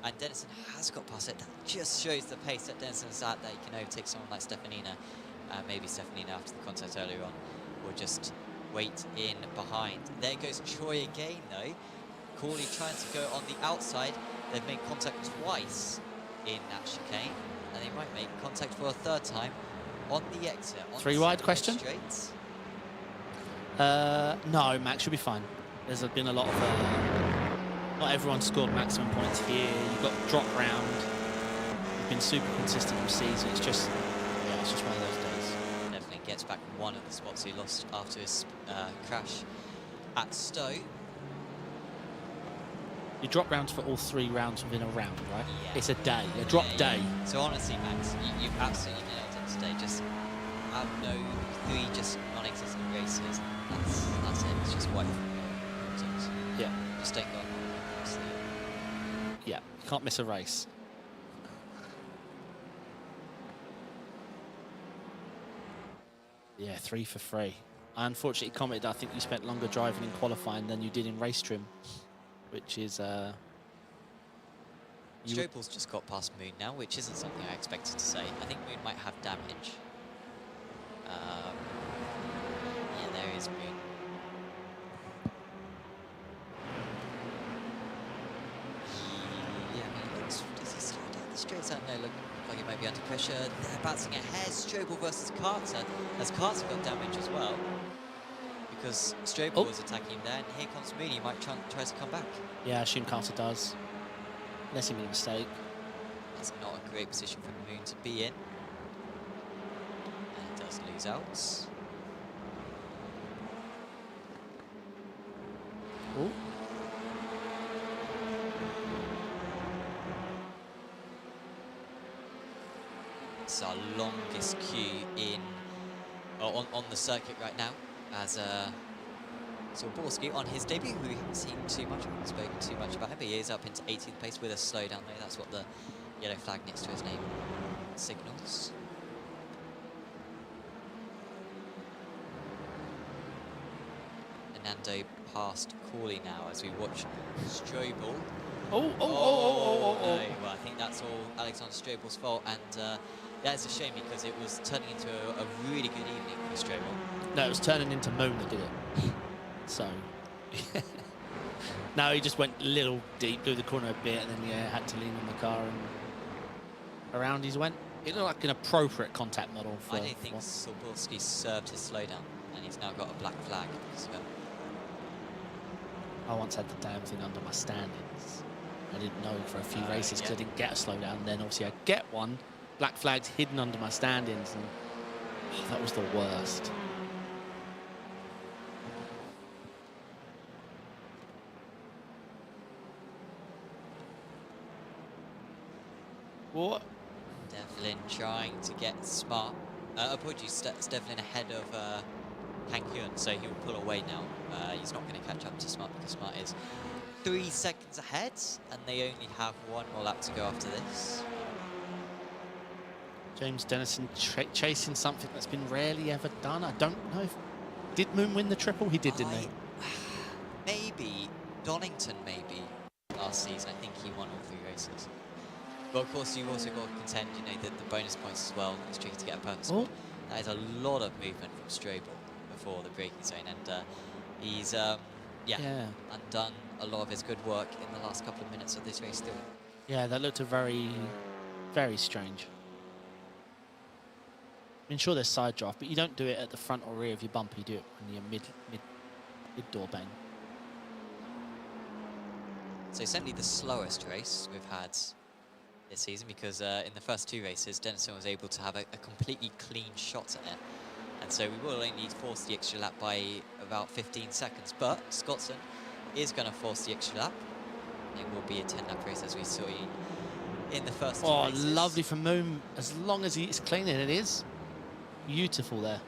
Speaker 4: And Dennison has got past it. That just shows the pace that Dennison's at, that he can overtake someone like Stefanina. Maybe Stefanina after the contact earlier on will just wait in behind. There goes Choi again, though. Corley trying to go on the outside. They've made contact twice in that chicane, and they might make contact for a third time on the exit. On
Speaker 5: 3 wide question?
Speaker 4: Straights.
Speaker 5: No, Max, you'll be fine. There's been a lot of... not everyone scored maximum points here. You've got drop round. You've been super consistent all season. It's just... yeah, it's just one of those days.
Speaker 4: Definitely gets back one of the spots he lost after his crash at Stowe.
Speaker 5: You drop rounds for all 3 rounds within a round, right?
Speaker 4: Yeah.
Speaker 5: It's a day, a drop day.
Speaker 4: So honestly, Max, you've absolutely nailed it today. Just have no 3 just non-existent races. That's it. It's just white.
Speaker 5: Yeah.
Speaker 4: Just don't go.
Speaker 5: Yeah, you can't miss a race. Yeah, 3 for 3. I unfortunately commented I think you spent longer driving in qualifying than you did in race trim, which is...
Speaker 4: Strobel's just got past Moon now, which isn't something I expected to say. I think Moon might have damage. Yeah, there is Moon. Yeah, I mean, does he slow down the straights out? No, look like he might be under pressure. They're bouncing ahead. Strobel versus Carter. Has Carter got damage as well? Because Strobel was attacking him there, and here comes Moon. He might try to come back.
Speaker 5: Yeah, I assume Carter does. Unless he made a mistake.
Speaker 4: That's not a great position for Moon to be in. And does lose out.
Speaker 5: Ooh.
Speaker 4: It's our longest queue in on the circuit right now, as Borski on his debut, who we haven't seen too much, we haven't spoken too much about him, but he is up into 18th place with a slowdown though. That's what the yellow flag next to his name signals. Anando past Corley now as we watch Strobel
Speaker 5: Oh.
Speaker 4: No, well, I think that's all Alexander Strobel's fault, and that is a shame because it was turning into a really good evening for Strobel.
Speaker 5: No, it was turning into Moon that did it. So, no, he just went a little deep, blew the corner a bit, and then had to lean on the car, and around he went. It looked like an appropriate contact model for.
Speaker 4: I don't think Sobolski served his slowdown, and he's now got a black flag because of it.
Speaker 5: I once had the damn thing under my standings. I didn't know for a few races because I didn't get a slowdown. Then obviously I get one, black flags hidden under my standings, and that was the worst. What?
Speaker 4: Devlin trying to get Smart. Apologies, Devlin ahead of Kang Hyun, so he'll pull away now. He's not going to catch up to Smart because Smart is 3 seconds ahead, and they only have 1 more lap to go after this.
Speaker 5: James Dennison chasing something that's been rarely ever done. I don't know if... Did Moon win the triple? He did, didn't he?
Speaker 4: Maybe. Donington, maybe. Last season, I think he won all 3 races. But of course, you've also got to contend, you know, the bonus points as well. It's tricky to get a perfect score. That is a lot of movement from Strobel before the braking zone, and he's undone a lot of his good work in the last couple of minutes of this race still.
Speaker 5: Yeah, that looked very, very strange. I mean, sure, there's side draft, but you don't do it at the front or rear of your bumper. You do it in your mid door bang.
Speaker 4: So certainly the slowest race we've had this season, because in the first 2 races, Dennison was able to have a completely clean shot at it. And so we will only force the extra lap by about 15 seconds. But Scottson is going to force the extra lap. It will be a 10-lap race, as we saw in the first 2 races.
Speaker 5: Oh, lovely from Moon. As long as he's clean, and it is. Beautiful there.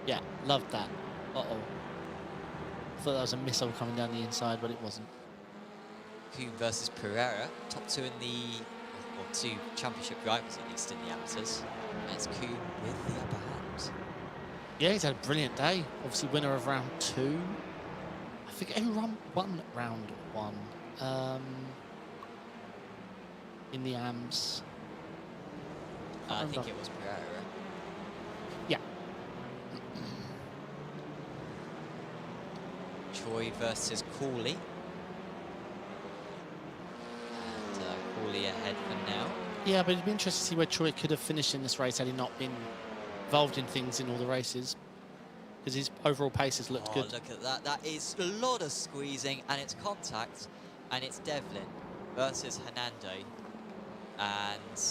Speaker 5: Yeah, loved that. Uh-oh. I thought that was a missile coming down the inside, but it wasn't.
Speaker 4: Kuhn versus Pereira, top 2 in the, or 2 championship rivals at least in the amateurs. And it's Kuhn with the upper hand.
Speaker 5: Yeah, he's had a brilliant day. Obviously winner of round 2. I forget who won round 1. In the AMs.
Speaker 4: I think it was Pereira.
Speaker 5: Yeah.
Speaker 4: Troy versus Cooley. Cooley ahead for now.
Speaker 5: Yeah, but it'd be interesting to see where Troy could have finished in this race had he not been involved in things in all the races. Because his overall pace has looked good.
Speaker 4: Look at that. That is a lot of squeezing, and it's contact, and it's Devlin versus Hernando. And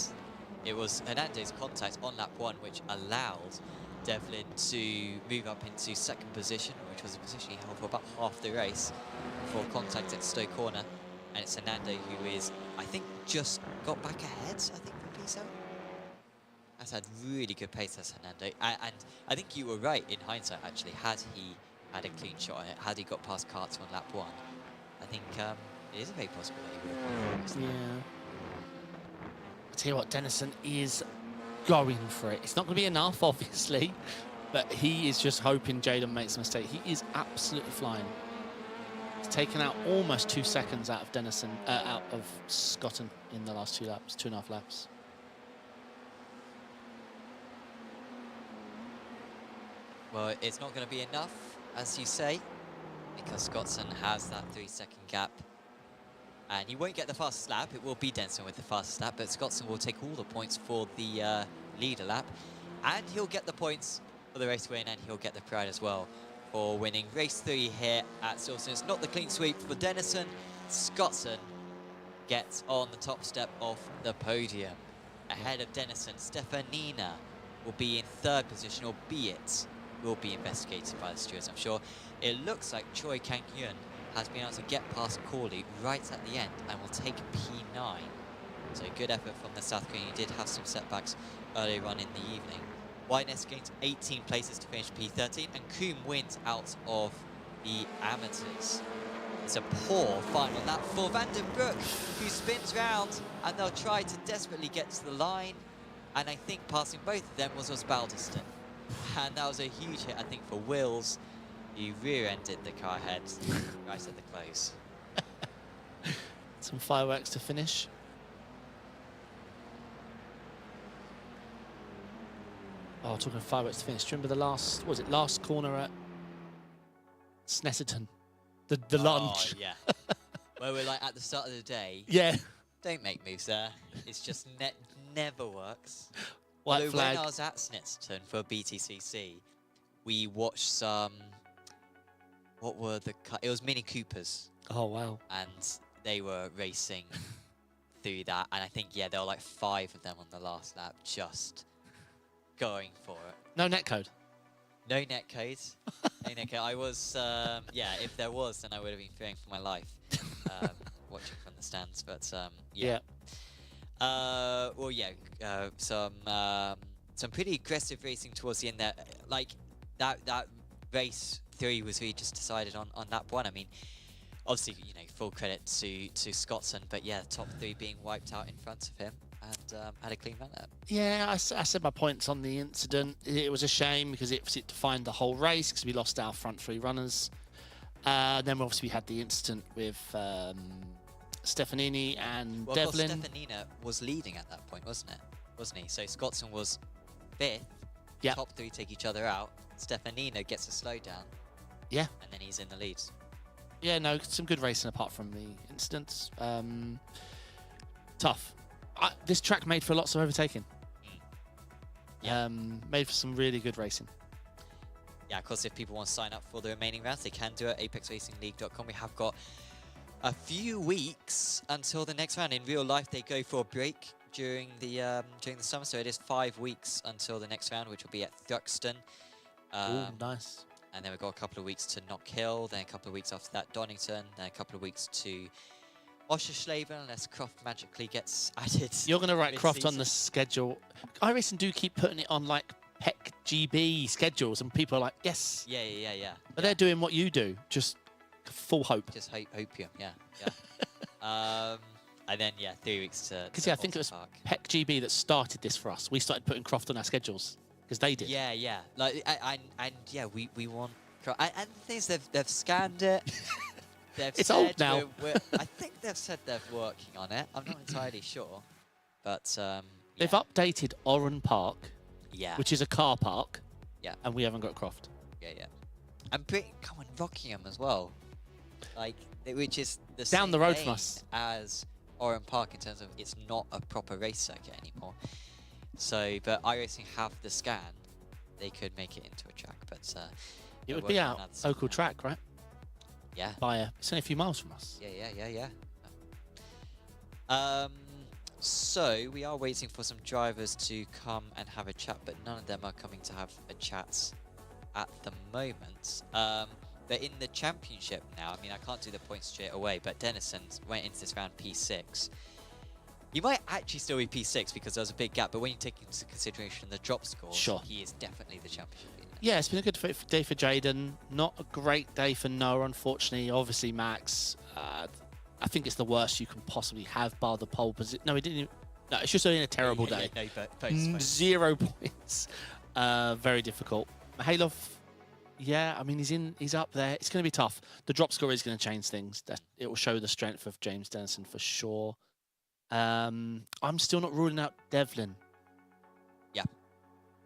Speaker 4: it was Hernando's contact on lap 1 which allowed Devlin to move up into 2nd position, which was a position he held for about half the race before contact at Stowe Corner. And it's Hernando who is, I think, just got back ahead, I think, from Piso. Has had really good pace as Hernando. And I think you were right in hindsight, actually. Had he had a clean shot on it, had he got past Carter on lap 1, I think it is a very possible that he would have won.
Speaker 5: Yeah. I tell you what, Dennison is going for it. It's not going to be enough, obviously, but he is just hoping Jaden makes a mistake. He is absolutely flying. He's taken out almost 2 seconds out of Dennison, out of Scotton in the last 2 laps, 2.5 laps.
Speaker 4: Well, it's not going to be enough, as you say, because Scotson has that 3-second gap. And he won't get the fastest lap. It will be Denson with the fastest lap, but Scotson will take all the points for the leader lap. And he'll get the points for the race win, and he'll get the pride as well for winning race 3 here at Silverstone. It's not the clean sweep for Dennison. Scotson gets on the top step of the podium. Ahead of Dennison, Stefanina will be in 3rd position, albeit will be investigated by the stewards, I'm sure. It looks like Choi Kang-hyun has been able to get past Corley right at the end and will take P9. So good effort from the South Korean. He did have some setbacks earlier on in the evening. Whiteness gains 18 places to finish P13, and Kuhn wins out of the amateurs. It's a poor final lap for Vandenbroek, who spins round, and they'll try to desperately get to the line. And I think passing both of them was Osbaldiston. And that was a huge hit, I think, for Wills. You rear-ended the car ahead right at the close.
Speaker 5: Some fireworks to finish. Oh, talking of fireworks to finish. Do you remember the last, what was it, last corner at Snetterton? The lunge.
Speaker 4: Oh, yeah. Where we're like at the start of the day.
Speaker 5: Yeah.
Speaker 4: Don't make moves there. It's just never works.
Speaker 5: White
Speaker 4: Although
Speaker 5: flag.
Speaker 4: when I was at Snetterton for BTCC, we watched some. What were the? It was Mini Coopers,
Speaker 5: Oh, wow.
Speaker 4: and they were racing through that. And I think there were like 5 of them on the last lap, just going for it.
Speaker 5: No netcode.
Speaker 4: No netcode. No netcode. I was, if there was, then I would have been fearing for my life watching from the stands. But
Speaker 5: Yeah.
Speaker 4: Some pretty aggressive racing towards the end there. Like that race 3 was really just decided on lap 1. I mean, obviously, full credit to Scottson, but yeah, top 3 being wiped out in front of him and had a clean run at it.
Speaker 5: Yeah, I said my points on the incident. It was a shame because it defined the whole race because we lost our front 3 runners. Then obviously we had the incident with Stefanini and
Speaker 4: Well,
Speaker 5: Devlin.
Speaker 4: of course, Stefanina was leading at that point, wasn't he? So Scottson was 5th.
Speaker 5: Yeah.
Speaker 4: Top 3 take each other out. Stefanina gets a slowdown.
Speaker 5: Yeah.
Speaker 4: And then he's in the lead.
Speaker 5: Yeah, no, some good racing apart from the incidents. Tough. This track made for lots of overtaking.
Speaker 4: Yeah.
Speaker 5: Made for some really good racing.
Speaker 4: Yeah, of course, if people want to sign up for the remaining rounds, they can do it at apexracingleague.com. We have got a few weeks until the next round. In real life, they go for a break during the summer, so it is 5 weeks until the next round, which will be at Thruxton.
Speaker 5: Oh, nice.
Speaker 4: And then we've got a couple of weeks to Knock Hill, then a couple of weeks after that, Donington, then a couple of weeks to Oschersleben, unless Croft magically gets added.
Speaker 5: You're going to write Croft on the schedule. iRacing do keep putting it on like PEC GB schedules, and people are like, yes.
Speaker 4: Yeah.
Speaker 5: But they're doing what you do, just full hope.
Speaker 4: Just hopium, yeah. And then, 3 weeks to
Speaker 5: Because, I think it was
Speaker 4: Park.
Speaker 5: PEC GB that started this for us. We started putting Croft on our schedules, because they did.
Speaker 4: Yeah. Like, we want Croft. And the thing is, they've scanned it.
Speaker 5: It's old now.
Speaker 4: I think they've said they're working on it. I'm not entirely sure. But,
Speaker 5: They've updated Oran Park,
Speaker 4: yeah.
Speaker 5: which is a car park.
Speaker 4: Yeah.
Speaker 5: And we haven't got Croft.
Speaker 4: Yeah. And come on, Rockingham as well. Like, which is the
Speaker 5: Down
Speaker 4: same
Speaker 5: the road
Speaker 4: lane
Speaker 5: from us.
Speaker 4: as Oran Park in terms of it's not a proper race circuit anymore. So, but iRacing have the scan. They could make it into a track, but
Speaker 5: It would be our local track, right?
Speaker 4: Yeah.
Speaker 5: It's only a few miles from us.
Speaker 4: Yeah. So we are waiting for some drivers to come and have a chat, but none of them are coming to have a chat at the moment. They're in the championship now. I mean, I can't do the points straight away, but Dennison went into this round P6. He might actually still be P6 because there was a big gap, but when you take into consideration the drop scores,
Speaker 5: Sure.
Speaker 4: he is definitely the championship leader.
Speaker 5: Yeah, it's been a good day for Jaden. Not a great day for Noah, unfortunately. Obviously, Max, I think it's the worst you can possibly have, bar the pole position. No, he didn't even... No, it's just only a terrible day.
Speaker 4: No,
Speaker 5: 0 points. Very difficult. Halov, yeah, I mean, he's up there. It's going to be tough. The drop score is going to change things. It will show the strength of James Dennison for sure. I'm still not ruling out Devlin.
Speaker 4: Yeah.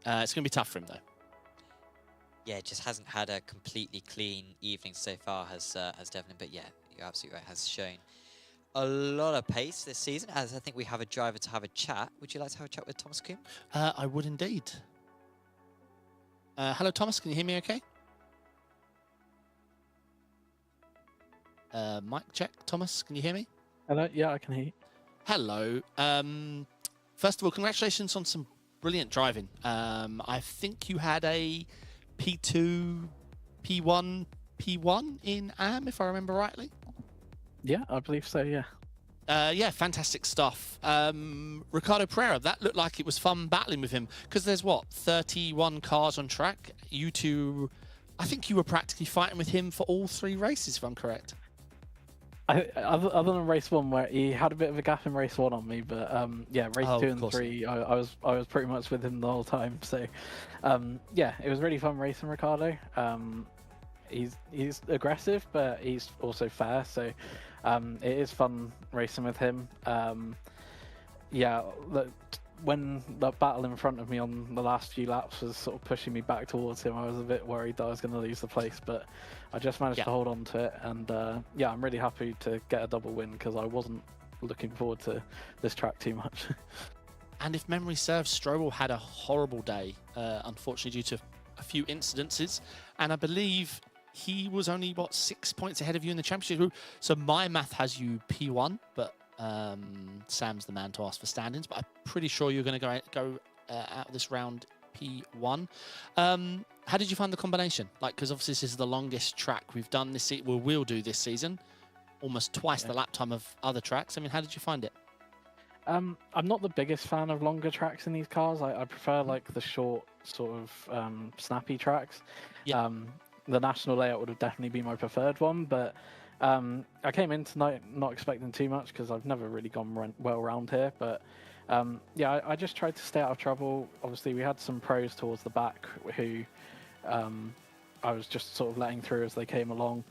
Speaker 5: It's going to be tough for him, though.
Speaker 4: Yeah, just hasn't had a completely clean evening so far, has Devlin. But yeah, you're absolutely right. Has shown a lot of pace this season. As I think we have a driver to have a chat. Would you like to have a chat with Thomas Kuhn?
Speaker 5: I would indeed. Hello, Thomas. Can you hear me okay? Mic check. Thomas, can you hear me?
Speaker 7: Hello. Yeah, I can hear you.
Speaker 5: Hello. First of all, congratulations on some brilliant driving. I think you had a P2, P1, P1 in AM, if I remember rightly.
Speaker 7: Yeah, I believe so, yeah.
Speaker 5: Yeah, fantastic stuff. Ricardo Pereira, that looked like it was fun battling with him because there's 31 cars on track. You two, I think you were practically fighting with him for all 3 races, if I'm correct.
Speaker 7: Other than race 1, where he had a bit of a gap in race 1 on me, but yeah, race 2 and 3, I was pretty much with him the whole time. So yeah, it was really fun racing Ricardo. he's aggressive, but he's also fair. So it is fun racing with him. Yeah, when the battle in front of me on the last few laps was sort of pushing me back towards him, I was a bit worried that I was going to lose the place, but I just managed to hold on to it. And yeah, I'm really happy to get a double win because I wasn't looking forward to this track too much.
Speaker 5: And if memory serves, Strobel had a horrible day, unfortunately due to a few incidences, and I believe he was only, what, 6 points ahead of you in the championship group. So my math has you P1, but Sam's the man to ask for standings, but I'm pretty sure you're going to go out of this round P1. How did you find the combination? Like, because obviously this is the longest track we've done this season, we'll do this season, almost twice the lap time of other tracks. I mean, how did you find it?
Speaker 7: I'm not the biggest fan of longer tracks in these cars. I prefer like the short sort of snappy tracks.
Speaker 5: Yeah.
Speaker 7: The national layout would have definitely been my preferred one, but I came in tonight not expecting too much because I've never really gone well around here. But yeah, I just tried to stay out of trouble. Obviously, we had some pros towards the back who I was just sort of letting through as they came along,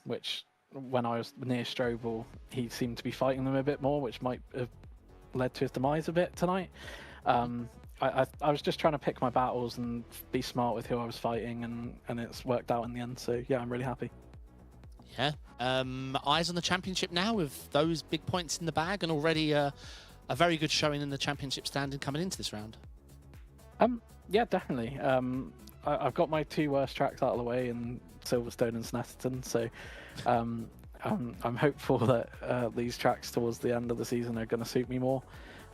Speaker 7: which when I was near Strobel, he seemed to be fighting them a bit more, which might have led to his demise a bit tonight. I was just trying to pick my battles and be smart with who I was fighting, and it's worked out in the end. So yeah, I'm really happy.
Speaker 5: Yeah. Eyes on the championship now with those big points in the bag, and already a very good showing in the championship standing coming into this round.
Speaker 7: Yeah, definitely. I've got my two worst tracks out of the way in Silverstone and Snetterton, so I'm hopeful that these tracks towards the end of the season are going to suit me more,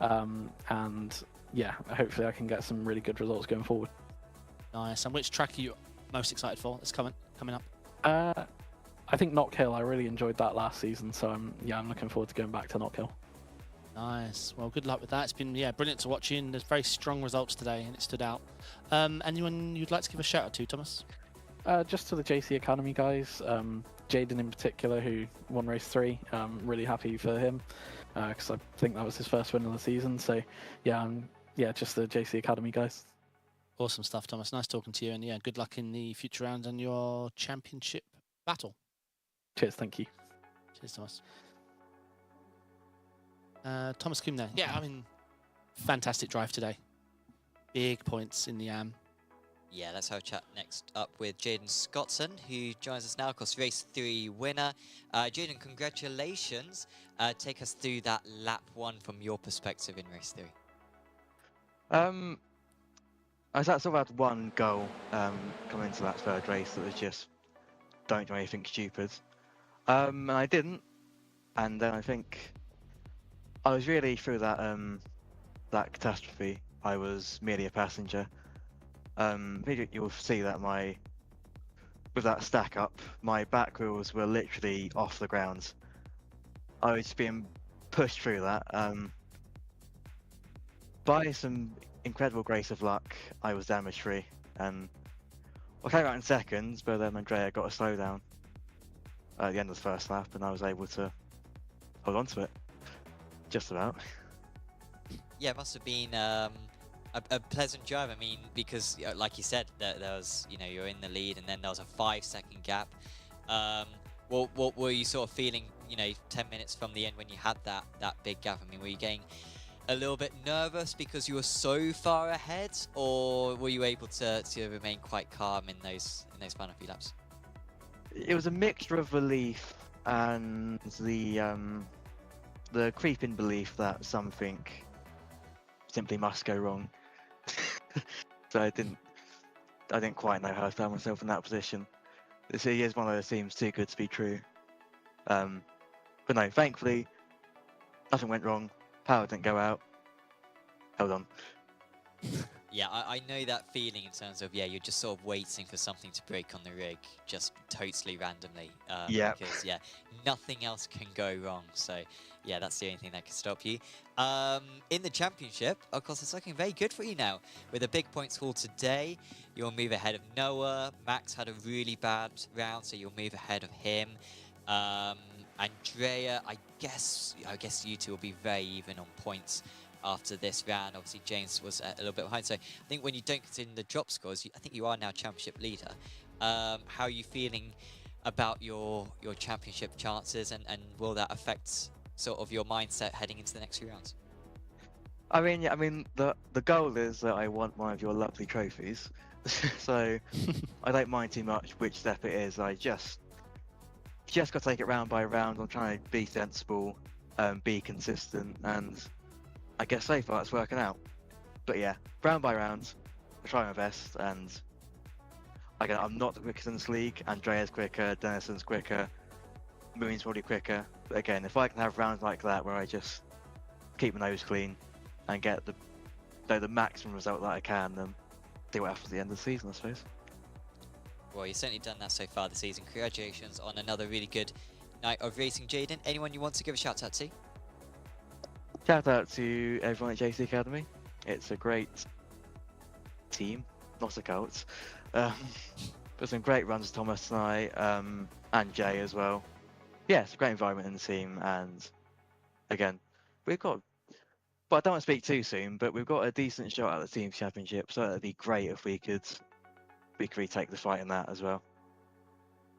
Speaker 7: and yeah, hopefully I can get some really good results going forward.
Speaker 5: Nice. And which track are you most excited for that's coming up?
Speaker 7: I think Knockhill. I really enjoyed that last season, so I'm looking forward to going back to Knockhill.
Speaker 5: Nice. Well, good luck with that. It's been brilliant to watch you, and there's very strong results today, and it stood out. Anyone you'd like to give a shout out to, Thomas?
Speaker 7: Just to the JC Academy guys, Jaden in particular, who won race 3. Really happy for him because I think that was his first win of the season. So yeah, just the JC Academy guys.
Speaker 5: Awesome stuff, Thomas. Nice talking to you, and yeah, good luck in the future rounds and your championship battle.
Speaker 7: Cheers, thank you.
Speaker 5: Cheers, Thomas. Thomas Kumner. Yeah, I mean, fantastic drive today. Big points in the AM.
Speaker 4: Yeah, let's have a chat next up with Jaden Scottson, who joins us now, of course, race 3 winner. Jaden, congratulations. Take us through that lap 1 from your perspective in race 3.
Speaker 8: I sort of had one goal coming into that third race that was just don't do anything stupid. And I didn't. And then I think I was really through that that catastrophe. I was merely a passenger. You'll see that with that stack up, my back wheels were literally off the ground. I was being pushed through that. By some incredible grace of luck, I was damage free, and I came out in seconds, but then Andrea got a slowdown at the end of the first lap, and I was able to hold on to it, just about.
Speaker 4: Yeah, it must have been a pleasant drive. I mean, because like you said, there was, you're in the lead, and then there was a 5-second gap. What were you sort of feeling, 10 minutes from the end when you had that big gap? I mean, were you getting a little bit nervous because you were so far ahead, or were you able to remain quite calm in those final few laps?
Speaker 8: It was a mixture of relief and the creeping belief that something simply must go wrong. So I didn't quite know how I found myself in that position. This is one of those seems too good to be true. But no, thankfully, nothing went wrong. Power didn't go out. Held on.
Speaker 4: Yeah, I know that feeling in terms of, you're just sort of waiting for something to break on the rig, just totally randomly. Because, nothing else can go wrong. So, yeah, that's the only thing that can stop you. In the championship, of course, it's looking very good for you now. With a big points haul today, you'll move ahead of Noah. Max had a really bad round, so you'll move ahead of him. Andrea, I guess you two will be very even on points after this round. Obviously, James was a little bit behind. So I think when you don't consider the drop scores, I think you are now championship leader. How are you feeling about your championship chances, and will that affect sort of your mindset heading into the next few rounds?
Speaker 8: I mean, yeah, I mean, the goal is that I want one of your lovely trophies. So I don't mind too much which step it is. I just got to take it round by round. I'm trying to be sensible, be consistent, and I guess so far it's working out. But yeah, round by round, I try my best, and again, I'm not the quickest in this league. Andrea's quicker, Dennison's quicker, Moon's probably quicker. But again, if I can have rounds like that where I just keep my nose clean and get the maximum result that I can, then see what happens at the end of the season, I suppose.
Speaker 4: Well, you've certainly done that so far this season. Congratulations on another really good night of racing, Jaden. Anyone you want to give a shout out to?
Speaker 8: Shout out to everyone at JC Academy. It's a great team, not a cult. But some great runs, Thomas and I, and Jay as well. Yeah, it's a great environment in the team, and again, we've got, but I don't want to speak too soon, but we've got a decent shot at the team championship, so it'd be great if we could retake the fight in that as well.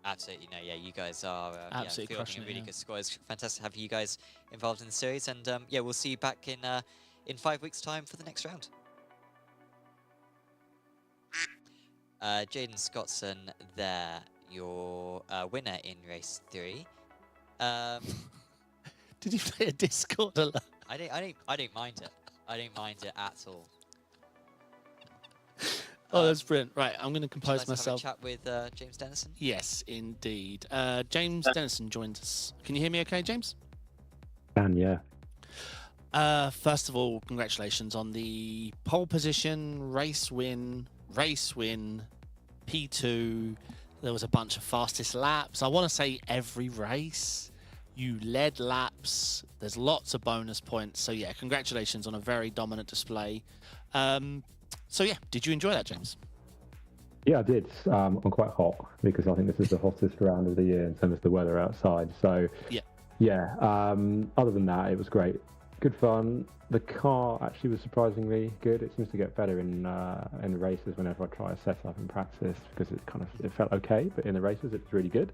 Speaker 4: Absolutely, no, yeah, you guys are
Speaker 5: Absolutely
Speaker 4: fielding
Speaker 5: crushing
Speaker 4: a
Speaker 5: it,
Speaker 4: really
Speaker 5: yeah.
Speaker 4: good squad. It's fantastic to have you guys involved in the series, and yeah, we'll see you back in 5 weeks' time for the next round. Jaden Scottson there, your winner in race 3.
Speaker 5: Did you play a Discord alert?
Speaker 4: I don't mind it. I don't mind it at all.
Speaker 5: Oh, that's brilliant. Right, I'm going to compose
Speaker 4: Would you like
Speaker 5: myself.
Speaker 4: to have a chat with James Dennison?
Speaker 5: Yes, indeed. James Dennison joined us. Can you hear me okay, James?
Speaker 9: Yeah.
Speaker 5: First of all, congratulations on the pole position, race win, P2. There was a bunch of fastest laps. I want to say every race. You led laps. There's lots of bonus points. So yeah, congratulations on a very dominant display. So yeah, did you enjoy that, James?
Speaker 9: Yeah, I did. I'm quite hot because I think this is the hottest round of the year in terms of the weather outside. So yeah. Other than that, it was great. Good fun. The car actually was surprisingly good. It seems to get better in the races whenever I try a setup in practice because it felt okay, but in the races it was really good.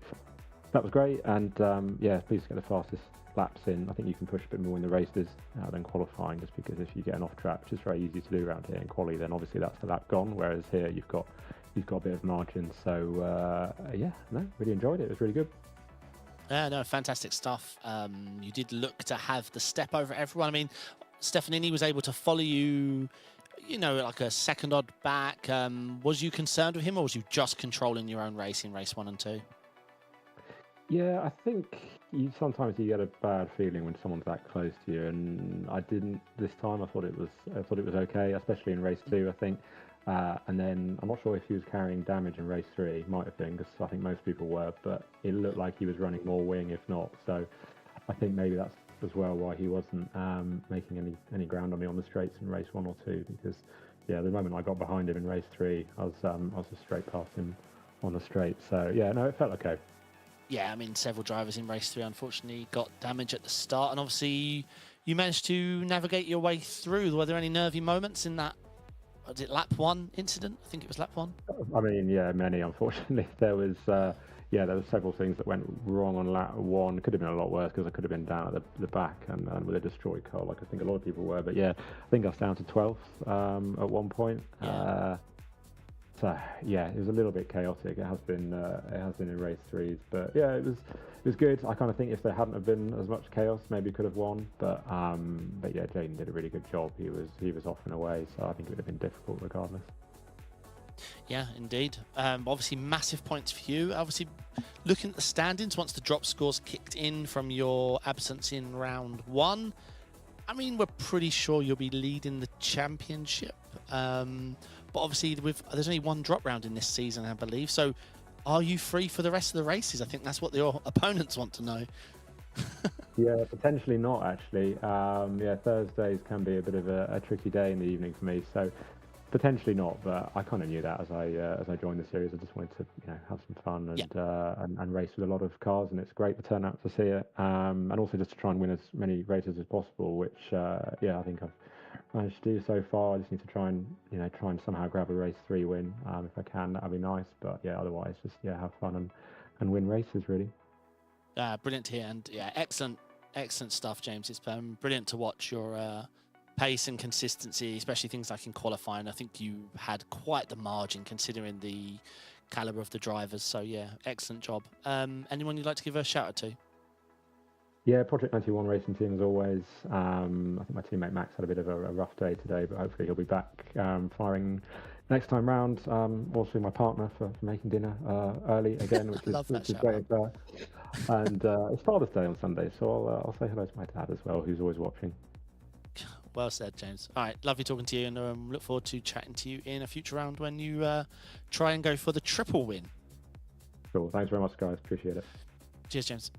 Speaker 9: That was great, and yeah, pleased to get the fastest laps in. I think you can push a bit more in the races than qualifying, just because if you get an off track, which is very easy to do around here in quali, then obviously that's the lap gone. Whereas here you've got a bit of margin. So yeah, no, really enjoyed it. It was really good.
Speaker 5: Yeah, no, fantastic stuff. You did look to have the step over everyone. I mean, Stefanini was able to follow you, like a second odd back. Was you concerned with him, or was you just controlling your own race in race 1 and 2?
Speaker 9: Yeah, I think sometimes you get a bad feeling when someone's that close to you, and I didn't this time. I thought it was okay, especially in race 2, I think. And then I'm not sure if he was carrying damage in race 3. Might have been, because I think most people were, but it looked like he was running more wing, if not. So I think maybe that's as well why he wasn't making any ground on me on the straights in race 1 or 2. Because yeah, the moment I got behind him in race 3, I was just straight past him on the straight. So yeah, no, it felt okay.
Speaker 5: Yeah, I mean, several drivers in race 3 unfortunately got damage at the start, and obviously you managed to navigate your way through. Were there any nervy moments in that? Was it lap 1 incident? I think it was lap 1.
Speaker 9: I mean, yeah, many, unfortunately. There was several things that went wrong on lap 1. It could have been a lot worse because I could have been down at the back and with a destroyed car, like I think a lot of people were. But yeah, I think I was down to 12th at one point.
Speaker 5: Yeah.
Speaker 9: So yeah, it was a little bit chaotic. It has been in race 3s, but yeah, it was good. I kind of think if there hadn't have been as much chaos, maybe could have won. But yeah, Jaden did a really good job. He was off and away, so I think it would have been difficult regardless.
Speaker 5: Yeah, indeed. Obviously, massive points for you. Obviously, looking at the standings, once the drop scores kicked in from your absence in round 1, I mean, we're pretty sure you'll be leading the championship. But obviously, there's only one drop round in this season, I believe. So, are you free for the rest of the races? I think that's what your opponents want to know.
Speaker 9: Yeah, potentially not, actually. Yeah, Thursdays can be a bit of a tricky day in the evening for me. So, potentially not. But I kind of knew that as I joined the series. I just wanted to have some fun and race with a lot of cars, and it's great to turn out to see it. And also just to try and win as many races as possible, which I think I've managed to do so far. I just need to try and somehow grab a race 3 win. If I can, that'd be nice. But yeah, otherwise just have fun and win races really.
Speaker 5: Brilliant to hear, and yeah, excellent stuff, James. It's been brilliant to watch your pace and consistency, especially things like in qualifying. I think you had quite the margin considering the caliber of the drivers. So yeah, excellent job. Anyone you'd like to give a shout out to?
Speaker 9: Yeah, Project 91 racing team as always. I think my teammate Max had a bit of a rough day today, but hopefully he'll be back firing next time round. Also my partner for making dinner early again, which is great. And it's Father's Day on Sunday, so I'll say hello to my dad as well, who's always watching.
Speaker 5: Well said, James. All right, lovely talking to you, and look forward to chatting to you in a future round when you try and go for the triple win.
Speaker 9: Cool. Thanks very much, guys. Appreciate it.
Speaker 5: Cheers, James.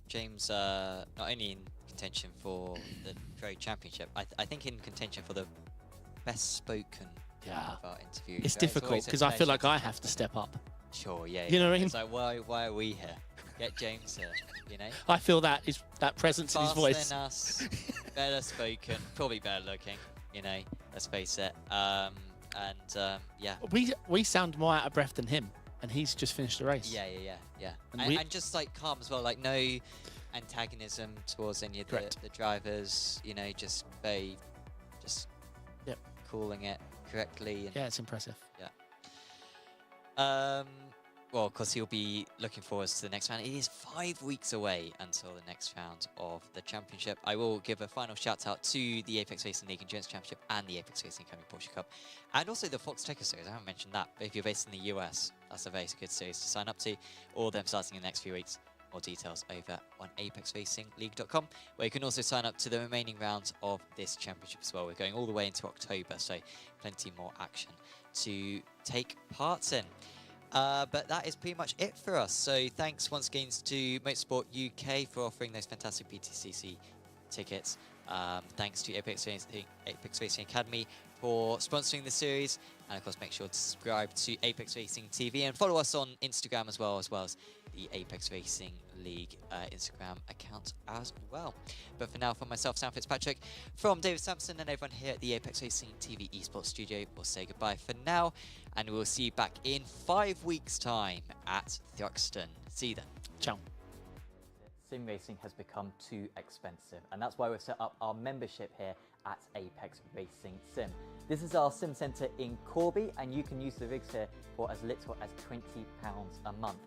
Speaker 4: James, not only in contention for the Pro Championship, I think in contention for the best spoken of our interview.
Speaker 5: It's difficult because I feel like I have to step up.
Speaker 4: Sure, yeah.
Speaker 5: You know what I mean?
Speaker 4: It's like, why are we here? Get James here, you know?
Speaker 5: I feel that presence in his voice.
Speaker 4: Faster than us, better spoken, probably better looking, you know, let's face it. Yeah.
Speaker 5: We sound more out of breath than him, and he's just finished the race.
Speaker 4: Yeah. And just like calm as well, like no antagonism towards any of the drivers, you know, just very, calling it correctly. And,
Speaker 5: yeah, it's impressive.
Speaker 4: Yeah. Well, of course, he'll be looking forward to the next round. It is 5 weeks away until the next round of the championship. I will give a final shout out to the Apex Racing League Endurance Championship and the Apex Racing Academy Porsche Cup, and also the Fox Checker Series. I haven't mentioned that, but if you're based in the US, that's a very good series to sign up to. All of them starting in the next few weeks. More details over on apexracingleague.com, where you can also sign up to the remaining rounds of this championship as well. We're going all the way into October, so plenty more action to take part in. But that is pretty much it for us. So thanks once again to Motorsport UK for offering those fantastic BTCC tickets. Thanks to Apex Racing Academy for sponsoring the series. And of course, make sure to subscribe to Apex Racing TV and follow us on Instagram as well as the Apex Racing League Instagram account as well. But for now, from myself, Sam Fitzpatrick, from David Sampson and everyone here at the Apex Racing TV esports studio, we'll say goodbye for now, and we'll see you back in 5 weeks' time at Thruxton. See you then.
Speaker 5: Ciao.
Speaker 1: Sim racing has become too expensive, and that's why we've set up our membership here at Apex Racing Sim. This is our sim centre in Corby, and you can use the rigs here for as little as £20 a month.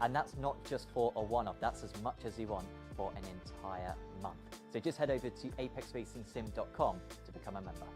Speaker 1: And that's not just for a one-off, that's as much as you want for an entire month. So just head over to apexracingsim.com to become a member.